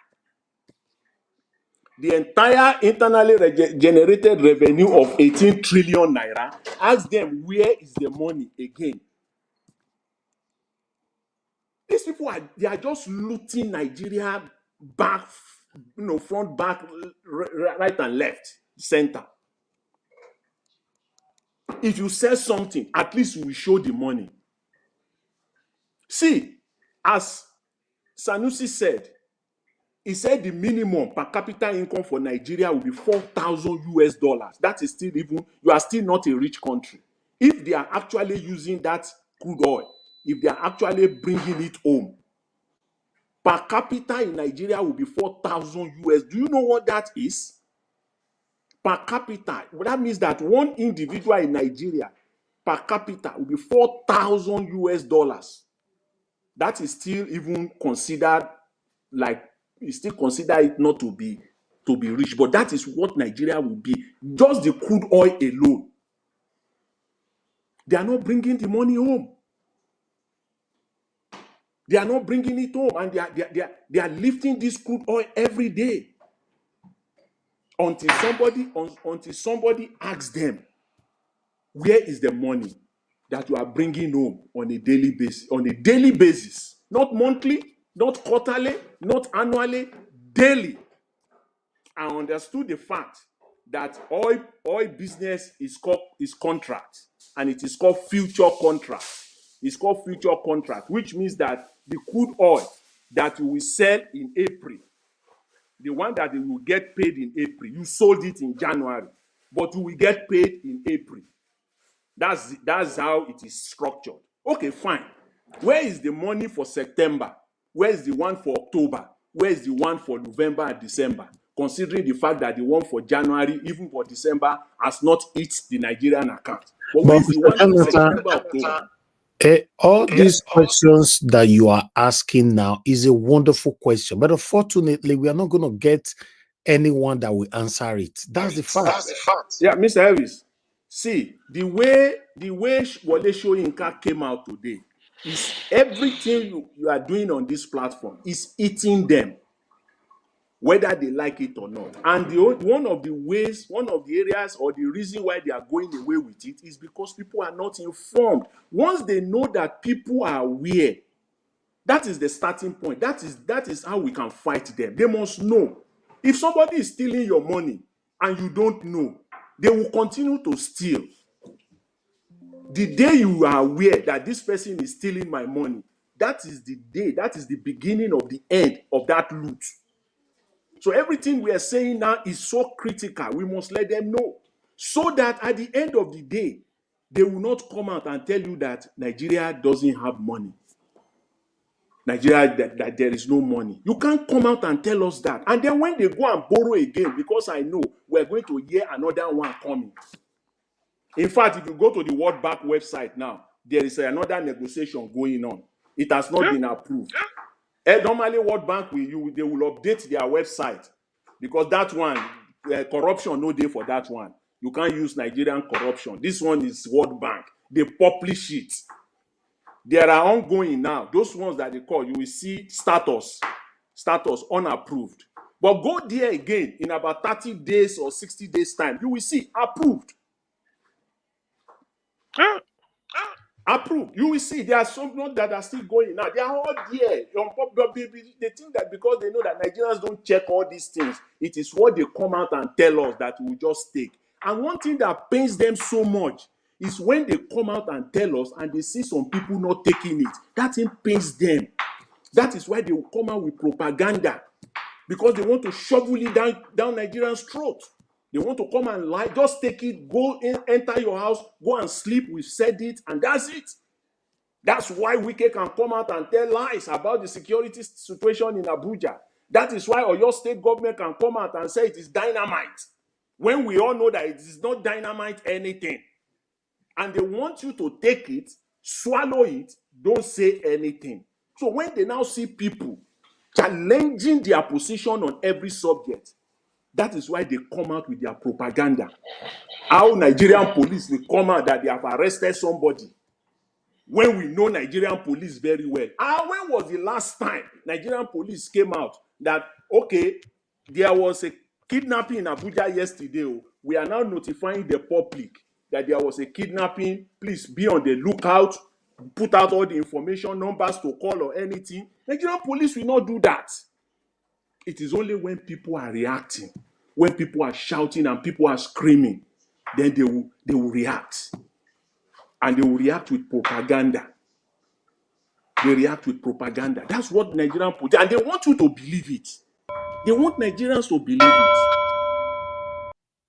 The entire internally generated revenue of 18 trillion naira, ask them where is the money again. These people they are just looting Nigeria back, front, back, right and left, center. If you sell something, at least we show the money. See, as Sanusi said, he said the minimum per capita income for Nigeria will be $4,000. That is still you are still not a rich country. If they are actually using that crude oil, if they are actually bringing it home, per capita in Nigeria will be $4,000. Do you know what that is? Per capita. Well, that means that one individual in Nigeria per capita will be $4,000. That is still even considered still consider it not to be rich, but that is what Nigeria will be. Just the crude oil alone. They are not bringing the money home. They are not bringing it home, and they are lifting this crude oil every day until somebody asks them, where is the money that you are bringing home on a daily basis? On a daily basis, not monthly, not quarterly, not annually, daily. I understood the fact that oil business is contract, and it is called future contract. It's called future contract, which means that the crude oil that you will sell in April, the one that you will get paid in April, you sold it in January, but you will get paid in April. That's how it is structured. Okay, fine. Where is the money for September? Where is the one for October? Where is the one for November and December? Considering the fact that the one for January, even for December, has not hit the Nigerian account. But where is the one for September, October? All these questions that you are asking now is a wonderful question, but unfortunately, we are not going to get anyone that will answer it. That's the fact. Yeah, Mr. Elvis. See, the way Wole Soyinka came out today is everything you are doing on this platform is eating them, whether they like it or not. And one of the areas or the reason why they are going away with it is because people are not informed. Once they know that people are aware, that is the starting point. That is how we can fight them. They must know. If somebody is stealing your money and you don't know, they will continue to steal. The day you are aware that this person is stealing my money, that is the day, that is the beginning of the end of that loot. So everything we are saying now is so critical. We must let them know, so that at the end of the day, they will not come out and tell you that Nigeria doesn't have money. Nigeria, that there is no money. You can't come out and tell us that. And then when they go and borrow again, because I know we're going to hear another one coming. In fact, if you go to the World Bank website now, there is another negotiation going on. It has not been approved. Normally, World Bank they will update their website, because that one, corruption no day for that one. You can't use Nigerian corruption. This one is World Bank. They publish it. There are ongoing now. Those ones that they call, you will see status unapproved. But go there again in about 30 days or 60 days time. You will see approved. Approved. You will see there are some that are still going now. They are all there. They think that because they know that Nigerians don't check all these things, it is what they come out and tell us that we just take. And one thing that pains them so much is when they come out and tell us and they see some people not taking it. That thing pains them. That is why they will come out with propaganda, because they want to shovel it down Nigerians' throat. They want to come and lie. Just take it, go in, enter your house, go and sleep. We've said it, and that's it. That's why Wike can come out and tell lies about the security situation in Abuja. That is why Oyo state government can come out and say it is dynamite, when we all know that it is not dynamite anything. And they want you to take it, swallow it, don't say anything. So when they now see people challenging their position on every subject, that is why they come out with their propaganda. How Nigerian police will come out that they have arrested somebody, when we know Nigerian police very well. When was the last time Nigerian police came out that, okay, there was a kidnapping in Abuja yesterday. We are now notifying the public that there was a kidnapping. Please be on the lookout. Put out all the information, numbers to call or anything. Nigerian police will not do that. It is only when people are reacting, when people are shouting and people are screaming, then they will react. And they will react with propaganda. They react with propaganda. That's what Nigerian put. And they want you to believe it. They want Nigerians to believe it.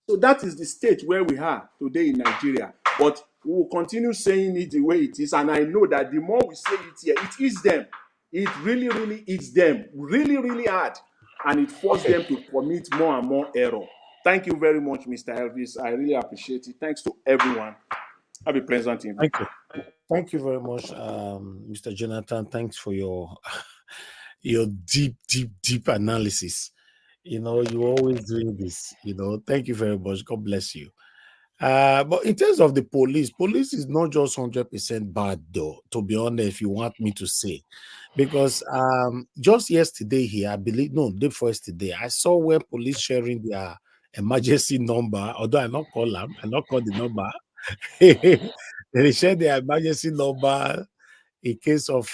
So that is the state where we are today in Nigeria. But we will continue saying it the way it is. And I know that the more we say it here, it is them. It really, really is them. Really, really hard. And it forces them to commit more and more error. Thank you very much, Mr. Elvis. I really appreciate it. Thanks to everyone. Have a pleasant evening. Thank you. Thank you very much, Mr. Jonathan. Thanks for your deep analysis. You always doing this. Thank you very much. God bless you. But in terms of the police is not just 100% bad, though, to be honest, if you want me to say. Because just yesterday here, I believe, no, day before yesterday, I saw where police sharing their emergency number, although I not call them, I not call the number. They share their emergency number in case of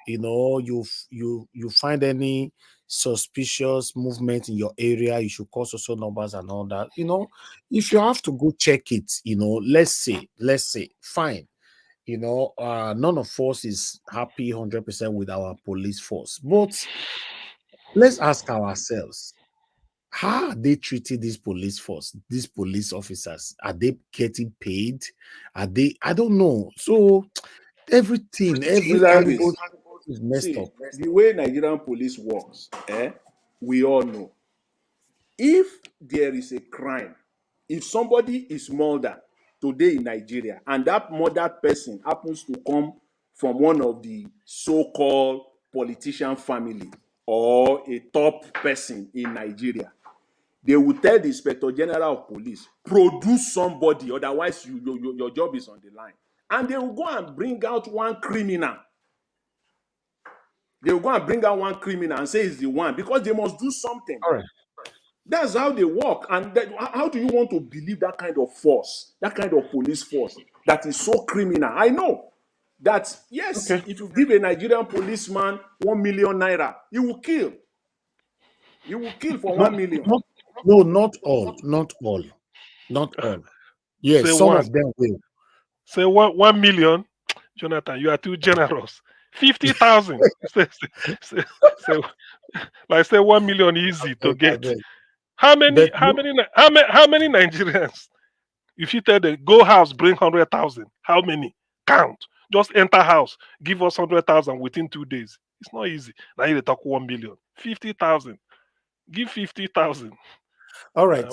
you find any suspicious movement in your area. You should call social numbers and all that. If you have to go check it, let's say fine. None of us is happy 100% with our police force, but let's ask ourselves, how are they treating this police force, these police officers? Are they getting paid? I don't know. So everything, every Mr. angle Elvis, is messed see, up. the way Nigerian police works, we all know. If there is a crime, if somebody is murdered today in Nigeria, and that murdered person happens to come from one of the so-called politician family or a top person in Nigeria, they will tell the Inspector General of Police, produce somebody, otherwise your job is on the line. And they will go and bring out one criminal. They will go and bring out one criminal and say he's the one, because they must do something. All right. That's how they work. And how do you want to believe that kind of force, that kind of police force that is so criminal? I know that, yes, Okay. if you give a Nigerian policeman 1 million naira, he will kill. He will kill for 1 million. No, not all. Not all. Not all. Yes, Say some one. of them will. Say 1 million. Jonathan, you are too generous. 50,000. Say 1 million easy to get. How many Nigerians? If you tell them go house, bring 100,000, how many? Count. Just enter house, give us 100,000 within 2 days. It's not easy. Now you talk 1 million. 50,000. Give 50,000. All right.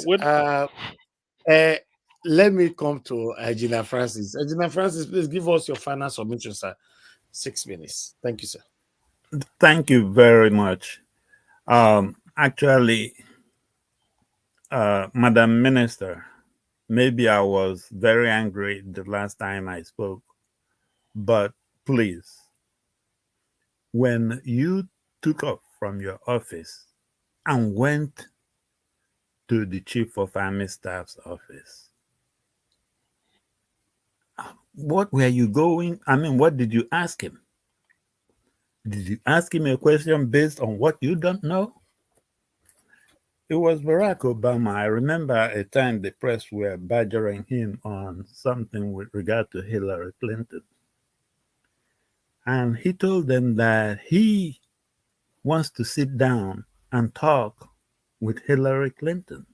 Let me come to Gina Francis. Gina Francis, please give us your final submission, sir. 6 minutes. Thank you, sir. Thank you very much. Actually, Madam Minister, maybe I was very angry the last time I spoke, but please, when you took off from your office and went to the Chief of Army Staff's office, what were you going? I mean, what did you ask him? Did you ask him a question based on what you don't know? It was Barack Obama. I remember a time the press were badgering him on something with regard to Hillary Clinton. And he told them that he wants to sit down and talk with Hillary Clinton.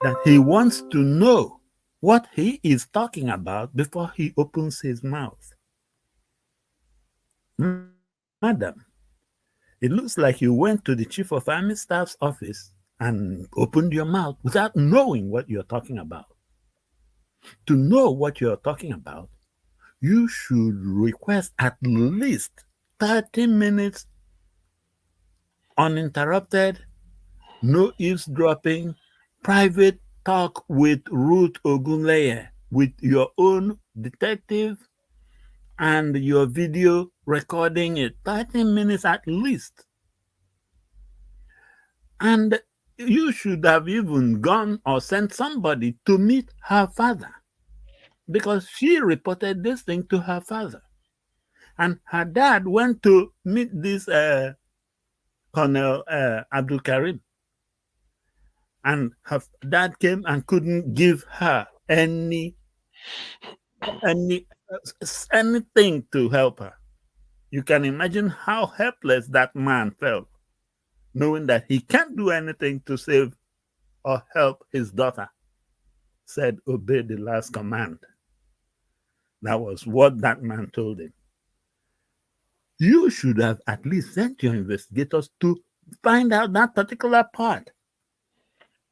That he wants to know what he is talking about before he opens his mouth. Madam, It looks like you went to the Chief of Army Staff's office and opened your mouth without knowing what you're talking about. To know what you're talking about, you should request at least 30 minutes uninterrupted, no eavesdropping, private talk with Ruth Ogunleye, with your own detective and your video recording it. 30 minutes at least. And you should have even gone or sent somebody to meet her father, because she reported this thing to her father. And her dad went to meet this Colonel Abdul Karim. And her dad came and couldn't give her anything to help her. You can imagine how helpless that man felt, knowing that he can't do anything to save or help his daughter. Said, obey the last command. That was what that man told him. You should have at least sent your investigators to find out that particular part.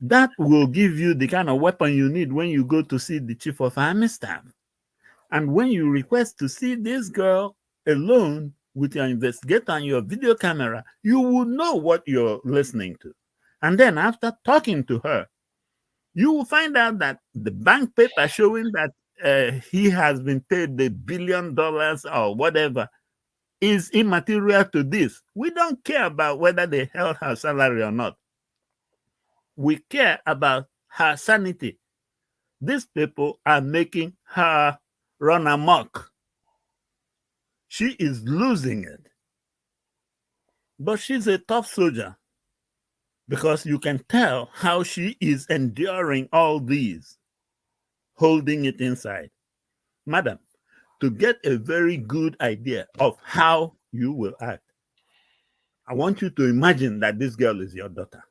That will give you the kind of weapon you need when you go to see the Chief of Army Staff. And when you request to see this girl alone with your investigator and your video camera, you will know what you're listening to. And then after talking to her, you will find out that the bank paper showing that he has been paid the $1 billion or whatever is immaterial to this. We don't care about whether they held her salary or not. We care about her sanity. These people are making her run amok. She is losing it. But she's a tough soldier, because you can tell how she is enduring all these, holding it inside. Madam, to get a very good idea of how you will act, I want you to imagine that this girl is your daughter,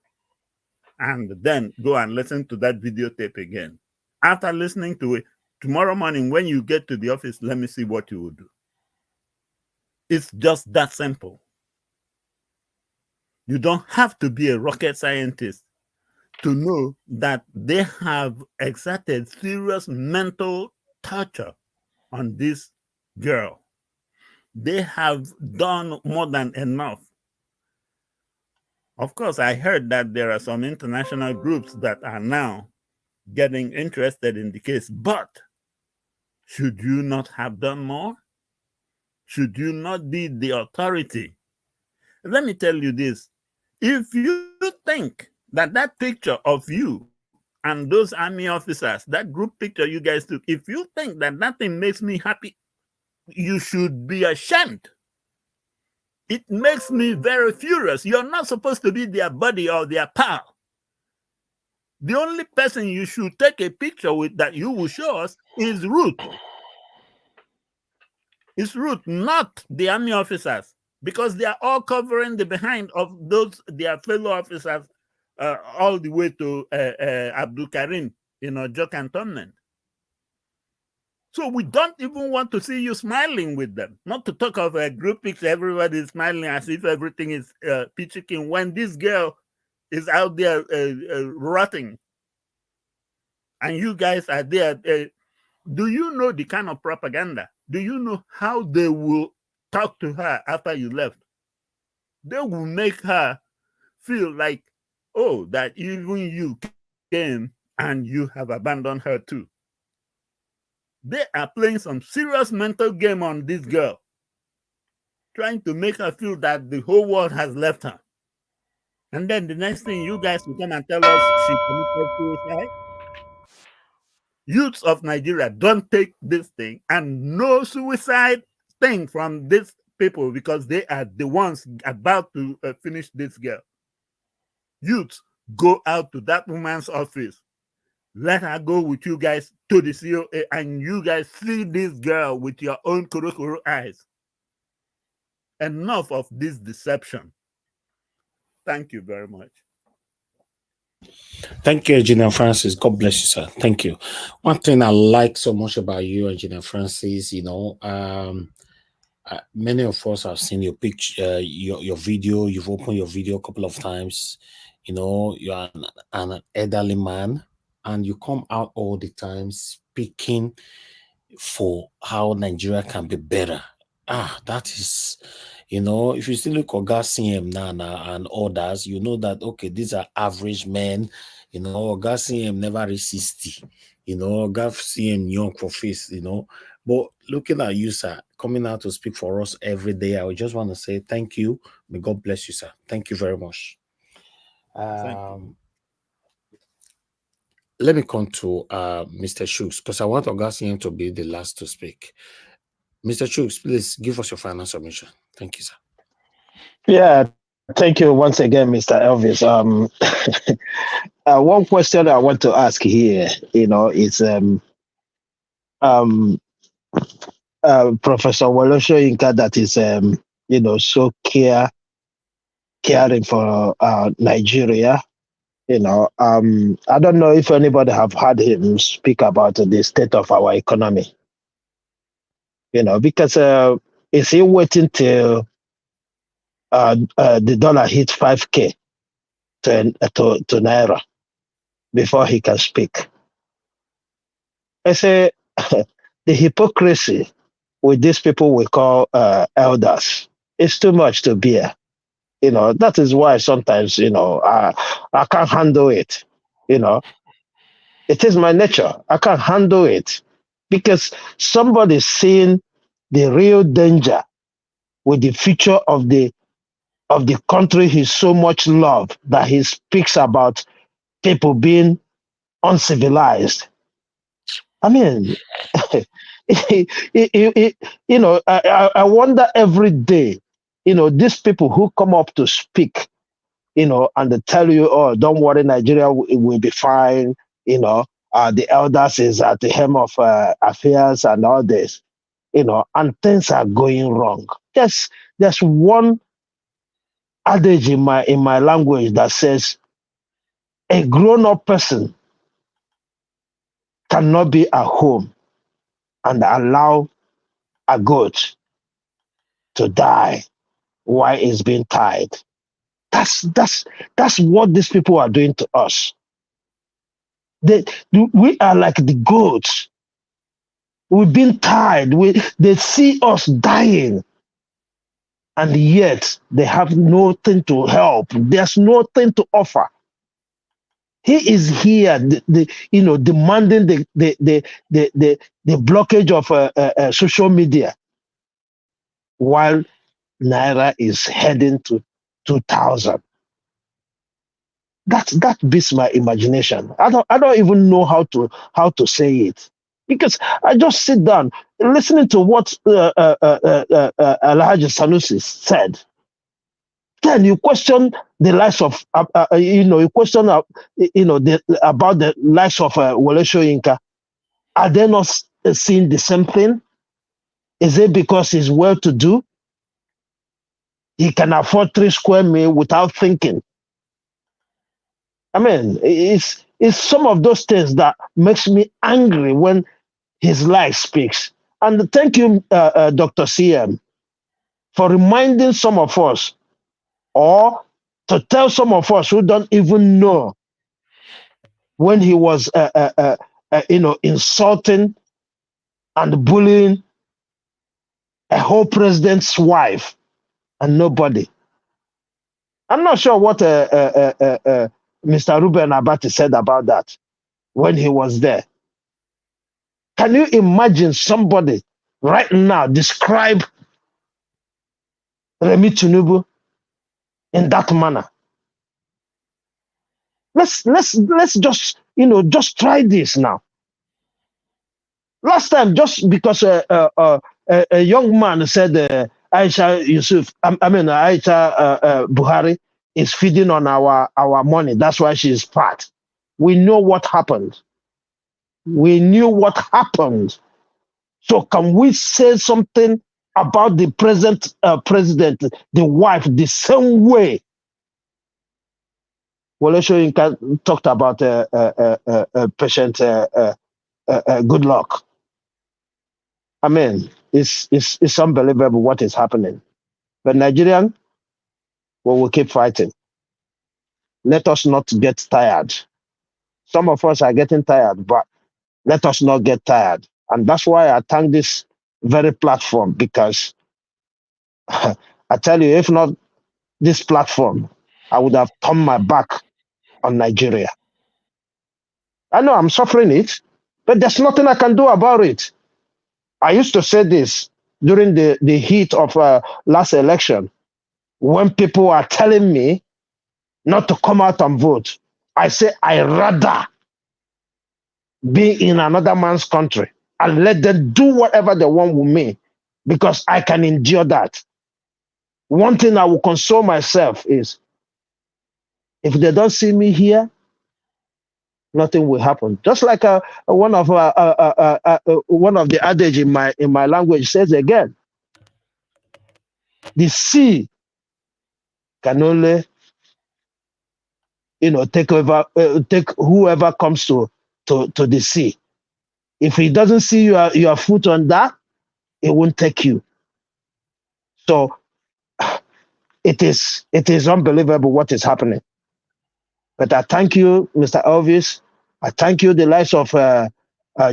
and then go and listen to that videotape again. After listening to it, tomorrow morning when you get to the office, let me see what you will do. It's just that simple. You don't have to be a rocket scientist to know that they have exerted serious mental torture on this girl. They have done more than enough. Of course, I heard that there are some international groups that are now getting interested in the case, but should you not have done more? Should you not be the authority? Let me tell you this. If you think that that picture of you and those army officers, that group picture you guys took, if you think that that thing makes me happy, you should be ashamed. It makes me very furious. You're not supposed to be their buddy or their pal. The only person you should take a picture with that you will show us is Ruth. It's Ruth, not the army officers, because they are all covering the behind of those their fellow officers all the way to Abdul Karim, Joe Cantonment. So we don't even want to see you smiling with them. Not to talk of a group picture, everybody is smiling as if everything is peachy keen, when this girl is out there rotting, and you guys are there. Do you know the kind of propaganda? Do you know how they will talk to her after you left? They will make her feel like, oh, that even you came and you have abandoned her too. They are playing some serious mental game on this girl, trying to make her feel that the whole world has left her. And then the next thing, you guys will come and tell us she committed suicide. Youths of Nigeria, don't take this thing, and no suicide thing from these people, because they are the ones about to finish this girl. Youths, go out to that woman's office. Let her go with you guys to the COA, and you guys see this girl with your own kuro eyes. Enough of this deception. Thank you very much. Thank you, Engineer Francis. God bless you, sir. Thank you. One thing I like so much about you, Engineer Francis, Many of us have seen your picture, your video. You've opened your video a couple of times. You know, you are an elderly man, and you come out all the time speaking for how Nigeria can be better. That is, you know, if you still look at Oga CM Nana and others, you know that, okay, these are average men. You know, Oga CM never reached 60. You know, Oga CM young for face, you know. But looking at you, sir, coming out to speak for us every day, I would just want to say thank you. May God bless you, sir. Thank you very much. Thank you. Let me come to Mr. Shooks, because I want Oga CM to be the last to speak. Mr. Chooks, please give us your final submission. Thank you, sir. Yeah, thank you once again, Mr. Elvis. One question I want to ask here, you know, is Professor Wolosho Inka that is you know, so caring for Nigeria. You know, I don't know if anybody have heard him speak about the state of our economy. You know, because is he waiting till the dollar hit 5K to naira before he can speak? I say the hypocrisy with these people we call elders is too much to bear. You know, that is why sometimes, you know, I can't handle it. You know, it is my nature. I can't handle it because somebody seeing the real danger with the future of the country he so much loved that he speaks about people being uncivilized. I mean, you know, I wonder every day, you know, these people who come up to speak, you know, and they tell you, oh, don't worry, Nigeria will be fine, you know, the elders is at the helm of affairs and all this, you know, and things are going wrong. There's one adage in my language that says a grown-up person cannot be at home and allow a goat to die while it's being tied. That's what these people are doing to us. We are like the goats. We've been tied. They see us dying, and yet they have nothing to help. There's nothing to offer. He is here, you know, demanding the blockage of social media, while Naira is heading to 2,000. That beats my imagination. I don't even know how to say it, because I just sit down listening to what Alhaji Sanusi said. Then you question the lives of you know, you question you know, about the lives of Wole Soyinka. Are they not seeing the same thing? Is it because he's well-to-do? He can afford 3 square meals without thinking. I mean, it's some of those things that makes me angry when his life speaks. And thank you, Dr. CM, for reminding some of us, or to tell some of us who don't even know, when he was, you know, insulting and bullying a whole president's wife and nobody. I'm not sure what Mr. Ruben Abati said about that when he was there. Can you imagine somebody right now describe Remi Tinubu in that manner? Let's just, you know, just try this now. Last time, just because a young man said Aisha Yusuf, I mean Aisha Buhari is feeding on our money. That's why she's fat. We know what happened. We knew what happened. So can we say something about the present president, the wife, the same way Wole Soyinka talked about patient good luck? I mean, it's unbelievable what is happening. But Nigerian, we will keep fighting. Let us not get tired. Some of us are getting tired, but let us not get tired. And that's why I thank this very platform, because I tell you, if not this platform, I would have turned my back on Nigeria. I know I'm suffering it, but there's nothing I can do about it. I used to say this during the heat of last election, when people are telling me not to come out and vote. I say I rather be in another man's country and let them do whatever they want with me, because I can endure that. One thing I will console myself is, if they don't see me here, nothing will happen. Just like one of the adage in my language says again, the sea can only take whoever comes to the sea. If he doesn't see your foot on that, it won't take you. So it is unbelievable what is happening. But I thank you, Mr. Elvis. I thank you, the likes of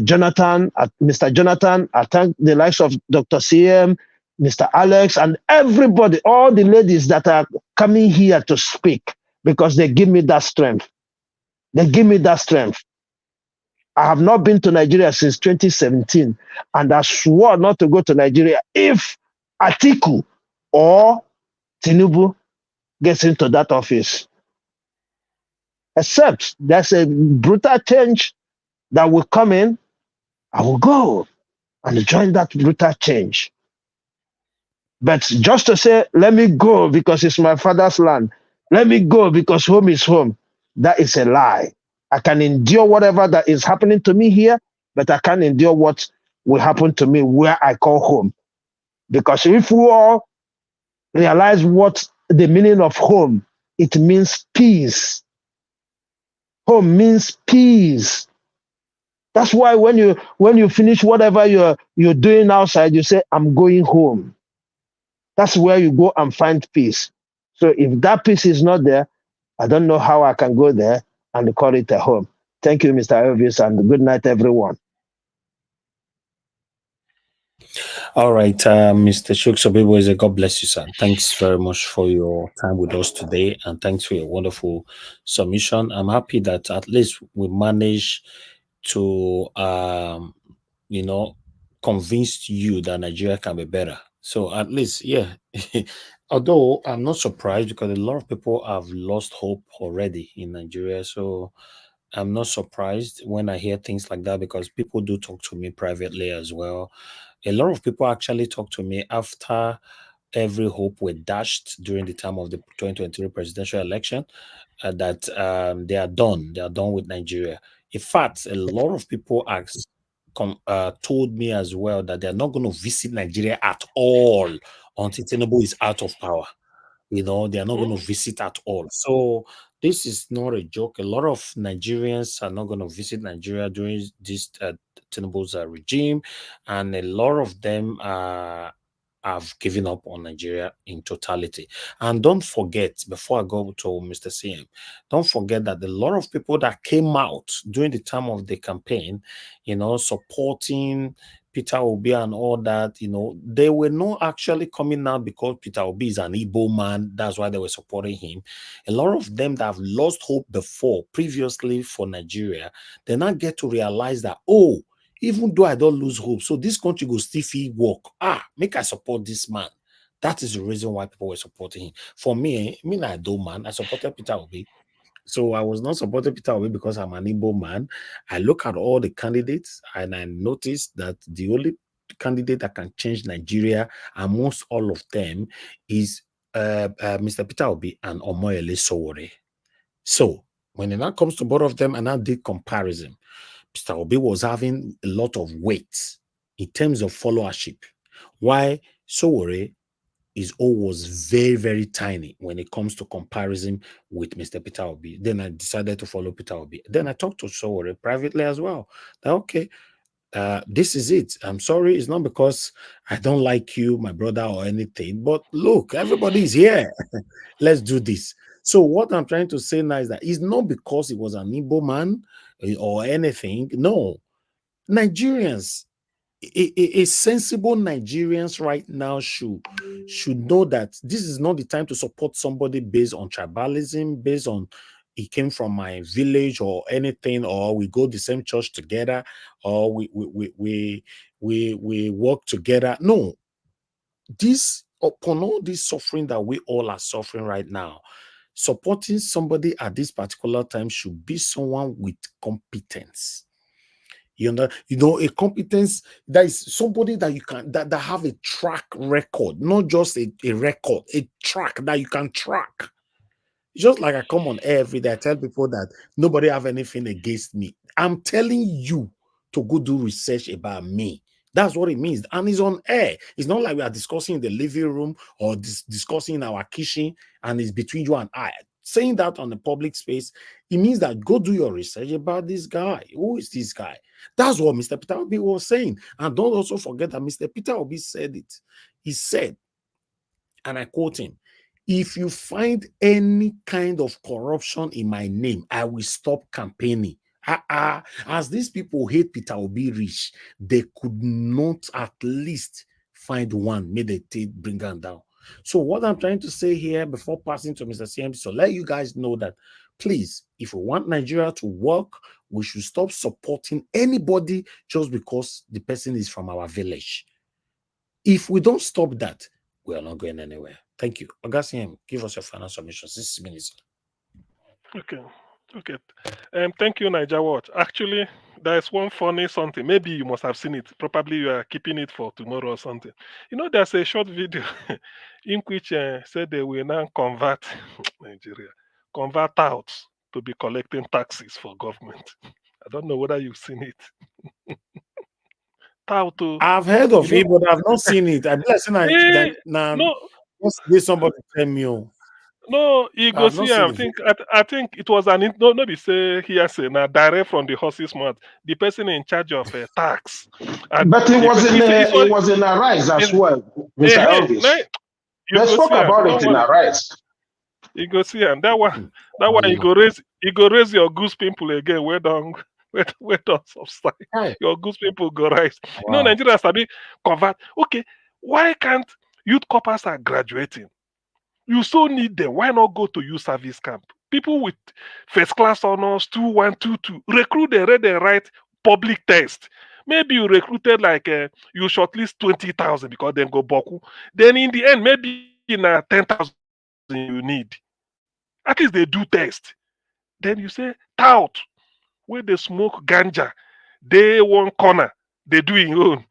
Jonathan, Mr. Jonathan. I thank the likes of Dr. CM, Mr. Alex, and everybody, all the ladies that are coming here to speak, because they give me that strength. They give me that strength. I have not been to Nigeria since 2017, and I swore not to go to Nigeria if Atiku or Tinubu gets into that office. Except there's a brutal change that will come in, I will go and join that brutal change. But just to say, let me go because it's my father's land, let me go because home is home, that is a lie. I can endure whatever that is happening to me here, but I can't endure what will happen to me where I call home. Because if we all realize what the meaning of home, it means peace. Home means peace. That's why when you finish whatever you're doing outside, you say, I'm going home. That's where you go and find peace. So if that peace is not there, I don't know how I can go there and call it a home. Thank you, Mr. Elvis, and good night, everyone. All right, Mr. Shuksabibo, God bless you, sir. Thanks very much for your time with us today, and thanks for your wonderful submission. I'm happy that at least we managed to, convince you that Nigeria can be better. So at least, yeah. Although I'm not surprised, because a lot of people have lost hope already in Nigeria. So I'm not surprised when I hear things like that, because people do talk to me privately as well. A lot of people actually talk to me after every hope were dashed during the time of the 2023 presidential election, that they are done. They are done with Nigeria. In fact, a lot of people told me as well that they're not going to visit Nigeria at all until Tinubu is out of power. They're not going to visit at all. So this is not a joke. A lot of Nigerians are not going to visit Nigeria during this Tinubu's regime, and a lot of them have given up on Nigeria in totality. And don't forget, before I go to Mr. CM, don't forget that a lot of people that came out during the time of the campaign, supporting Peter Obi and all that, they were not actually coming out because Peter Obi is an Igbo man. That's why they were supporting him. A lot of them that have lost hope previously for Nigeria, they now get to realize that, oh, even though I don't lose hope, so this country will still feel work. Make I support this man. That is the reason why people were supporting him. For me, I don't man. I supported Peter Obi. So I was not supporting Peter Obi because I'm an Igbo man. I look at all the candidates and I noticed that the only candidate that can change Nigeria amongst all of them is Mr. Peter Obi and Omoyele Sowore. So when it now comes to both of them, and I did comparison, Mr. Obi was having a lot of weight in terms of followership, while Sowore was very, very tiny when it comes to comparison with Mr. Peter Obi. Then I decided to follow Peter Obi. Then I talked to Sowore privately as well. That, okay, this is it. I'm sorry, it's not because I don't like you, my brother, or anything, but look, everybody's here. Let's do this. So what I'm trying to say now is that it's not because it was an Igbo man or anything. No, Nigerians, a sensible Nigerians right now should know that this is not the time to support somebody based on tribalism, based on he came from my village or anything, or we go the same church together, or we work together. No, this upon all this suffering that we all are suffering right now, supporting somebody at this particular time should be someone with competence. A competence that is somebody that you can that have a track record, not just a record, a track that you can track. Just like I come on air every day, I tell people that nobody have anything against me. I'm telling you to go do research about me. That's what it means. And it's on air. It's not like we are discussing in the living room or discussing in our kitchen and it's between you and I. Saying that on the public space, it means that go do your research about this guy. Who is this guy? That's what Mr. Peter Obi was saying. And don't also forget that Mr. Peter Obi said it. He said, and I quote him, if you find any kind of corruption in my name, I will stop campaigning. As these people hate Peter Obi rich, they could not at least find one, may they bring him down. So what I'm trying to say here before passing to Mr. CM, so let you guys know that, please, if we want Nigeria to work, we should stop supporting anybody just because the person is from our village. If we don't stop that, we are not going anywhere. Thank you. Augustine, give us your final submission. 6 minutes. Okay. Thank you, Niger Watch. Actually, there's one funny something. Maybe you must have seen it. Probably you are keeping it for tomorrow or something. There's a short video in which said they will now convert Nigeria, convert out to be collecting taxes for government. I don't know whether you've seen it. I've heard of it, but I've not seen it. I'm blessing no. Somebody tell me. No, you go see. I think it was no be say hearsay now direct from the horse's mouth. The person in charge of tax. But it was in Arise as well, Mr. Elvis. They spoke about it in Arise. You go see, and that one you go raise your goose pimple again. Where don't subside. Your goose pimple go rise. Wow. Nigeria sabi convert. Okay, why can't youth corpers are graduating? You so need them. Why not go to youth service camp? People with first class honors, 2, 1, 2, 2. Recruit and read and write public test. Maybe you recruited like you shortlist 20,000 because then go boku. Then in the end, maybe in 10,000 you need. At least they do test. Then you say tout where they smoke ganja. They one corner. They do in own.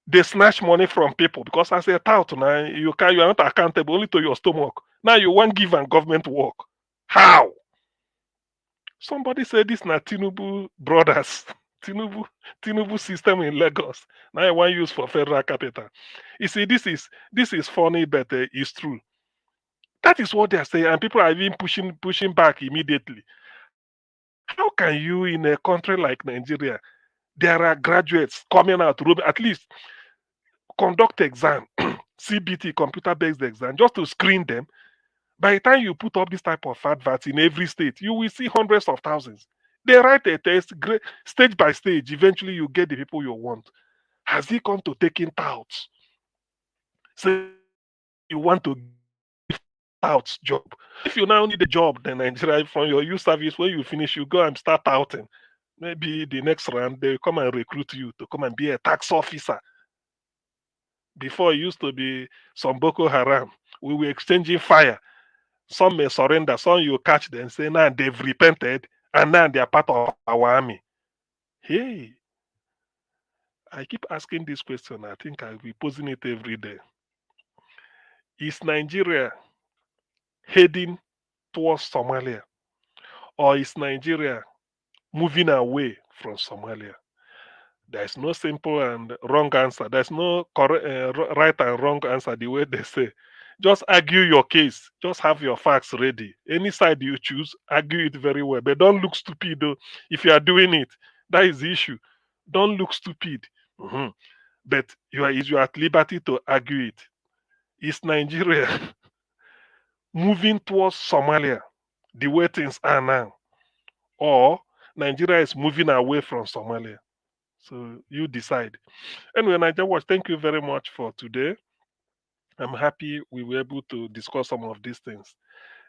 They snatch money from people because as a tout now you are not accountable only to your stomach. Now you want give and government work. How? Somebody said this na Tinubu brothers. Tinubu system in Lagos. Now I want use for federal capital. You see, this is funny, but it's true. That is what they are saying, and people are even pushing back immediately. How can you in a country like Nigeria, there are graduates coming out to at least conduct exam, CBT, computer-based exam, just to screen them. By the time you put up this type of adverts in every state, you will see hundreds of thousands. They write a test, stage by stage. Eventually, you get the people you want. Has he come to taking touts? So you want to give touts job. If you now need a job, then Nigeria, from your youth service, when you finish, you go and start touting. Maybe the next round, they come and recruit you to come and be a tax officer. Before it used to be some Boko Haram. We were exchanging fire. Some may surrender, some you catch them, say now they've repented, and now they are part of our army. Hey, I keep asking this question. I think I'll be posing it every day. Is Nigeria heading towards Somalia, or is Nigeria moving away from Somalia? There's no simple and wrong answer. There's no right and wrong answer the way they say. Just argue your case. Just have your facts ready. Any side you choose, argue it very well. But don't look stupid though if you are doing it. That is the issue. Don't look stupid. But you are at liberty to argue it. Is Nigeria moving towards Somalia the way things are now? Or Nigeria is moving away from Somalia? So you decide. Anyway, Nigeria Watch, thank you very much for today. I'm happy we were able to discuss some of these things.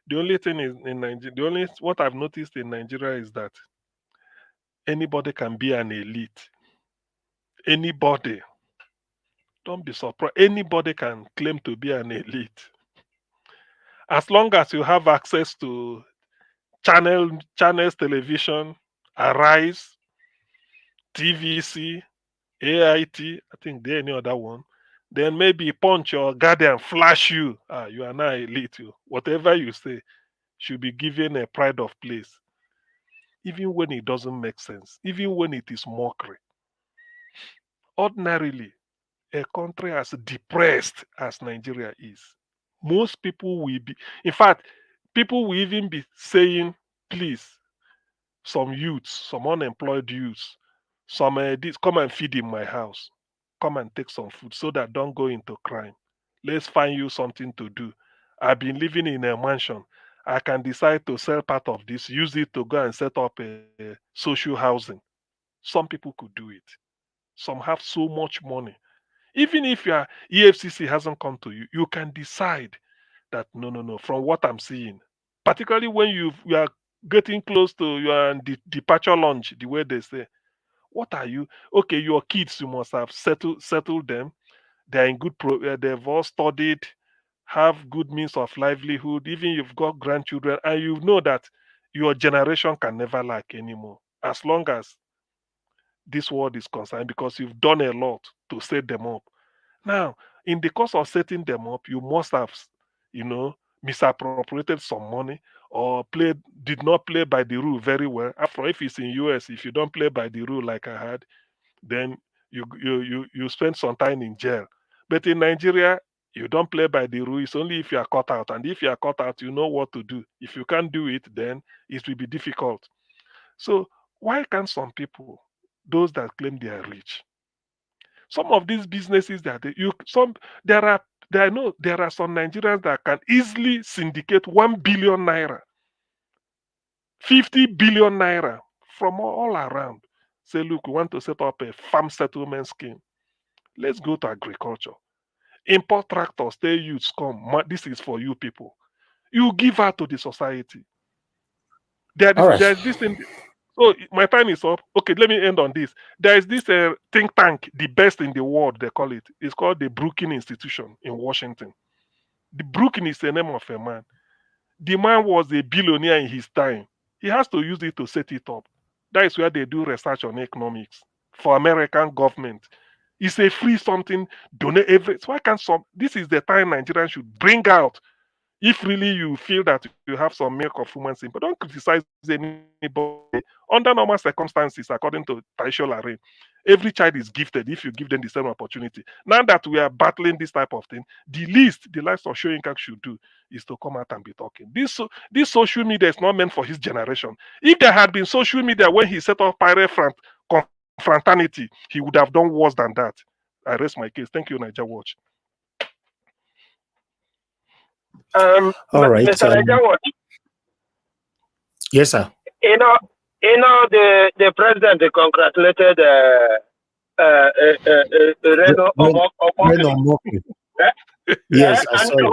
The only thing is in Nigeria, what I've noticed in Nigeria is that anybody can be an elite. Anybody. Don't be surprised. Anybody can claim to be an elite. As long as you have access to channels, television, Arise, TVC, AIT, I think there any other one, then maybe Punch or Guardian flash you. You are now elite. Whatever you say should be given a pride of place, even when it doesn't make sense, even when it is mockery. Ordinarily, a country as depressed as Nigeria is, most people will be, in fact, people will even be saying, please, some youths, some unemployed youths, some this, come and feed in my house, come and take some food so that don't go into crime. Let's find you something to do. I've been living in a mansion. I can decide to sell part of this, use it to go and set up a social housing. Some people could do it. Some have so much money. Even if your EFCC hasn't come to you, you can decide that no. From what I'm seeing, particularly when you are getting close to your departure lunch, the way they say, what are you? Okay, your kids, you must have settled them. They're in good they've all studied, have good means of livelihood. Even you've got grandchildren, and you know that your generation can never lack anymore, as long as this world is concerned, because you've done a lot to set them up. Now, in the course of setting them up, you must have, misappropriated some money or did not play by the rule very well. After all, if it's in US, if you don't play by the rule like I had, then you spend some time in jail. But in Nigeria, you don't play by the rule. It's only if you are caught out. And if you are caught out, you know what to do. If you can't do it, then it will be difficult. So why can't some people, those that claim they are rich, some of these businesses that there are some Nigerians that can easily syndicate 1 billion naira, 50 billion naira from all around. Say, look, we want to set up a farm settlement scheme. Let's go to agriculture. Import tractors, tell youths, come. This is for you people. You give out to the society. There's this thing. So my time is up. Okay, let me end on this. There is this think tank, the best in the world, they call it. It's called the Brookings Institution in Washington. The Brookings is the name of a man. The man was a billionaire in his time. He has to use it to set it up. That is where they do research on economics for American government. It's a free something, donate every. So why can't this is the time Nigerians should bring out. If really you feel that you have some milk of human sympathy, don't criticize anybody. Under normal circumstances, according to Taisho Lare, every child is gifted if you give them the same opportunity. Now that we are battling this type of thing, the least the likes of Shoyinka should do is to come out and be talking. This social media is not meant for his generation. If there had been social media when he set up pirate fraternity, he would have done worse than that. I rest my case. Thank you, Niger Watch. All right. Mr. Najawat, Yes, sir. the president congratulated Reno Omokri. Yes, I and saw it.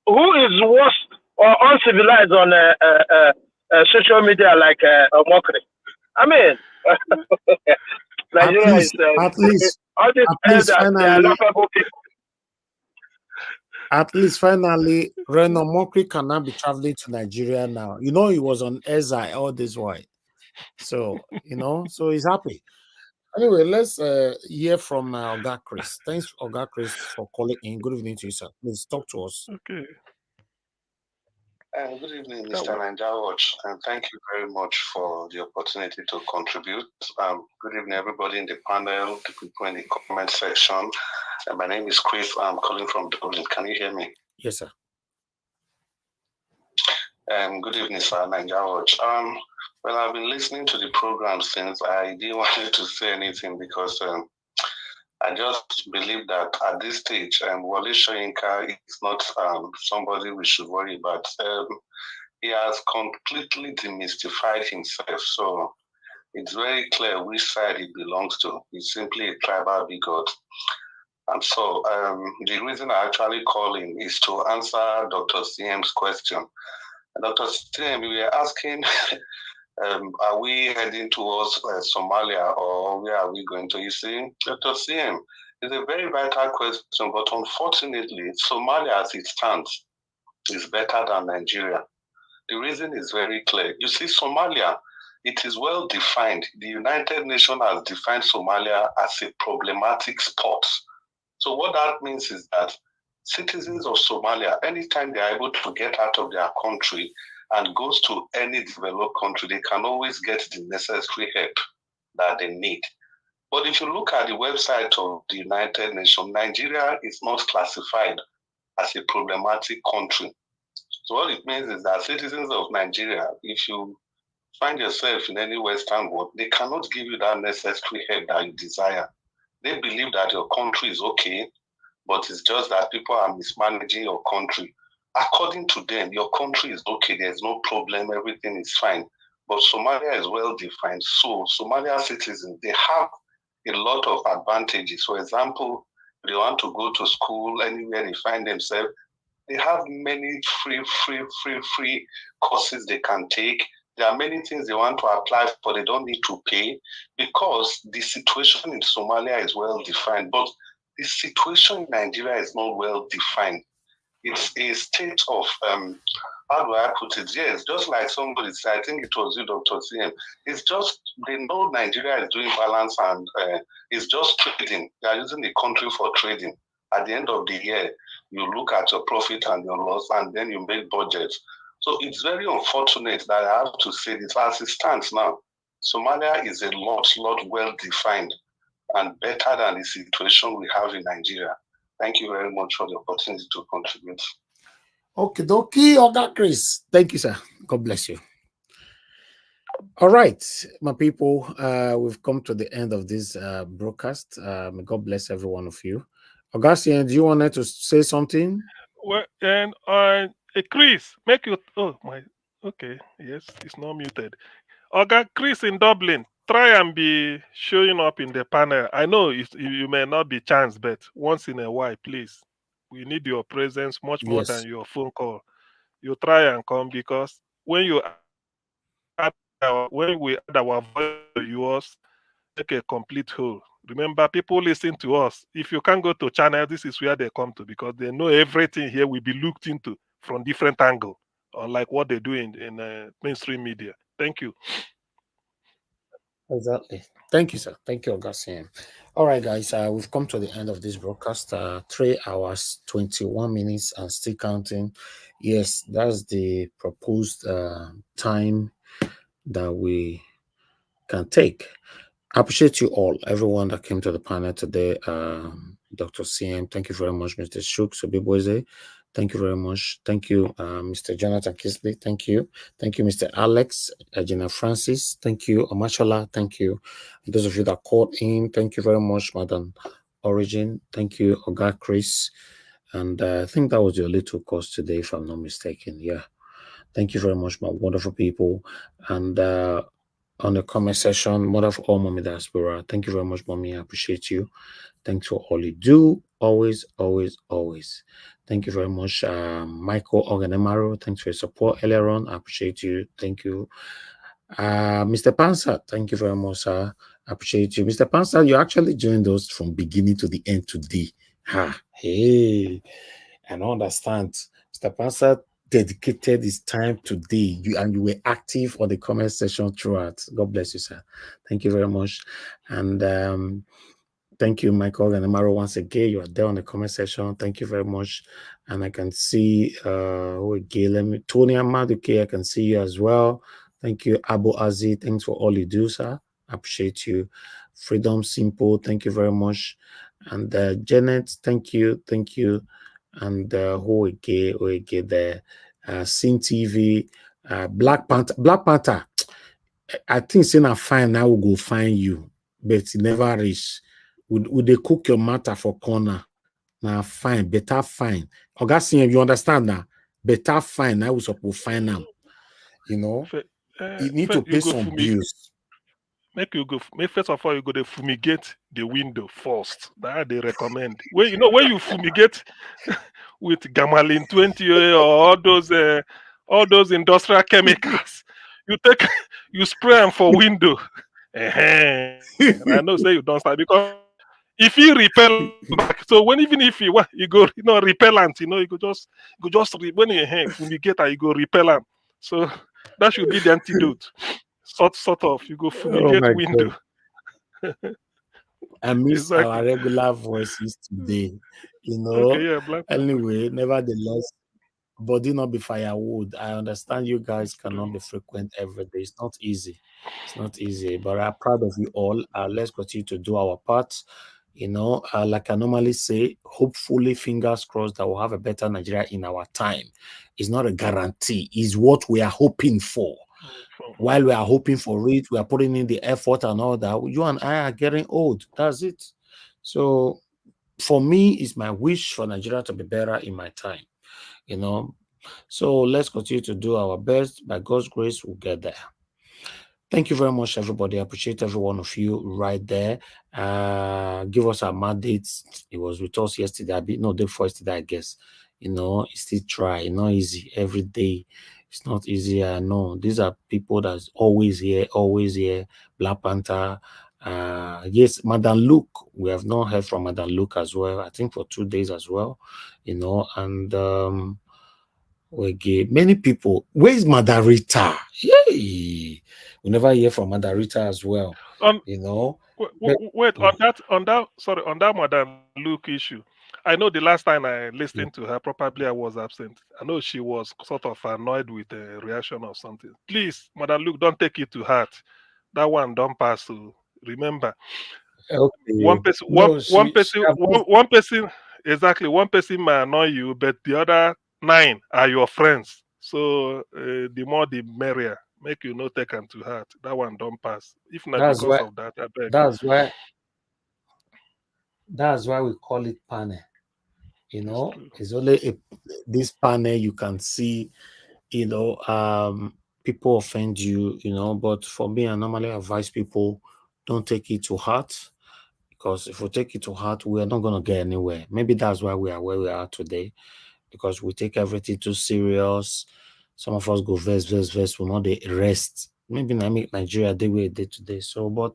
who is worse or uncivilized on social media like Omokri? I mean, Nigeria is at least all these elders, they are lovable people. At least finally, Reno Mokri cannot be traveling to Nigeria now. You know, he was on Ezra all this while. So, so he's happy. Anyway, let's hear from Oga Chris. Thanks, Oga Chris, for calling in. Good evening to you, sir. Please talk to us. Okay. Good evening, Mr. Najawat, and thank you very much for the opportunity to contribute. Good evening, everybody in the panel, the people in the comment section. My name is Chris. I'm calling from Dublin. Can you hear me? Yes, sir. Good evening, sir. Nigeria Watch. Well, I've been listening to the program since. I didn't want to say anything because I just believe that at this stage, Wale Soyinka is not somebody we should worry about. He has completely demystified himself. So it's very clear which side he belongs to. He's simply a tribal bigot. And so the reason I actually call him is to answer Dr. CM's question. Dr. CM, we are asking, are we heading towards Somalia or where are we going to? You see, Dr. CM, it's a very vital question, but unfortunately, Somalia as it stands is better than Nigeria. The reason is very clear. You see, Somalia, it is well defined. The United Nations has defined Somalia as a problematic spot. So what that means is that citizens of Somalia, anytime they are able to get out of their country and goes to any developed country, they can always get the necessary help that they need. But if you look at the website of the United Nations, Nigeria is not classified as a problematic country. So what it means is that citizens of Nigeria, if you find yourself in any Western world, they cannot give you that necessary help that you desire. They believe that your country is okay, but it's just that people are mismanaging your country. According to them, your country is okay, there's no problem, everything is fine. But Somalia is well defined. So Somalia citizens, they have a lot of advantages. For example, if they want to go to school, anywhere they find themselves, they have many free courses they can take. There are many things they want to apply for, they don't need to pay because the situation in Somalia is well defined. But the situation in Nigeria is not well defined. It's a state of, how do I put it? Yes, just like somebody said, I think it was you, Dr. CM. It's just, they know Nigeria is doing balance and it's just trading. They are using the country for trading. At the end of the year, you look at your profit and your loss and then you make budgets. So it's very unfortunate that I have to say this as it stands now. Somalia is a lot well defined and better than the situation we have in Nigeria. Thank you very much for the opportunity to contribute. Okay, dokie, Oga Chris. Thank you, sir. God bless you. All right, my people, we've come to the end of this broadcast. May God bless every one of you. Augustine, do you want to say something? Well, and Chris, make you. Oh my. Okay. Yes, it's not muted. Okay, Chris in Dublin, try and be showing up in the panel. I know you may not be chance, but once in a while, please. We need your presence much more than your phone call. You try and come because when we add our voice to yours, make a complete whole. Remember, people listen to us. If you can't go to channel, this is where they come to because they know everything here will be looked into from different angles, unlike what they do in mainstream media. Thank you. Exactly. Thank you, sir. Thank you, Augustine. All right, guys, we've come to the end of this broadcast. 3 hours, 21 minutes, and still counting. Yes, that's the proposed time that we can take. I appreciate you all, everyone that came to the panel today. Dr. CM, thank you very much. Mr. Shuk, Sobiboise, thank you very much. Thank you, Mr. Jonathan Kisley, thank you. Thank you, Mr. Alex, Gina Francis, thank you. Amashola, thank you. And those of you that called in, thank you very much, Madam Origin. Thank you, Oga Chris. And I think that was your little course today, if I'm not mistaken. Yeah. Thank you very much, my wonderful people. And on the comment section, mother of all Mommy Diaspora, thank you very much, Mommy. I appreciate you. Thanks for all you do. Always, always, always. Thank you very much, Michael Oganemaro. Thanks for your support earlier on. I appreciate you. Thank you. Mr. Pansa, thank you very much, sir. I appreciate you. Mr. Pansa, you actually joined us from beginning to the end today. Hey, I don't understand. Mr. Pansa dedicated his time today. You were active on the comment section throughout. God bless you, sir. Thank you very much. And thank you, Michael and Amaro, once again. You are there on the comment section. Thank you very much. And I can see Tony Amaduke, I can see you as well. Thank you, Abu Azi. Thanks for all you do, sir. I appreciate you. Freedom Simple, thank you very much. And Janet, thank you. And Oege there. Sin TV, Black Panther. Black Panther, I think saying a fine now will go find you, but it never reach. Would they cook your matter for corner? Now fine, better fine. Augustine, you understand now? Better fine. I was supposed to find them. You know, you need to pay some bills. Make first of all, you go to fumigate the window first. That they recommend. When you fumigate with Gamalin 20 or all those industrial chemicals, you spray them for window. I know say you don't start because if you repel back, so even if you go repellent, you go just when you fumigate, you go repellent. So that should be the antidote. Sort of, you go fumigate window. I miss our regular voices today, Okay, yeah, Black Anyway, nevertheless, body not be firewood. I understand you guys cannot be frequent every day. It's not easy. It's not easy, but I'm proud of you all. Let's continue to do our part. Like I normally say, hopefully, fingers crossed that we'll have a better Nigeria in our time. It's not a guarantee. It's what we are hoping for. While we are hoping for it, we are putting in the effort and all that. You and I are getting old. That's it. So for me, it's my wish for Nigeria to be better in my time. So let's continue to do our best. By God's grace, we'll get there. Thank you very much, everybody. I appreciate every one of you right there. Give us our mandates. It was with us yesterday. Day before yesterday, I guess. It's still try. It's not easy every day. It's not easy. I know these are people that's always here. Black Panther. Yes, Madam Luke. We have not heard from Madam Luke as well. I think for 2 days as well. And we give many people. Where is Madam Rita? Yay! We never hear from Madam Rita as well. Wait, on that Madam Luke issue. I know the last time I listened to her, probably I was absent. I know she was sort of annoyed with a reaction or something. Please, Madam Luke, don't take it to heart. That one don't pass. So remember, one person may annoy you, but the other 9 are your friends. So the more the merrier. Make you not take them to heart. That one don't pass. If not because of that, I beg. That's why we call it panel. It's only this panel you can see, people offend you, but for me, I normally advise people don't take it to heart, because if we take it to heart, we are not going to get anywhere. Maybe that's why we are where we are today, because we take everything too serious. Some of us go verse, will not they rest. Maybe I make Nigeria the way they today. So, but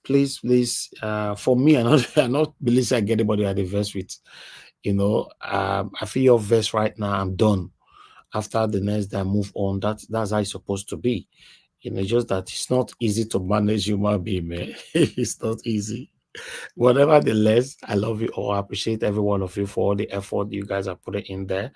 please, for me, I not believe I get anybody at the verse with. I feel your verse right now. I'm done. After the next day, I move on. That's how it's supposed to be. Just that it's not easy to manage human being, man. It's not easy. But nevertheless, I love you all. I appreciate every one of you for all the effort you guys are putting in there.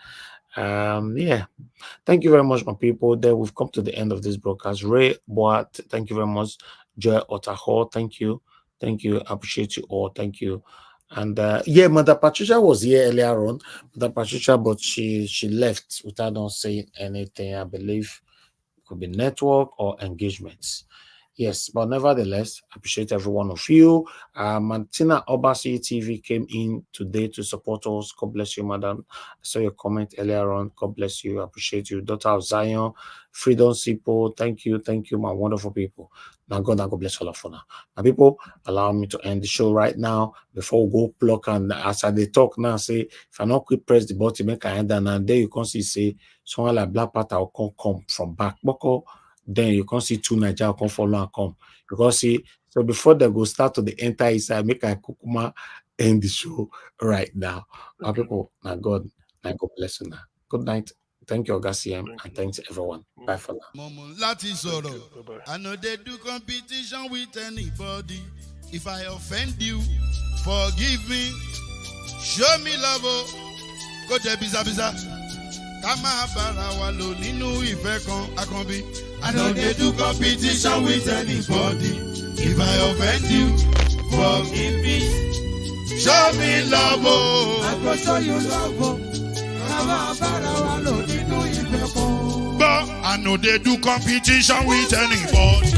Thank you very much, my people. There we've come to the end of this broadcast. Ray Boat, thank you very much. Joy Otaho, thank you. I appreciate you all. Thank you. And Mother Patricia was here earlier on, Mother Patricia, but she left without not saying anything. I believe it could be network or engagements. Yes, but nevertheless, I appreciate every one of you. Martina Obasi TV came in today to support us. God bless you, madam. I saw your comment earlier on. God bless you. I appreciate you. Daughter of Zion, Freedom Sipo, thank you, my wonderful people. Now God bless all of you now. Now, people, allow me to end the show right now before we go pluck. And as I talk now, say, if I not quick press the button, make I end, and there you can see, say, someone like Black Panther will come from back. Then you can see 2 Nigeria come follow and come. Because see, so before they go start to the enter inside, make I kukuma end the show right now. Our people, now God bless you now. Good night. Thank you, Augustine, and thanks everyone. Bye for now. I know they do competition with anybody. If I offend you, forgive me. Show me love. Go there, biza. Kama bara wa lo ninu ife kan akanbi. I know they do competition with anybody. If I offend you, forgive me. Show me love. I go show you love. But I know they do competition with anybody.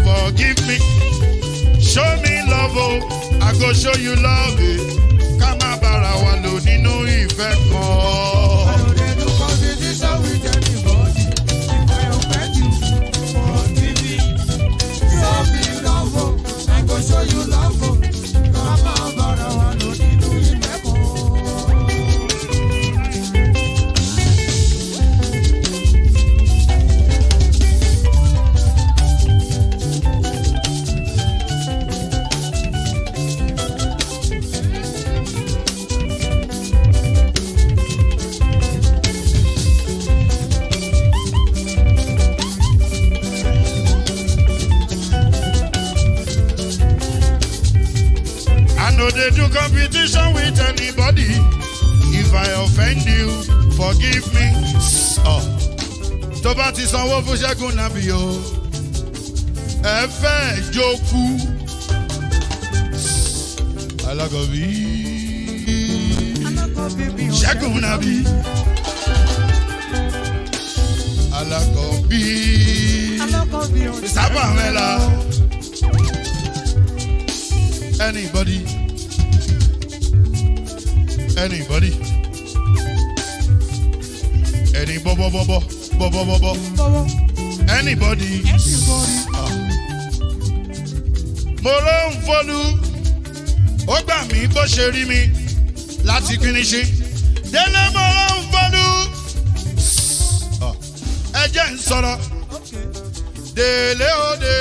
Forgive me, show me love, oh, I go show you love, eh. Kama bara wa lo nínú ìfẹ́ kan. I know they do competition with anybody. If I offend you, forgive me, show me love, oh, I go show you love, oh. Kama bara wa lo nínú ìfẹ́ kan. No, they do competition with anybody. If I offend you, forgive me. Oh, tó bá ti sanwó fún Ṣẹ́gun nàbí o. Ẹ fẹ́ jókù. Alákọ̀bí. Ṣẹ́gun nàbí. Alákọ̀bí. Sábà mẹ́la. Anybody. Anybody. Any bobo. Anybody. Mo ló ń fọlú, ó gbà mí bó ṣe rí mi láti kíníṣí. Délé mo ló ń fọlú, ẹ jẹ́ ń sọ̀rọ̀. Délé òde